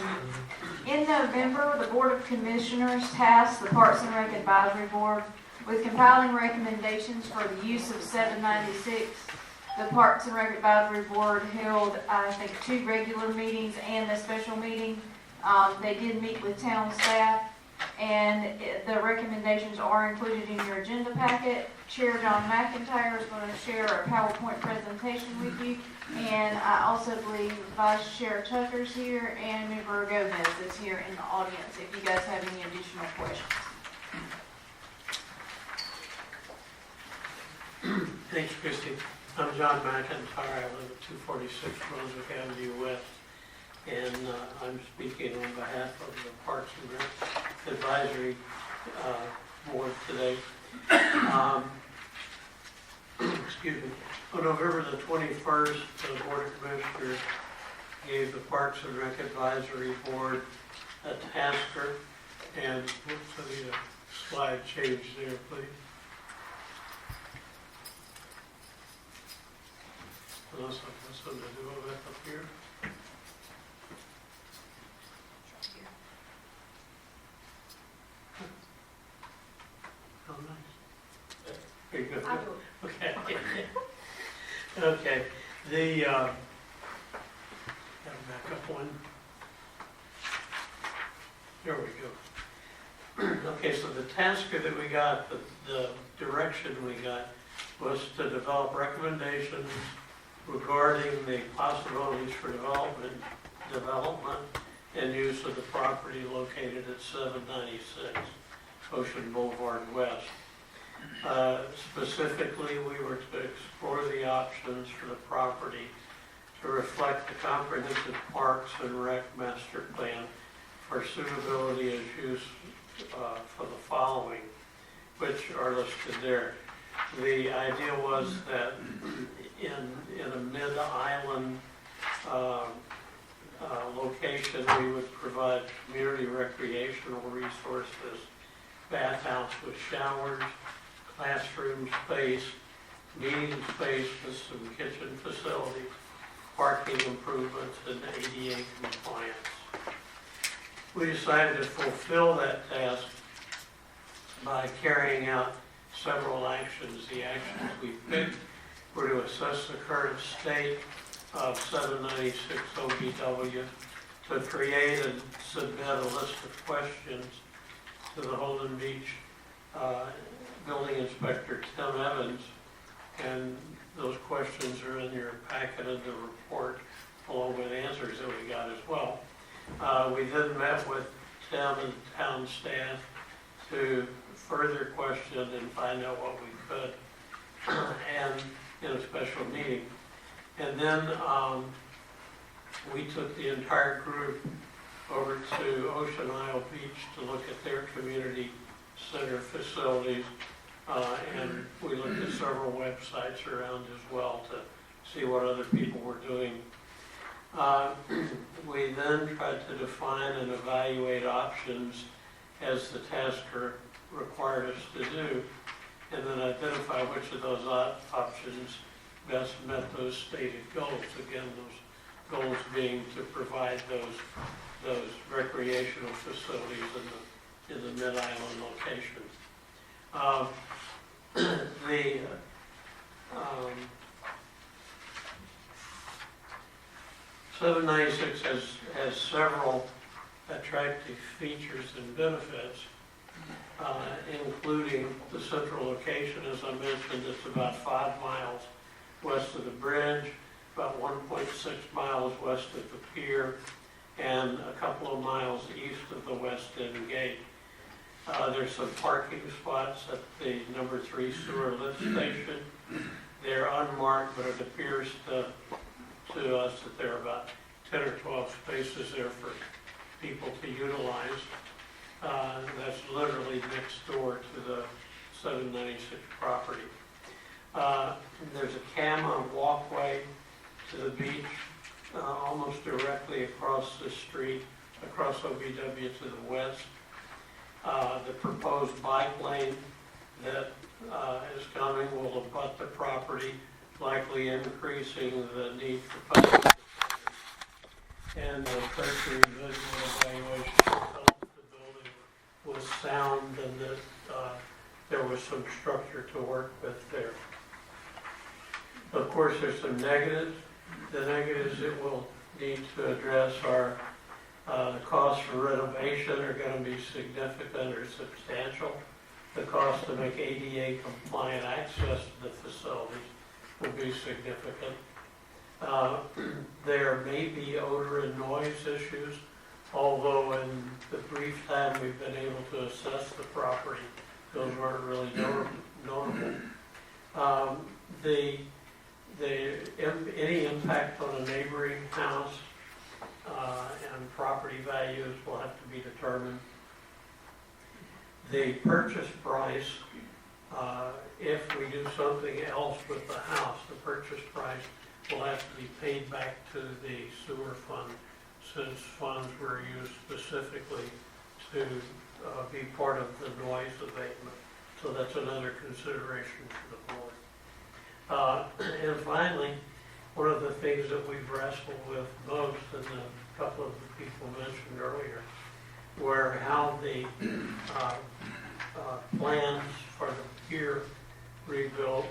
In November, the Board of Commissioners tasked the Parks and Rec Advisory Board with compiling recommendations for the use of 796. The Parks and Rec Advisory Board held, I think, 2 regular meetings and a special meeting. They did meet with town staff, and the recommendations are included in your agenda packet. Chair John McIntyre is going to share a PowerPoint presentation with you, and I also believe Vice Chair Tucker's here, and Member Gomez is here in the audience if you guys have any additional questions. Thanks, Christy. I'm John McIntyre. I live at 246 Brunswick Avenue West, and I'm speaking on behalf of the Parks and Rec Advisory Board today. Excuse me. On November the 21st, the Board of Commissioners gave the Parks and Rec Advisory Board a tasker, and whoops, I need a slide change there, please. Unless I've got something to do with that up here. Oh, nice. Very good. Okay. Okay. The, gotta back up one. There we go. Okay, so the tasker that we got, the direction we got was to develop recommendations regarding the possibilities for development and use of the property located at 796 Ocean Boulevard West. Specifically, we were to explore the options for the property to reflect the comprehensive Parks and Rec master plan for suitability as use for the following, which are listed there. The idea was that in a mid-island location, we would provide community recreational resources, bathhouse with showers, classroom space, meeting space with some kitchen facilities, parking improvements, and ADA compliance. We decided to fulfill that task by carrying out several actions. The actions we picked were to assess the current state of 796 OBW, to create and submit a list of questions to the Holden Beach Building Inspector Tim Evans, and those questions are in your packet of the report along with answers that we got as well. We then met with Tim and town staff to further question and find out what we could, and in a special meeting. And then we took the entire group over to Ocean Isle Beach to look at their community center facilities, and we looked at several websites around as well to see what other people were doing. We then tried to define and evaluate options as the tasker required us to do, and then identify which of those options best met those stated goals. Again, those goals being to provide those recreational facilities in the mid-island location. The 796 has several attractive features and benefits, including the central location. As I mentioned, it's about 5 miles west of the bridge, about 1.6 miles west of the pier, and a couple of miles east of the West End Gate. There's some parking spots at the number 3 sewer lift station. They're unmarked, but it appears to us that there are about 10 or 12 spaces there for people to utilize. That's literally next door to the 796 property. There's a CAMA walkway to the beach, almost directly across the street, across OBW to the west. The proposed bike lane that is coming will abut the property, likely increasing the need for public. And the cursory visual evaluation of the building was sound, and that there was some structure to work with there. Of course, there's some negatives. The negatives it will need to address are the costs for renovation are going to be significant or substantial. The cost to make ADA compliant access to the facilities will be significant. There may be odor and noise issues, although in the brief time we've been able to assess the property, those weren't really notable. Any impact on a neighboring house and property values will have to be determined. The purchase price, if we do something else with the house, the purchase price will have to be paid back to the sewer fund, since funds were used specifically to be part of the noise abatement. So that's another consideration for the board. And finally, one of the things that we've wrestled with most, and a couple of the people mentioned earlier, were how the plans for the pier rebuild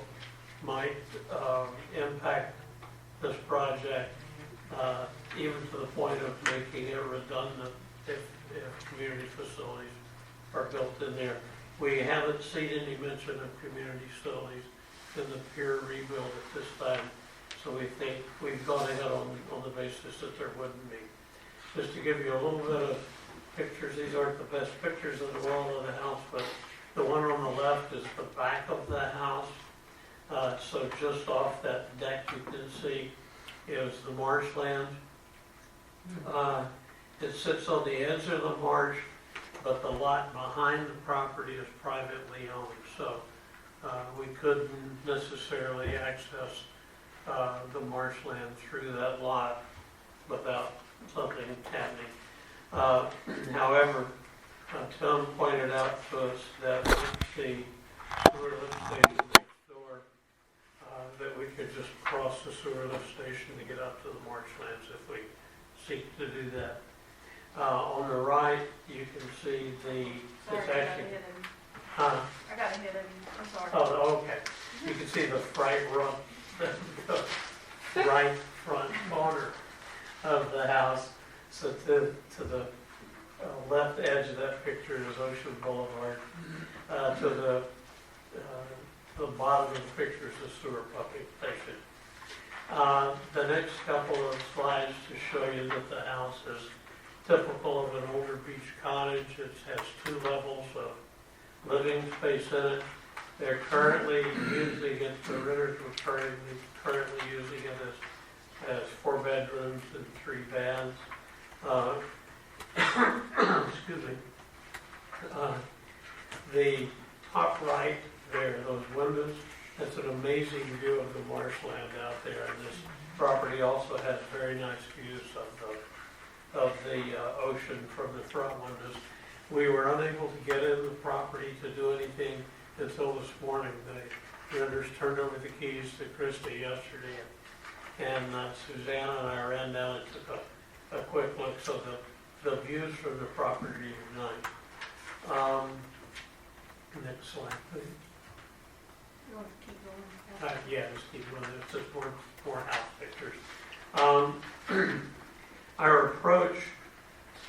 might impact this project, even to the point of making it redundant if community facilities are built in there. We haven't seen any mention of community facilities in the pier rebuild at this time, so we think we've gone ahead on the basis that there wouldn't be. Just to give you a little bit of pictures, these aren't the best pictures in the world of the house, but The one on the left is the back of the house. So just off that deck you can see is the marshland. It sits on the edge of the marsh, but the lot behind the property is privately owned. So we couldn't necessarily access the marshland through that lot without something happening. However, Tom pointed out to us that the sewer lift station next door, that we could just cross the sewer lift station to get up to the marshlands if we seek to do that. On the right, you can see it's actually. I got it hidden, I'm sorry. Oh, okay. You can see the right front corner of the house. So to the left edge of that picture is Ocean Boulevard. To the bottom of the picture is the sewer pumping station. The next couple of slides to show you that the house is typical of an older beach cottage. It has 2 levels of living space in it. They're currently using it, the renters were currently using it as 4 bedrooms and 3 baths. Excuse me. The top right there, those windows, that's an amazing view of the marshland out there. And this property also has very nice views of the ocean from the front windows. We were unable to get in the property to do anything until this morning. The renters turned over the keys to Christy yesterday, and Susanna and I ran down and took a quick look. So the views from the property are nice. Next slide, please. You want to keep going? Yeah, just keep going. It's just more house pictures. Our approach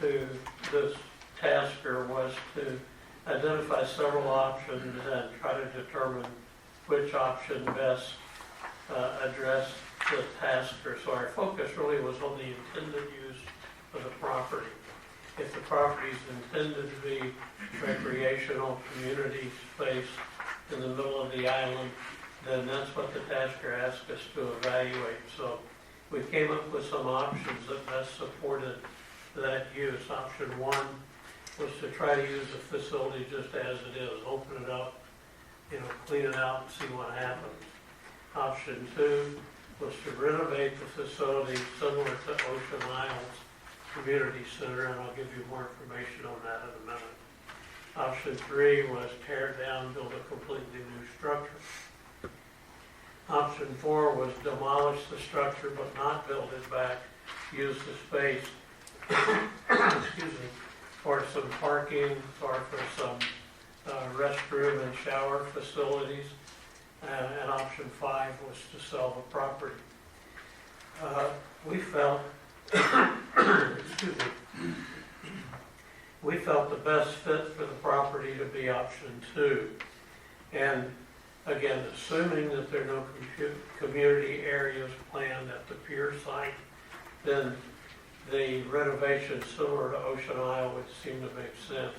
to this tasker was to identify several options and try to determine which option best addressed the tasker. So our focus really was on the intended use of the property. If the property is intended to be recreational community space in the middle of the island, then that's what the tasker asked us to evaluate. So we came up with some options that best supported that use. Option 1 was to try to use the facility just as it is, open it up, clean it out and see what happens. Option 2 was to renovate the facility similar to Ocean Isles Community Center, and I'll give you more information on that in a minute. Option 3 was tear it down, build a completely new structure. Option 4 was demolish the structure but not build it back, use the space excuse me, for some parking or for some restroom and shower facilities. And option 5 was to sell the property. We felt excuse me, we felt the best fit for the property to be option 2. And again, assuming that there are no community areas planned at the pier site, then the renovation similar to Ocean Isle would seem to make sense.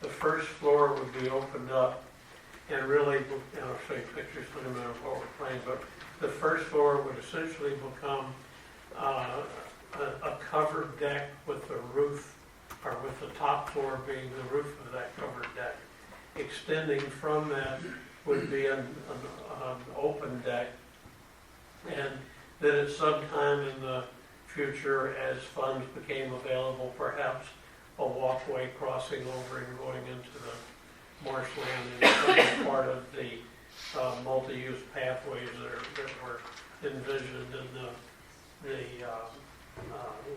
The first floor would be opened up and really, and I'll show you pictures in a minute of what we're planning, but the first floor would essentially become a covered deck with the roof, or with the top floor being the roof of that covered deck. Extending from that would be an open deck, and then at some time in the future, as funds became available, perhaps a walkway crossing over and going into the marshland and some part of the multi-use pathways that were envisioned in the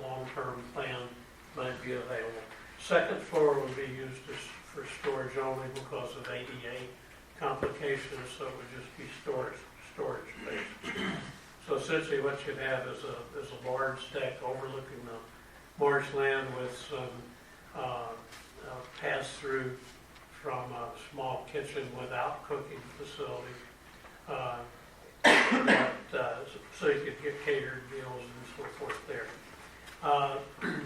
long-term plan might be available. Second floor would be used for storage only because of ADA complications, so it would just be storage space. So essentially what you'd have is a large deck overlooking the marshland with some pass-through from a small kitchen without cooking facility, so you could get catered meals and so forth there.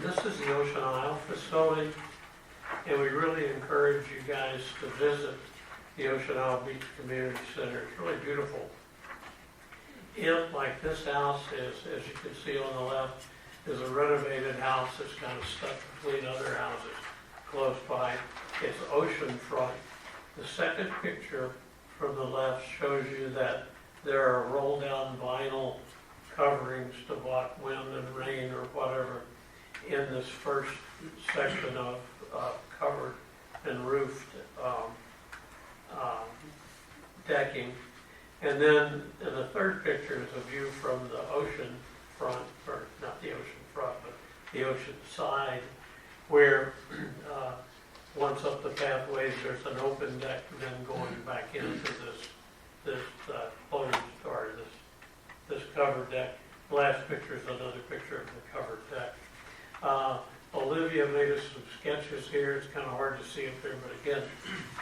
This is the Ocean Isle facility. And we really encourage you guys to visit the Ocean Isle Beach Community Center. It's really beautiful. It, like this house, is, as you can see on the left, is a renovated house that's kind of stuck between other houses close by. It's oceanfront. The second picture from the left shows you that there are roll-down vinyl coverings to block wind and rain or whatever in this first section of covered and roofed decking. And then in the third picture is a view from the ocean front, or not the ocean front, but the ocean side, where once up the pathways, there's an open deck, and then going back into this closed, or this covered deck. The last picture is another picture of the covered deck. Olivia made us some sketches here. It's kind of hard to see up there, but again,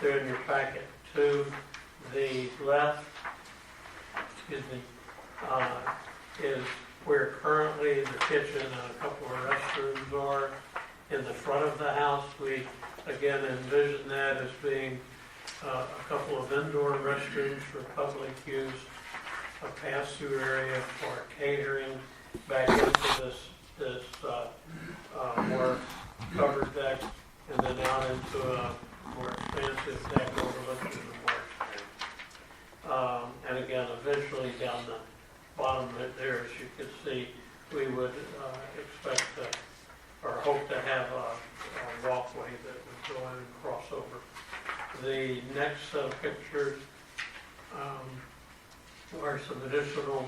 they're in your packet. To the left, is where currently the kitchen and a couple of restrooms are. In the front of the house, we again envision that as being a couple of indoor restrooms for public use, a pass-through area for catering, back into this more covered deck, and then out into a more expansive deck overlooking the marsh. And again, eventually down the bottom there, as you can see, we would expect or hope to have a walkway that would go in and cross over. The next set of pictures are some additional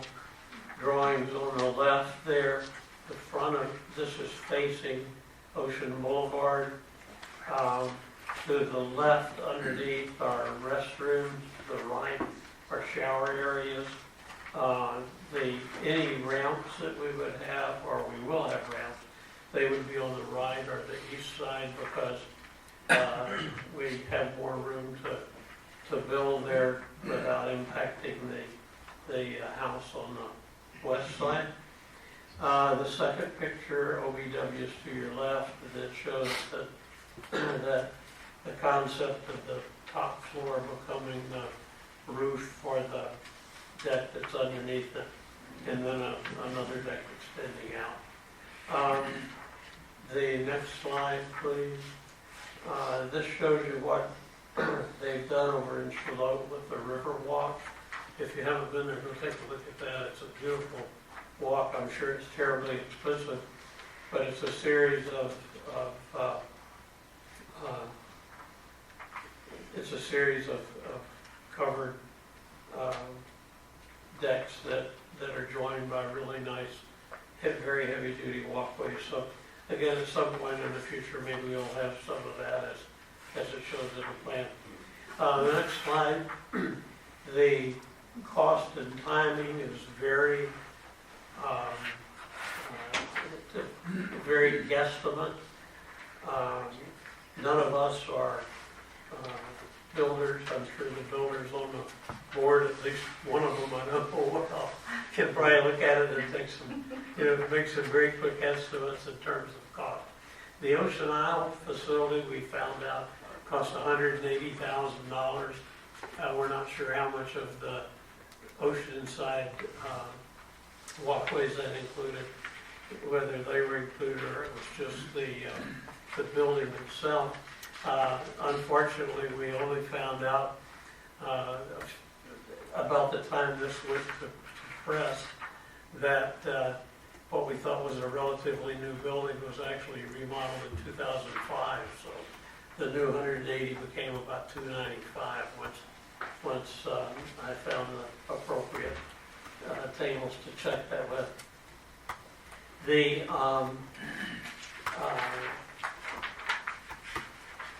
drawings on the left there. The front of this is facing Ocean Boulevard. To the left underneath are restrooms, the right are shower areas. Any ramps that we would have, or we will have ramps, they would be on the right or the east side because we have more room to build there without impacting the house on the west side. The second picture, OBW, is to your left, that shows that the concept of the top floor becoming the roof for the deck that's underneath it, and then another deck extending out. The next slide, please. This shows you what they've done over in Shuttle with the river walk. If you haven't been there, go take a look at that. It's a beautiful walk. I'm sure it's terribly expensive, but it's a series of covered decks that are joined by really nice, very heavy-duty walkways. So again, at some point in the future, maybe we'll have some of that as it shows in the plan. The next slide, the cost and timing is very guesstimate. None of us are builders. I'm sure the builders on the board, at least one of them I know well, can probably look at it and take make some very quick estimates in terms of cost. The Ocean Isle facility, we found out, cost $180,000. We're not sure how much of the oceanside walkways that included, whether they were included or it was just the building itself. Unfortunately, we only found out about the time this went to press that what we thought was a relatively new building was actually remodeled in 2005. So the new 180 became about 295 once I found the appropriate tables to check that with.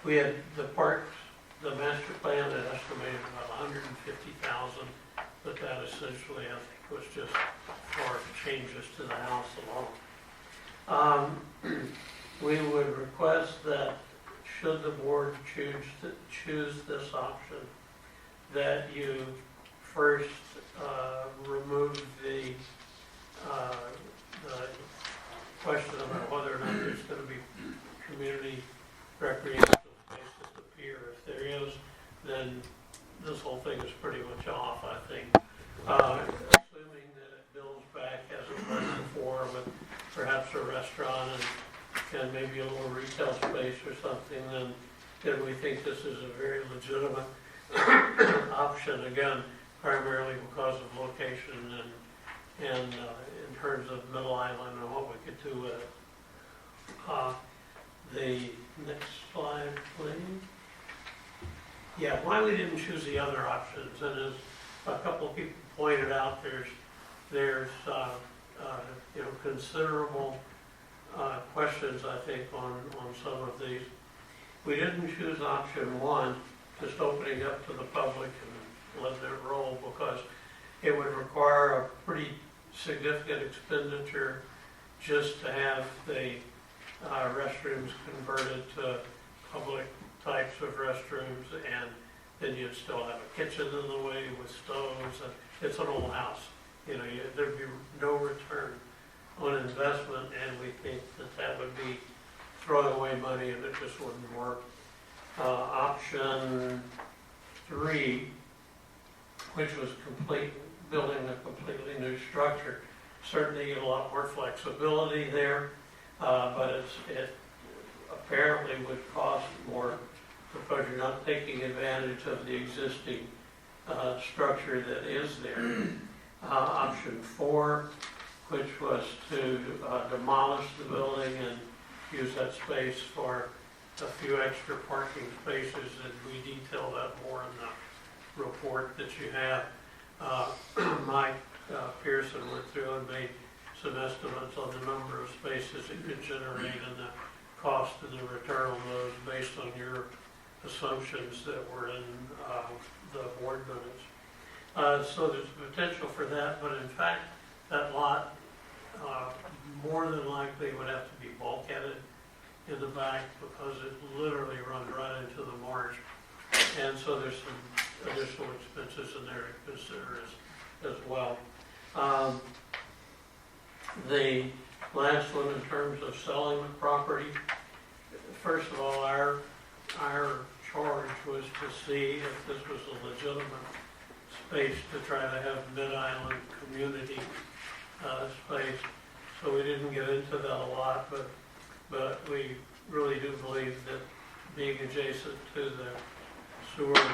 We had the master plan had estimated about $150,000, but that essentially, I think, was just for changes to the house alone. We would request that, should the board choose this option, that you first remove the question about whether or not there's going to be community recreational then this whole thing is pretty much off, I think. Assuming that it builds back as it was before with perhaps a restaurant and maybe a little retail space or something, then we think this is a very legitimate option, again, primarily because of location and in terms of Middle Island and what we could do with it. The next slide, please. Yeah, why we didn't choose the other options, and as a couple of people pointed out, there's considerable questions, I think, on some of these. We didn't choose option one, just opening up to the public and letting it roll, because it would require a pretty significant expenditure just to have the restrooms converted to public types of restrooms, and then you'd still have a kitchen in the way with stoves, and it's an old house. There'd be no return on investment, and we think that would be throwing away money and it just wouldn't work. Option 3, which was building a completely new structure, certainly a lot more flexibility there, but it apparently would cost more because you're not taking advantage of the existing structure that is there. Option 4, which was to demolish the building and use that space for a few extra parking spaces, and we detail that more in the report that you have. Mike Pearson went through and made some estimates on the number of spaces it could generate and the cost and the return on those based on your assumptions that were in the board minutes. So there's potential for that, but in fact, that lot more than likely would have to be bulkheaded in the back because it literally runs right into the marsh. And so there's some additional expenses in there to consider as well. The last one, in terms of selling the property, first of all, our charge was to see if this was a legitimate space to try to have Mid-Island community space. So we didn't get into that a lot, but we really do believe that being adjacent to the sewer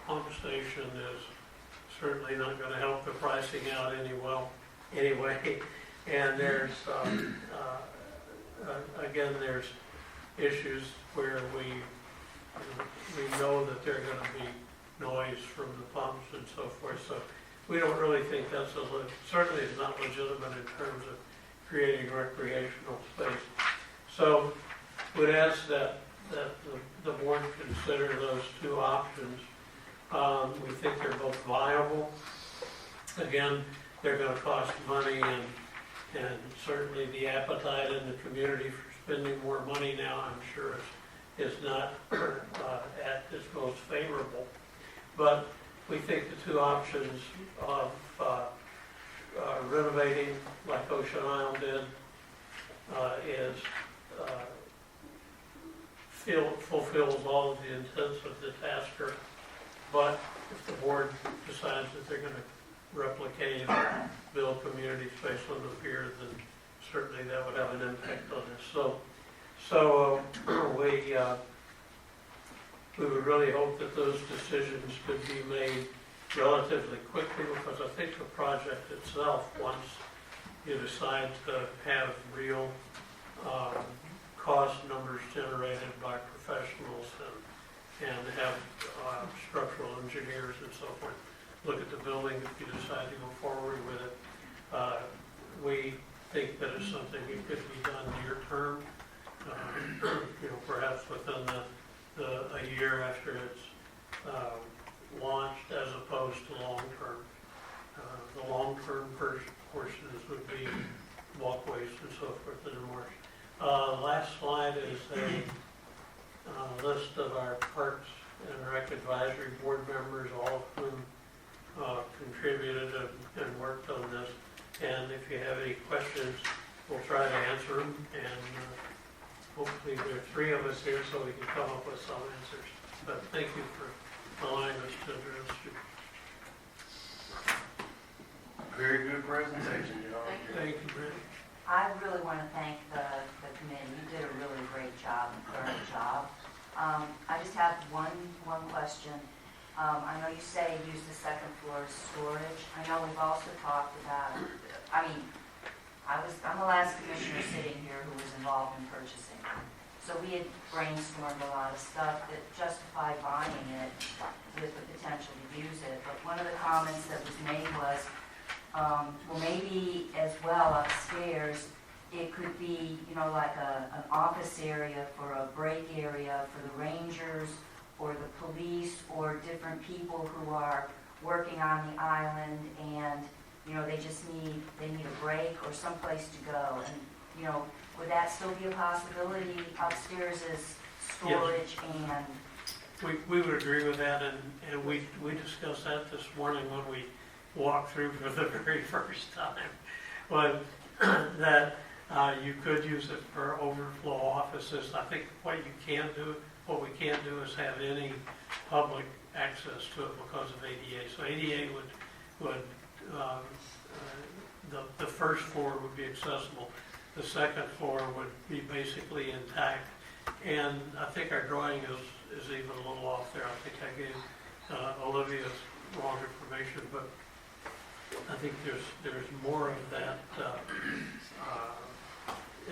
pump station is certainly not going to help the pricing out anyway. And there's, again, there's issues where we know that there are going to be noise from the pumps and so forth. So we don't really think that's certainly is not legitimate in terms of creating recreational space. So we'd ask that the board consider those two options. We think they're both viable. Again, they're going to cost money, and certainly the appetite in the community for spending more money now, I'm sure, is not at its most favorable. But we think the two options of renovating, like Ocean Isle did, fulfills all of the intents of the tasker. But if the board decides that they're going to replicate and build community space on the pier, then certainly that would have an impact on this. So we would really hope that those decisions could be made relatively quickly, because I think the project itself, once you decide to have real cost numbers generated by professionals and have structural engineers and so forth look at the building if you decide to go forward with it. We think that it's something that could be done near term, perhaps within a year after it's launched, as opposed to long term. The long term portions would be walkways and so forth in the marsh. Last slide is a list of our Parks and Rec Advisory Board members, all of whom contributed and worked on this. And if you have any questions, we'll try to answer them. And hopefully there are 3 of us here, so we can come up with some answers. But thank you for allowing us to address you. Very good presentation, John. Thank you, Brent. I really want to thank the committee. You did a really great job, thorough job. I just have one question. I know you say use the second floor as storage. I know we've also talked about, I'm the last commissioner sitting here who was involved in purchasing. So we had brainstormed a lot of stuff that justified buying it with the potential to use it. But one of the comments that was made was, well, maybe as well upstairs, it could be, like an office area for a break area for the rangers or the police or different people who are working on the island and, they just need a break or someplace to go. And, would that still be a possibility upstairs as storage? Yes. And we would agree with that, and we discussed that this morning when we walked through for the very first time. But that you could use it for overflow offices. I think what we can't do is have any public access to it because of ADA. So ADA would the first floor would be accessible. The second floor would be basically intact. And I think our drawing is even a little off there. I think I gave Olivia's wrong information, but I think there's more of that.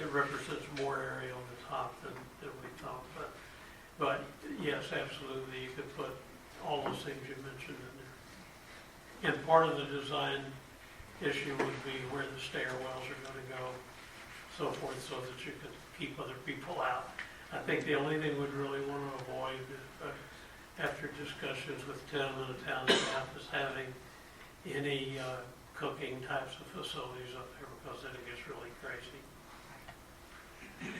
It represents more area on the top than we thought. But yes, absolutely, you could put all those things you mentioned in there. And part of the design issue would be where the stairwells are going to go, so forth, so that you could keep other people out. I think the only thing we'd really want to avoid, after discussions with Tim and the town staff, is having any cooking types of facilities up there, because then it gets really crazy.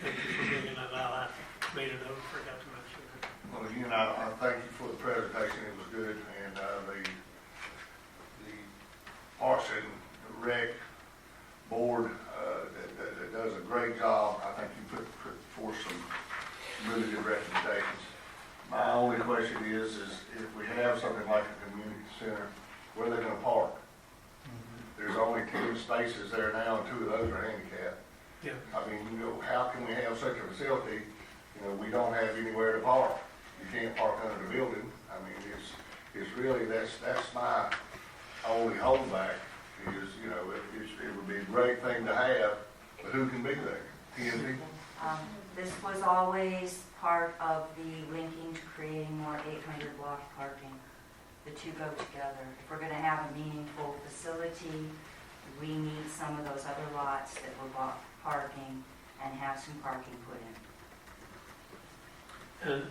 Thank you for bringing that out. I made a note, forgot to mention that. Well, again, I thank you for the presentation. It was good, and the Parks and Rec board that does a great job. I think you put forth some really good recommendations. My only question is if we have something like a community center, where are they going to park? There's only 10 spaces there now, and 2 of those are handicapped. Yeah. I mean, how can we have such a facility? We don't have anywhere to park. You can't park under the building. I mean, it's really, that's my only holdback is, it would be a great thing to have, but who can be there? 10 people? This was always part of the linking to creating more 800 block parking. The two go together. If we're going to have a meaningful facility, we need some of those other lots that were bought parking and have some parking put in.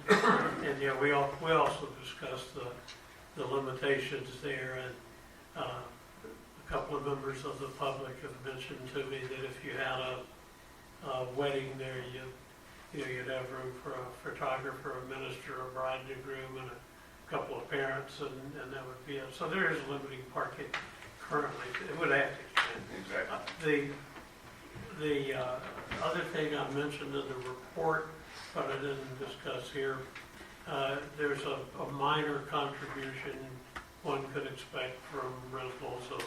And yeah, we also discussed the limitations there, and a couple of members of the public have mentioned to me that if you had a wedding there, you'd have room for a photographer, a minister, a bride and a groom, and a couple of parents, and that would be it. So there is limiting parking currently. It would have to expand. Exactly. The other thing I mentioned in the report, but I didn't discuss here, there's a minor contribution one could expect from rentals of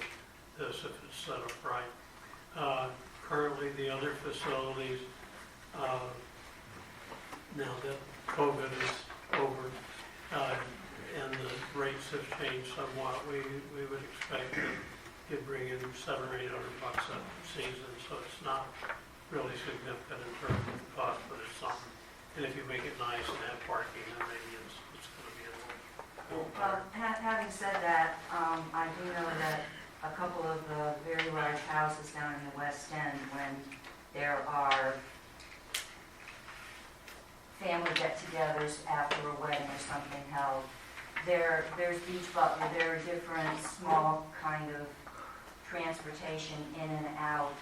this if it's set up right. Currently, the other facilities, now that COVID is over, and the rates have changed somewhat, we would expect that you'd bring in $700 or $800 a season, so it's not really significant in terms of the cost, but it's something. And if you make it nice and have parking, then maybe it's going to be a little. Well, having said that, I do know that a couple of the very large houses down in the West End, when there are family get-togethers after a wedding or something held, there's beach butler, there are different small kind of transportation in and out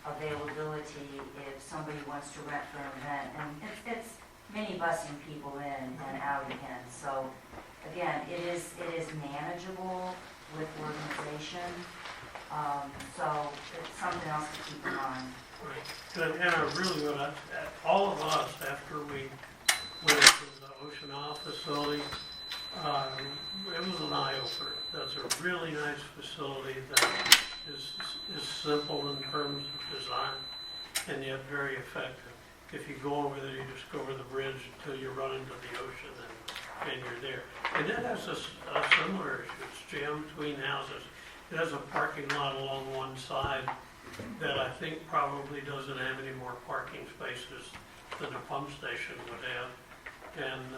availability if somebody wants to rent for an event. And it's minibusing people in and out again. So again, it is manageable with organization. So it's something else to keep in mind. Right. And I really would, all of us, after we went to the Ocean Isle facility, It was an eye-opener. That's a really nice facility that is simple in terms of design and yet very effective. If you go over there, you just go over the bridge until you run into the ocean and you're there. And it has a similar issue. It's jammed between houses. It has a parking lot along one side that I think probably doesn't have any more parking spaces than a pump station would have. And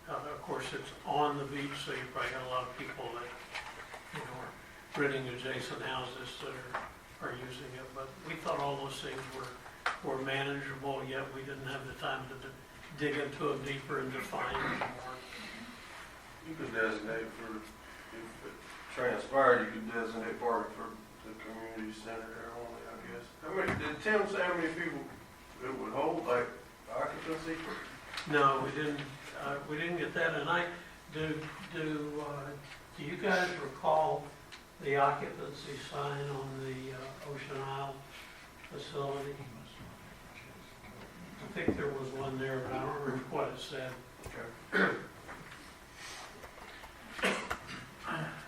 of course, it's on the beach, so you probably got a lot of people that, are renting adjacent houses that are using it. But we thought all those things were manageable, yet we didn't have the time to dig into them deeper and define them more. You could designate for, if it transpired, you could designate parking for the community center there only, I guess. How many, did Tim say how many people it would hold, like occupancy? No, we didn't get that, and do you guys recall the occupancy sign on the Ocean Isle facility? I think there was one there, but I don't remember what it said. If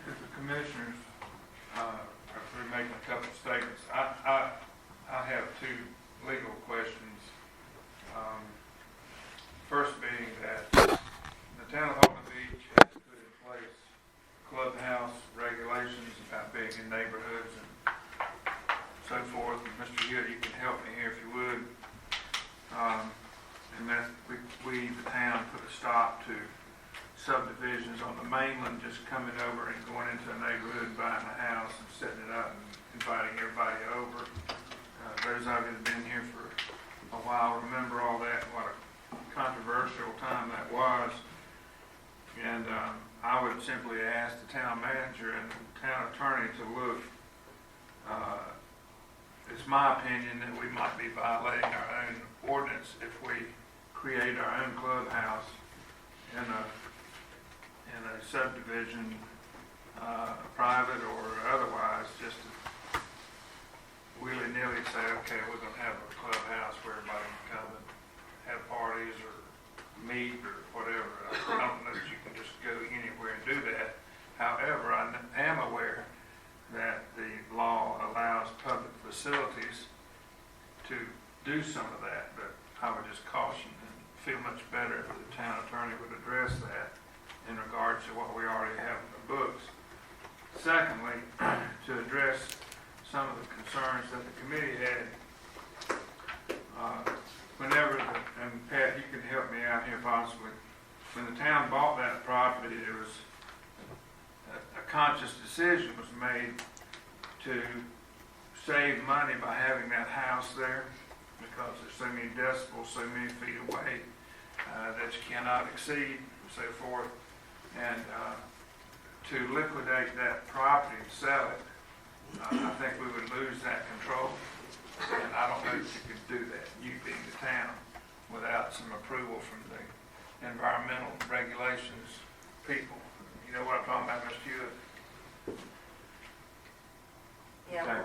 the commissioners are through making a couple of statements, I have two legal questions. First being that the town of Holden Beach has put in place clubhouse regulations about being in neighborhoods and so forth. And Mr. Hill, you can help me here if you would. And that we, the town, put a stop to subdivisions on the mainland just coming over and going into a neighborhood, buying a house and setting it up and inviting everybody over. Those of you that have been here for a while remember all that, what a controversial time that was. And I would simply ask the town manager and the town attorney to look. It's my opinion that we might be violating our own ordinance if we create our own clubhouse in a subdivision, private or otherwise, just to willy-nilly say, okay, we're going to have a clubhouse where everybody can come and have parties or meet or whatever. I don't know that you can just go anywhere and do that. However, I am aware that the law allows public facilities to do some of that, but I would just caution and feel much better if the town attorney would address that in regards to what we already have in the books. Secondly, to address some of the concerns that the committee had, and Pat, you can help me out here possibly, when the town bought that property, there was a conscious decision was made to save money by having that house there because there's so many decibels, so many feet away that you cannot exceed and so forth. And to liquidate that property and sell it, I think we would lose that control. And I don't know if you could do that, you being the town, without some approval from the environmental regulations people. You know what I'm talking about, Mr. Hewitt? Yeah,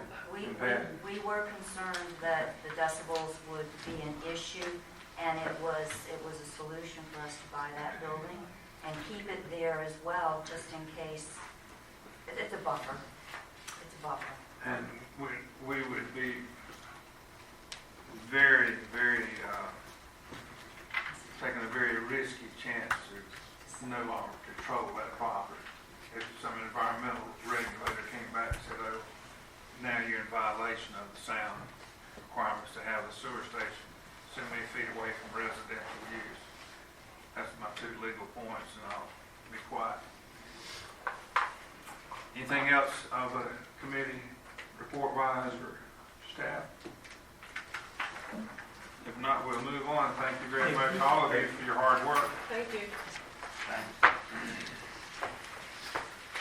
we were concerned that the decibels would be an issue, and it was a solution for us to buy that building and keep it there as well, just in case. It's a buffer. It's a buffer. And we would be very, very, taking a very risky chance to no longer control that property. If some environmental regulator came back and said, oh, now you're in violation of the sound requirements to have a sewer station so many feet away from residential use. That's my two legal points, and I'll be quiet. Anything else of a committee report-wise or staff? If not, we'll move on. Thank you very much, all of you, for your hard work. Thank you.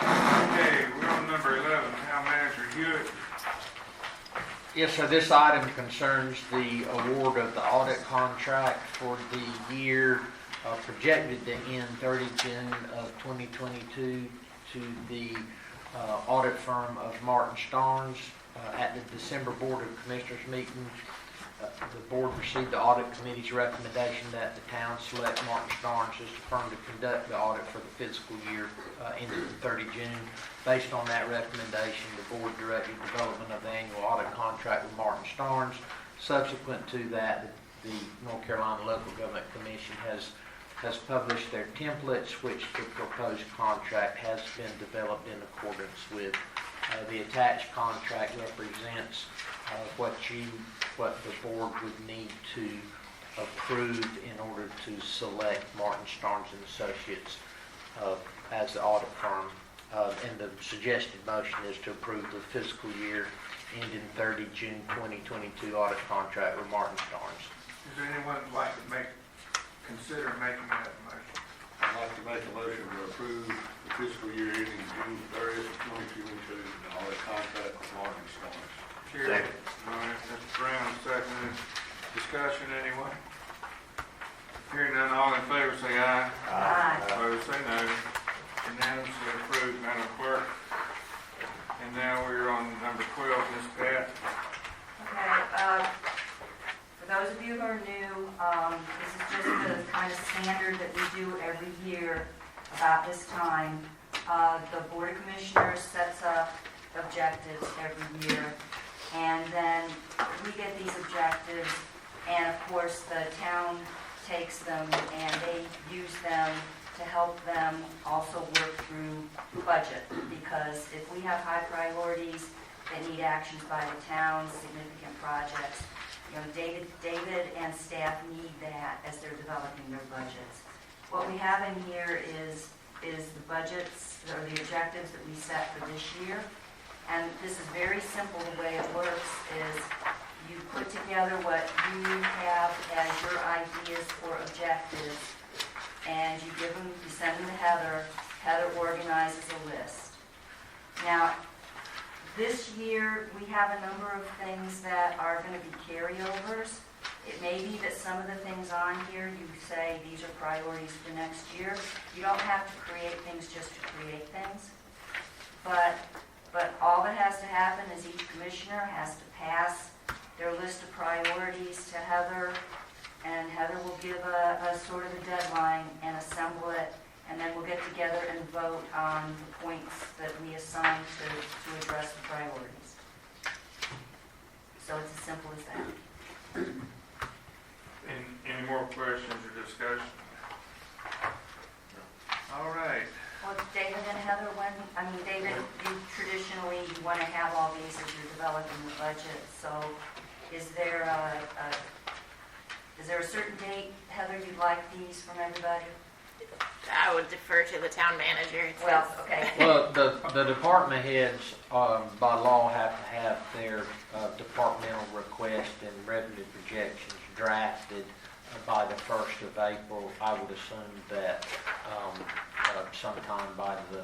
Okay, we're on number 11, Town Manager Hewitt. Yes, sir, this item concerns the award of the audit contract for the year projected to end 30 June of 2022 to the audit firm of Martin Starnes. At the December Board of Commissioners meeting, The board received the audit committee's recommendation that the town select Martin Starnes as the firm to conduct the audit for the fiscal year ending 30 June. Based on that recommendation, the board directed development of the annual audit contract with Martin Starnes. Subsequent to that, the North Carolina Local Government Commission has published their templates, which the proposed contract has been developed in accordance with. The attached contract represents what the board would need to approve in order to select Martin Starnes and Associates as the audit firm. And the suggested motion is to approve the fiscal year ending 30 June 2022 audit contract with Martin Starnes. Is there anyone who'd like to consider making that motion? I'd like to make a motion to approve the fiscal year ending June 30th, 2022, the audit contract with Martin Starnes. Second. All right, Mr. Brown, second. Discussion, anyone? Hearing none, all in favor say aye. Aye. Opposed say no. Unanimously approved, Madam Clerk. And now we're on number 12, Ms. Pat. Okay, for those of you who are new, this is just the kind of standard that we do every year about this time. The Board of Commissioners sets up objectives every year, and then we get these objectives, and of course the town takes them and they use them to help them also work through budget, because if we have high priorities that need actions by the town, significant projects, you know, David and staff need that as they're developing their budgets. What we have in here is the budgets, or the objectives that we set for this year. And this is very simple. The way it works is you put together what you have as your ideas for objectives, and you send them to Heather. Heather organizes a list. Now, this year, we have a number of things that are going to be carryovers. It may be that some of the things on here, you say these are priorities for next year. You don't have to create things just to create things. But all that has to happen is each commissioner has to pass their list of priorities to Heather, and Heather will give a sort of a deadline and assemble it, and then we'll get together and vote on the points that we assign to address the priorities. So it's as simple as that. Any more questions or discussion? All right. Well, David and Heather, David, traditionally, you want to have all these as you're developing the budget. So is there a certain date, Heather, you'd like these from everybody? I would defer to the town manager. Well, okay. Well, the department heads, by law, have to have their departmental request and revenue projections drafted by the 1st of April. I would assume that sometime by the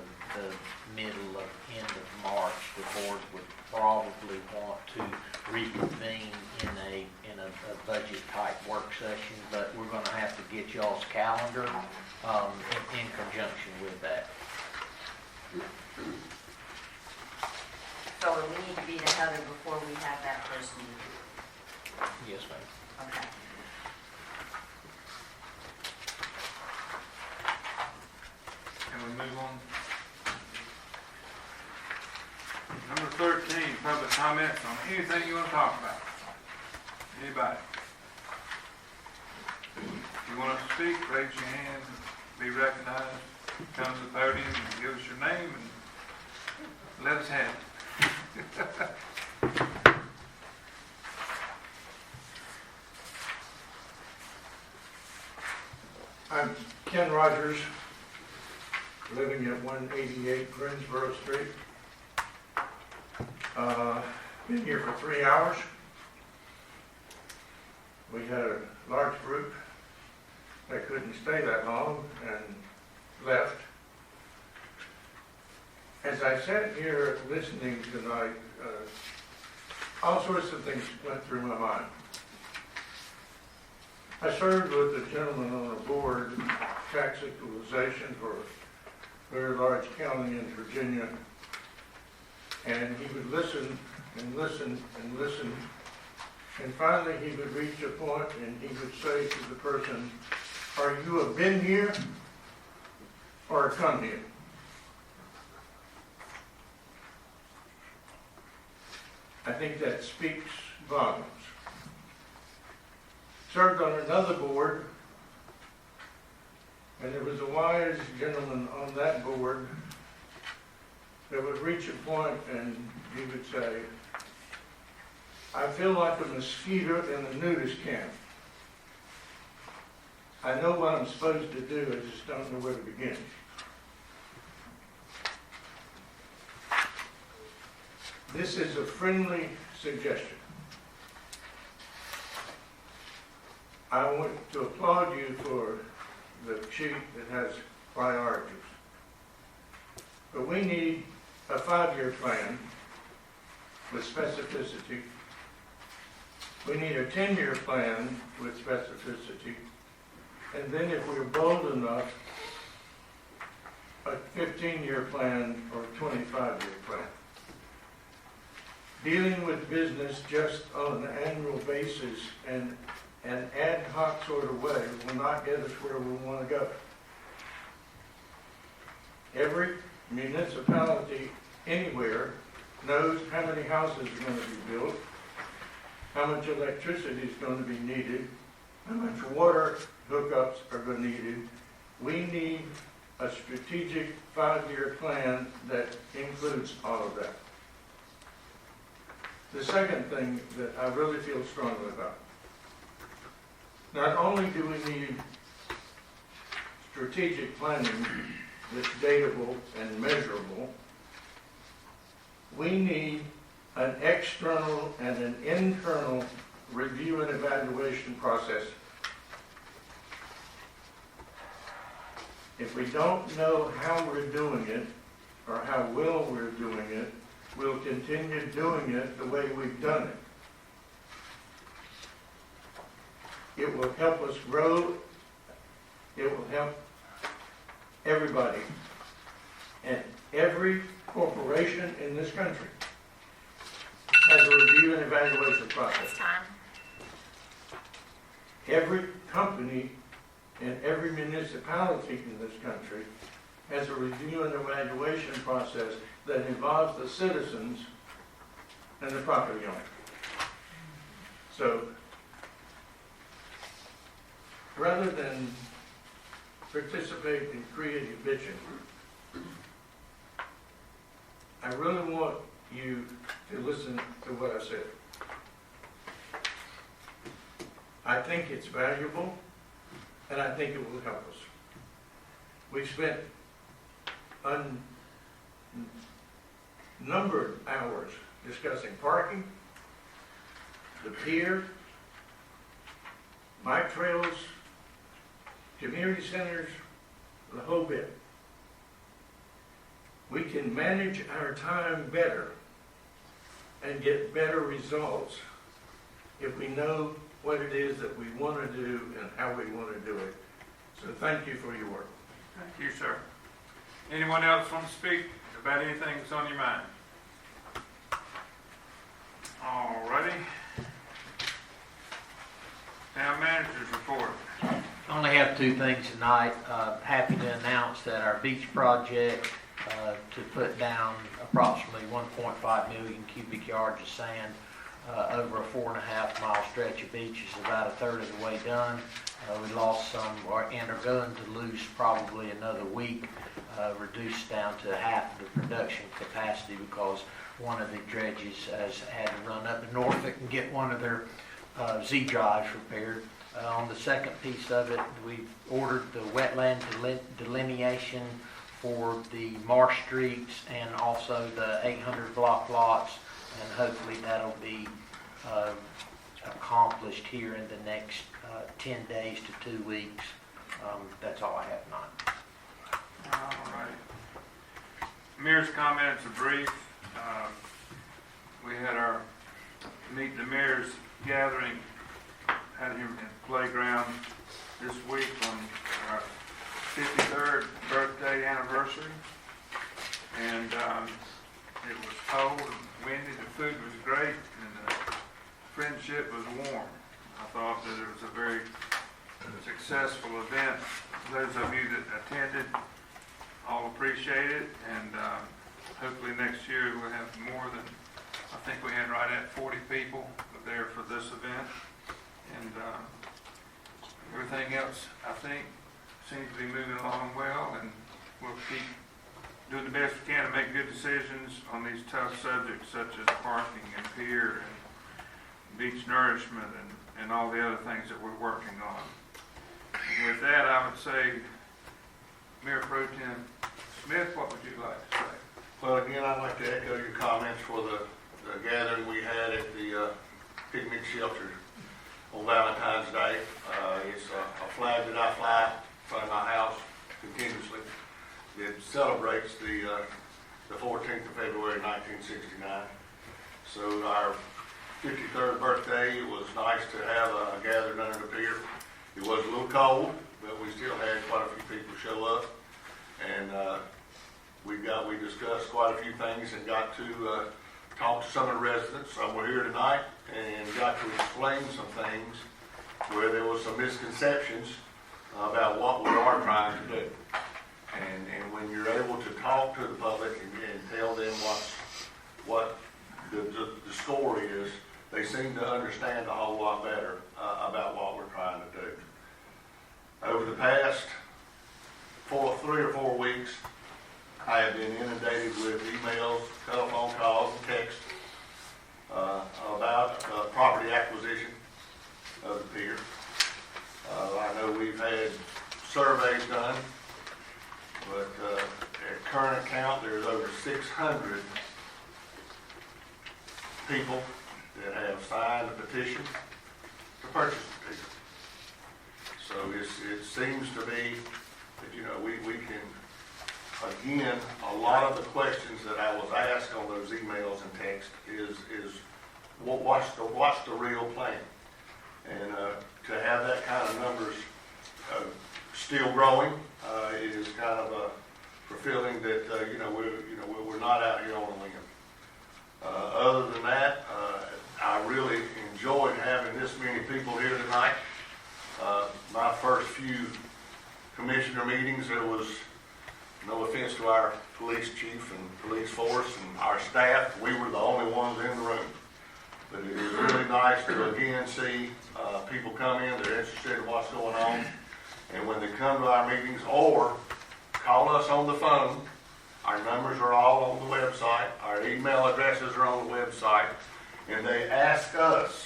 middle of end of March, the board would probably want to reconvene in a budget type work session, but we're going to have to get y'all's calendar in conjunction with that. So we need to be to Heather before we have that first meeting. Yes, ma'am. Okay. Can we move on? Number 13, public comments on anything you want to talk about. Anybody? If you want to speak, raise your hand, be recognized, come to the podium and give us your name and let us have it. I'm Ken Rogers, living at 188 Greensboro Street. Been here for 3 hours. We had a large group that couldn't stay that long and left. As I sat here listening tonight, all sorts of things went through my mind. I served with a gentleman on a board, tax equalization for a very large county in Virginia, and he would listen and listen and listen, And finally, he would reach a point and he would say to the person, are you a been here or a come here? I think that speaks volumes. Served on another board, and there was a wise gentleman on that board that would reach a point and he would say, I feel like a mosquito in the nudist camp. I know what I'm supposed to do, I just don't know where to begin. This is a friendly suggestion. I want to applaud you for the sheet that has priorities. But we need a 5-year plan with specificity. We need a 10-year plan with specificity. And then if we're bold enough, a 15-year plan or 25-year plan. Dealing with business just on an annual basis and an ad hoc sort of way will not get us where we want to go. Every municipality anywhere knows how many houses are going to be built, how much electricity is going to be needed, how much water hookups are going to be needed. We need a strategic 5-year plan that includes all of that. The second thing that I really feel strongly about, not only do we need strategic planning that's datable and measurable, we need an external and an internal review and evaluation process. If we don't know how we're doing it or how well we're doing it, we'll continue doing it the way we've done it. It will help us grow. It will help everybody. And every corporation in this country has a review and evaluation process. Every company and every municipality in this country has a review and evaluation process that involves the citizens and the property owner. So, rather than participate in creative bitching, I really want you to listen to what I said. I think it's valuable, and I think it will help us. We've spent numbered hours discussing parking, the pier, bike trails, community centers, the whole bit. We can manage our time better and get better results if we know what it is that we want to do and how we want to do it. So thank you for your work. Thank you, sir. Anyone else want to speak about anything that's on your mind? All righty. Town manager's report. I only have 2 things tonight. Happy to announce that our beach project to put down approximately 1.5 million cubic yards of sand over a 4.5-mile stretch of beach is about a third of the way done. We lost some, and are going to lose probably another week, reduced down to half of the production capacity because one of the dredges has had to run up in Norfolk and get one of their Z drives repaired. On the second piece of it, we've ordered the wetland delineation for the marsh streets and also the 800 block lots, and hopefully that'll be accomplished here in the next 10 days to 2 weeks. That's all I have tonight. All right. Mayor's comments are brief. We had our Meet the Mayor's gathering out here in the playground this week on our 53rd birthday anniversary. And it was cold and windy. The food was great. And friendship was warm. I thought that it was a very successful event. Those of you that attended all appreciate it, and hopefully next year we'll have more than, I think we had right at 40 people there for this event. And everything else, I think, seems to be moving along well, and we'll keep doing the best we can to make good decisions on these tough subjects such as parking and pier and beach nourishment and all the other things that we're working on. And with that, I would say, Mayor Pro Tem Smith, what would you like to say? Well, again, I'd like to echo your comments for the gathering we had at the picnic shelter on Valentine's Day. It's a flag that I fly in front of my house continuously. It celebrates the 14th of February 1969. So our 53rd birthday, it was nice to have a gathering under the pier. It was a little cold, but we still had quite a few people show up. And we discussed quite a few things and got to talk to some of the residents. Some were here tonight and got to explain some things where there was some misconceptions about what we are trying to do. And when you're able to talk to the public and tell them what the story is, they seem to understand a whole lot better about what we're trying to do. Over the past 3 or 4 weeks, I have been inundated with emails, telephone calls, and texts about property acquisition of the pier. I know we've had surveys done, but at current count, there's over 600 people that have signed a petition to purchase the pier. So it seems to be that, we can, again, a lot of the questions that I was asked on those emails and texts is what's the real plan? And to have that kind of numbers still growing is kind of fulfilling that we're not out here on a limb. Other than that, I really enjoyed having this many people here tonight. My first few commissioner meetings, there was, no offense to our police chief and police force and our staff, we were the only ones in the room. But it is really nice to again see people come in, they're interested in what's going on. And when they come to our meetings or call us on the phone, our numbers are all on the website, our email addresses are on the website, and they ask us,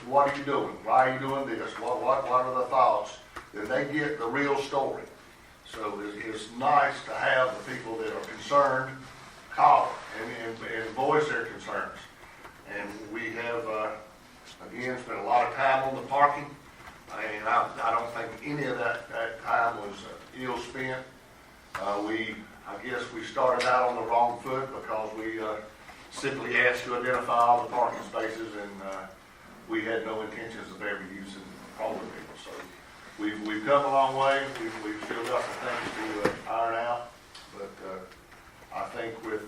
what are you doing? Why are you doing this? What are the thoughts? Then they get the real story. So it's nice to have the people that are concerned call and voice their concerns. And we have, again, spent a lot of time on the parking, and I don't think any of that time was ill spent. I guess we started out on the wrong foot because we simply asked to identify all the parking spaces, and we had no intentions of ever using all the people. So we've come a long way. We've still got some things to iron out, but I think with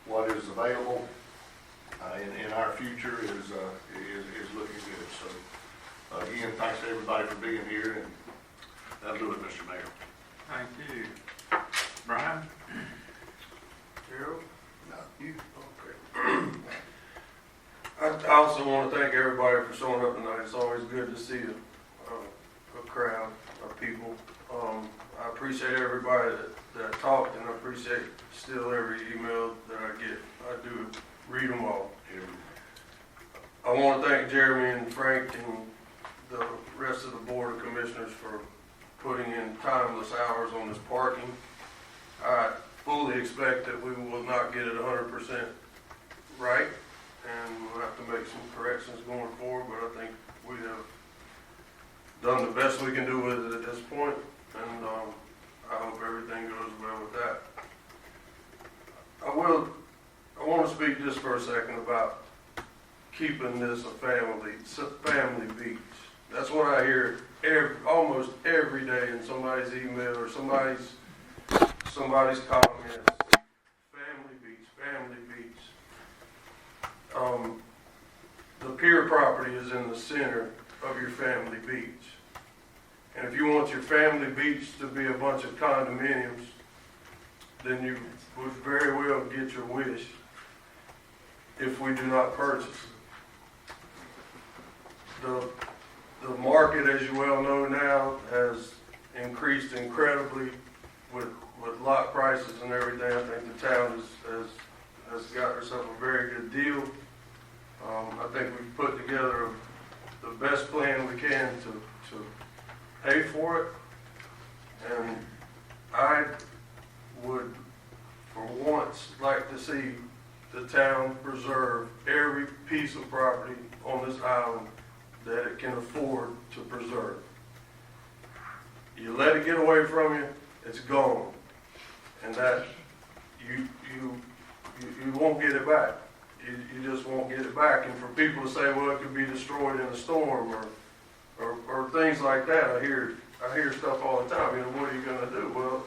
what is available in our future is looking good. So again, thanks to everybody for being here, and that'll do it, Mr. Mayor. Thank you. Brian? Gerald? No, you. Okay. I also want to thank everybody for showing up tonight. It's always good to see a crowd of people. I appreciate everybody that talked, and I appreciate still every email that I get. I do read them all. I want to thank Jeremy and Frank and the rest of the Board of Commissioners for putting in timeless hours on this parking. I fully expect that we will not get it 100% right, and we'll have to make some corrections going forward, but I think we have done the best we can do with it at this point, and I hope everything goes well with that. I want to speak just for a second about keeping this a family beach. That's what I hear almost every day in somebody's email or somebody's comments. Family beach, family beach. the pier property is in the center of your family beach. And if you want your family beach to be a bunch of condominiums, then you would very well get your wish if we do not purchase it. The market, as you well know now, has increased incredibly with lot prices and everything. I think the town has got herself a very good deal. I think we've put together the best plan we can to pay for it. And I would, for once, like to see the town preserve every piece of property on this island that it can afford to preserve. You let it get away from you, it's gone. And that, you won't get it back. You just won't get it back. And for people to say, well, it could be destroyed in a storm or things like that, I hear stuff all the time. You know, what are you going to do? Well,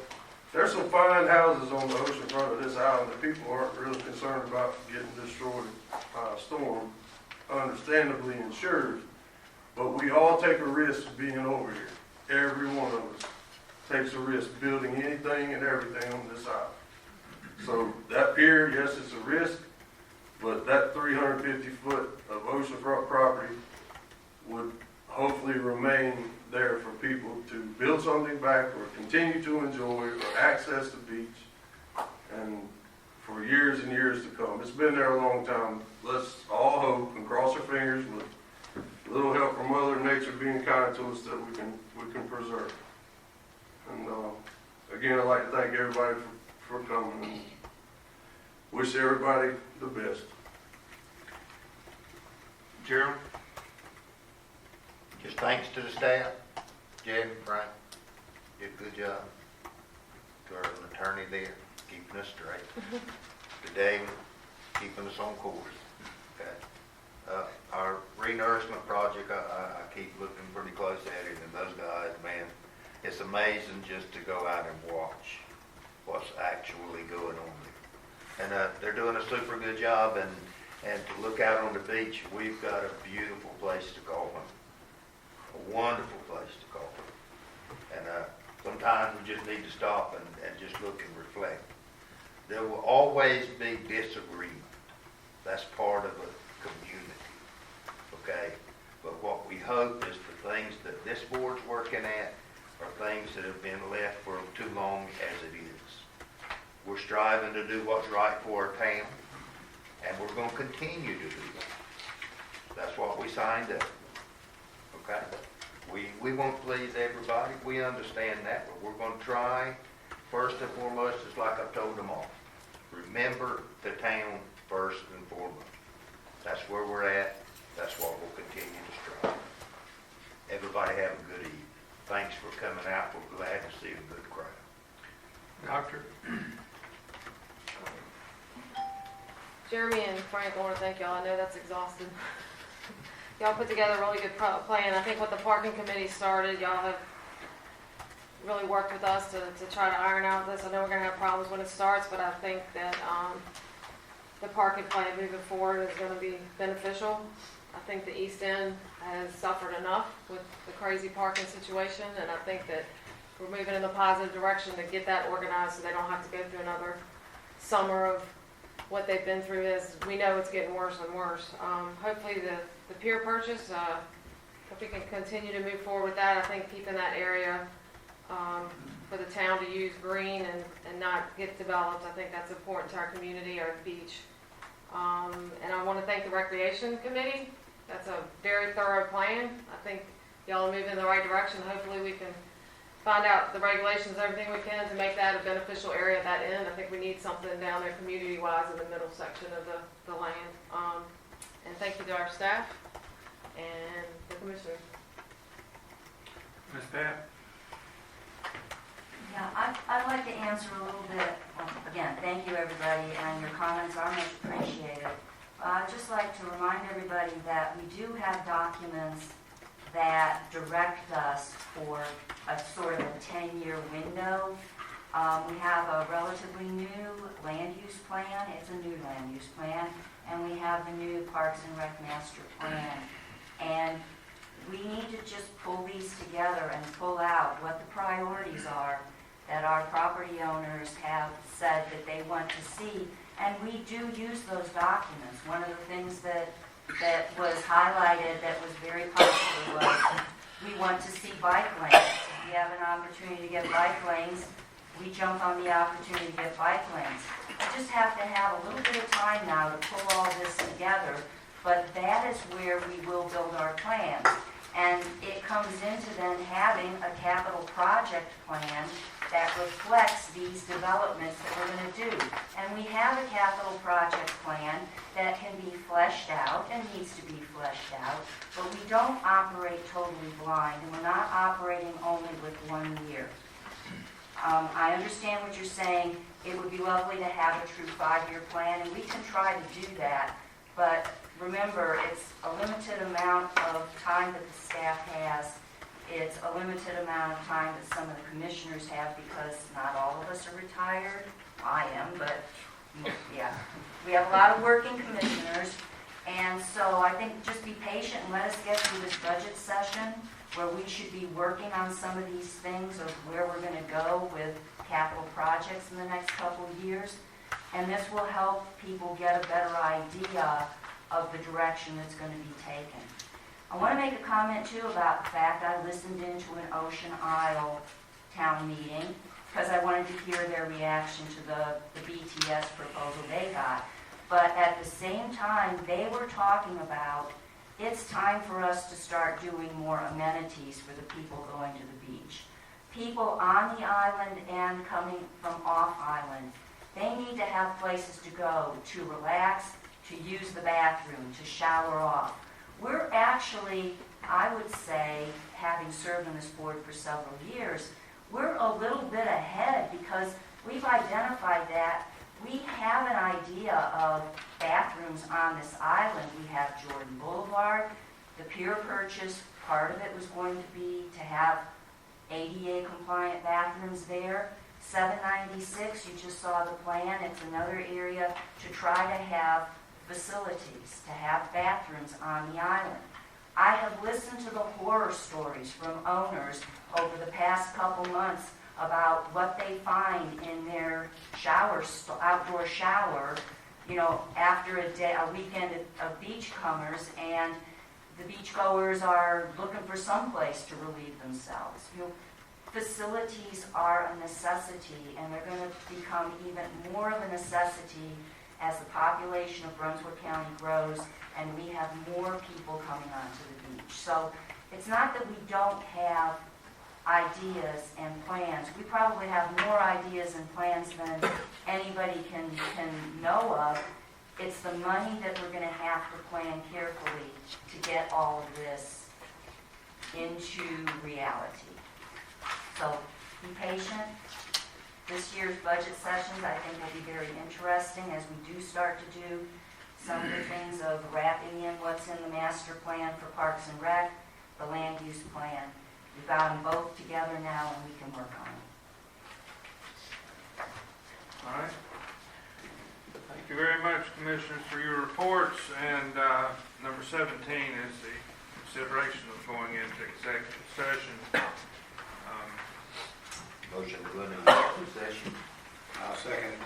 there's some fine houses on the ocean front of this island that people aren't really concerned about getting destroyed by a storm, understandably insured. But we all take a risk being over here. Every one of us takes a risk building anything and everything on this island. So that pier, yes, it's a risk, but that 350 foot of oceanfront property would hopefully remain there for people to build something back or continue to enjoy or access the beach and for years and years to come. It's been there a long time. Let's all hope and cross our fingers with a little help from Mother Nature being kind to us that we can preserve. And again, I'd like to thank everybody for coming and wish everybody the best. Gerald? Just thanks to the staff, Jed and Frank, did a good job. To our attorney there, keeping us straight. To David, keeping us on course. Okay. Our renourishment project, I keep looking pretty close at it, and those guys, man, it's amazing just to go out and watch what's actually going on there. And they're doing a super good job, and to look out on the beach, we've got a beautiful place to call home. A wonderful place to call home. And sometimes we just need to stop and just look and reflect. There will always be disagreement. That's part of a community, okay? But what we hope is the things that this board's working at are things that have been left for too long as it is. We're striving to do what's right for our town, and we're going to continue to do that. That's what we signed up, okay? We won't please everybody. We understand that, but we're going to try. First and foremost, it's like I've told them all. Remember the town first and foremost. That's where we're at. That's what we'll continue to strive. Everybody have a good evening. Thanks for coming out. We're glad to see a good crowd. Doctor? Jeremy and Frank, I want to thank y'all. I know that's exhausting. Y'all put together a really good plan. I think what the parking committee started, y'all have really worked with us to try to iron out this. I know we're going to have problems when it starts, but I think that the parking plan moving forward is going to be beneficial. I think the East End has suffered enough with the crazy parking situation, and I think that we're moving in a positive direction to get that organized so they don't have to go through another summer of what they've been through. Is we know it's getting worse and worse. Hopefully the pier purchase, if we can continue to move forward with that, I think keeping that area for the town to use green and not get developed, I think that's important to our community, our beach. And I want to thank the Recreation Committee. That's a very thorough plan. I think y'all are moving in the right direction. Hopefully we can find out the regulations, everything we can to make that a beneficial area at that end. I think we need something down there community-wise in the middle section of the land. And thank you to our staff and the commissioners. Ms. Pat? Yeah, I'd like to answer a little bit. Again, thank you everybody, and your comments are much appreciated. I'd just like to remind everybody that we do have documents that direct us for a sort of a 10-year window We have a relatively new land use plan. It's a new land use plan. And we have the new Parks and Rec Master Plan. And we need to just pull these together and pull out what the priorities are that our property owners have said that they want to see. And we do use those documents. One of the things that was highlighted that was very popular was we want to see bike lanes. If we have an opportunity to get bike lanes, we jump on the opportunity to get bike lanes. We just have to have a little bit of time now to pull all this together, but that is where we will build our plans. And it comes into then having a capital project plan that reflects these developments that we're going to do. And we have a capital project plan that can be fleshed out and needs to be fleshed out, but we don't operate totally blind, and we're not operating only with 1 year. I understand what you're saying. It would be lovely to have a true 5-year plan, and we can try to do that, but remember, it's a limited amount of time that the staff has. It's a limited amount of time that some of the commissioners have because not all of us are retired. I am, but yeah. We have a lot of working commissioners, and so I think just be patient and let us get through this budget session where we should be working on some of these things of where we're going to go with capital projects in the next couple of years. And this will help people get a better idea of the direction that's going to be taken. I want to make a comment too about the fact I listened into an Ocean Isle town meeting because I wanted to hear their reaction to the BTS proposal they got. But at the same time, they were talking about it's time for us to start doing more amenities for the people going to the beach. People on the island and coming from off island, they need to have places to go to relax, to use the bathroom, to shower off. We're actually, I would say, having served on this board for several years, we're a little bit ahead because we've identified that we have an idea of bathrooms on this island. We have Jordan Boulevard, the pier purchase, part of it was going to be to have ADA compliant bathrooms there. 796, you just saw the plan, it's another area to try to have facilities, to have bathrooms on the island. I have listened to the horror stories from owners over the past couple months about what they find in their outdoor shower, after a weekend of beachcombers, and the beachgoers are looking for some place to relieve themselves. Facilities are a necessity, and they're going to become even more of a necessity as the population of Brunswick County grows and we have more people coming onto the beach. So it's not that we don't have ideas and plans. We probably have more ideas and plans than anybody can know of. It's the money that we're going to have to plan carefully to get all of this into reality. So be patient. This year's budget sessions, I think, will be very interesting as we do start to do some of the things of wrapping in what's in the master plan for Parks and Rec, the land use plan. We've got them both together now, and we can work on it. All right. Thank you very much, Commissioners, for your reports. And number 17 is the consideration of going into executive session. Motion to go into executive session. I'll second.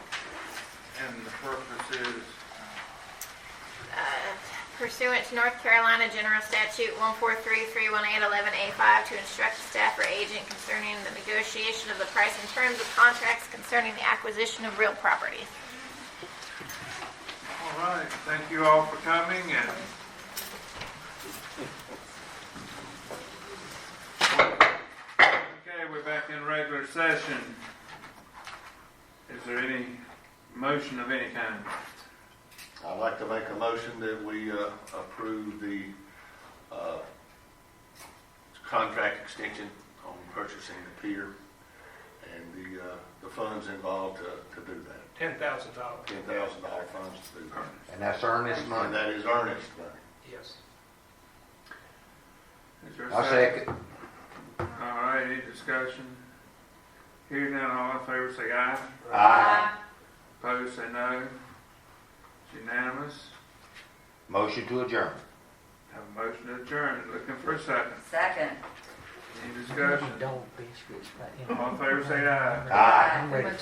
And the purpose is Pursuant to North Carolina General Statute 143-318-11A5 to instruct the staff or agent concerning the negotiation of the price and terms of contracts concerning the acquisition of real property. all right. Thank you all for coming. And okay, we're back in regular session. Is there any motion of any kind? I'd like to make a motion that we approve the contract extension on purchasing the pier and the funds involved to do that. $10,000. $10,000 funds to do that. And that's earnest money. And that is earnest money. Yes. Is there a I'll second. All right, any discussion? Hearing none, all in favor say aye. Aye. Opposed say no. It's unanimous. Motion to adjourn. Have a motion to adjourn. Looking for a second. Second. Any discussion? Don't biscuits, but, you know. All in favor say aye. Aye. I'm ready.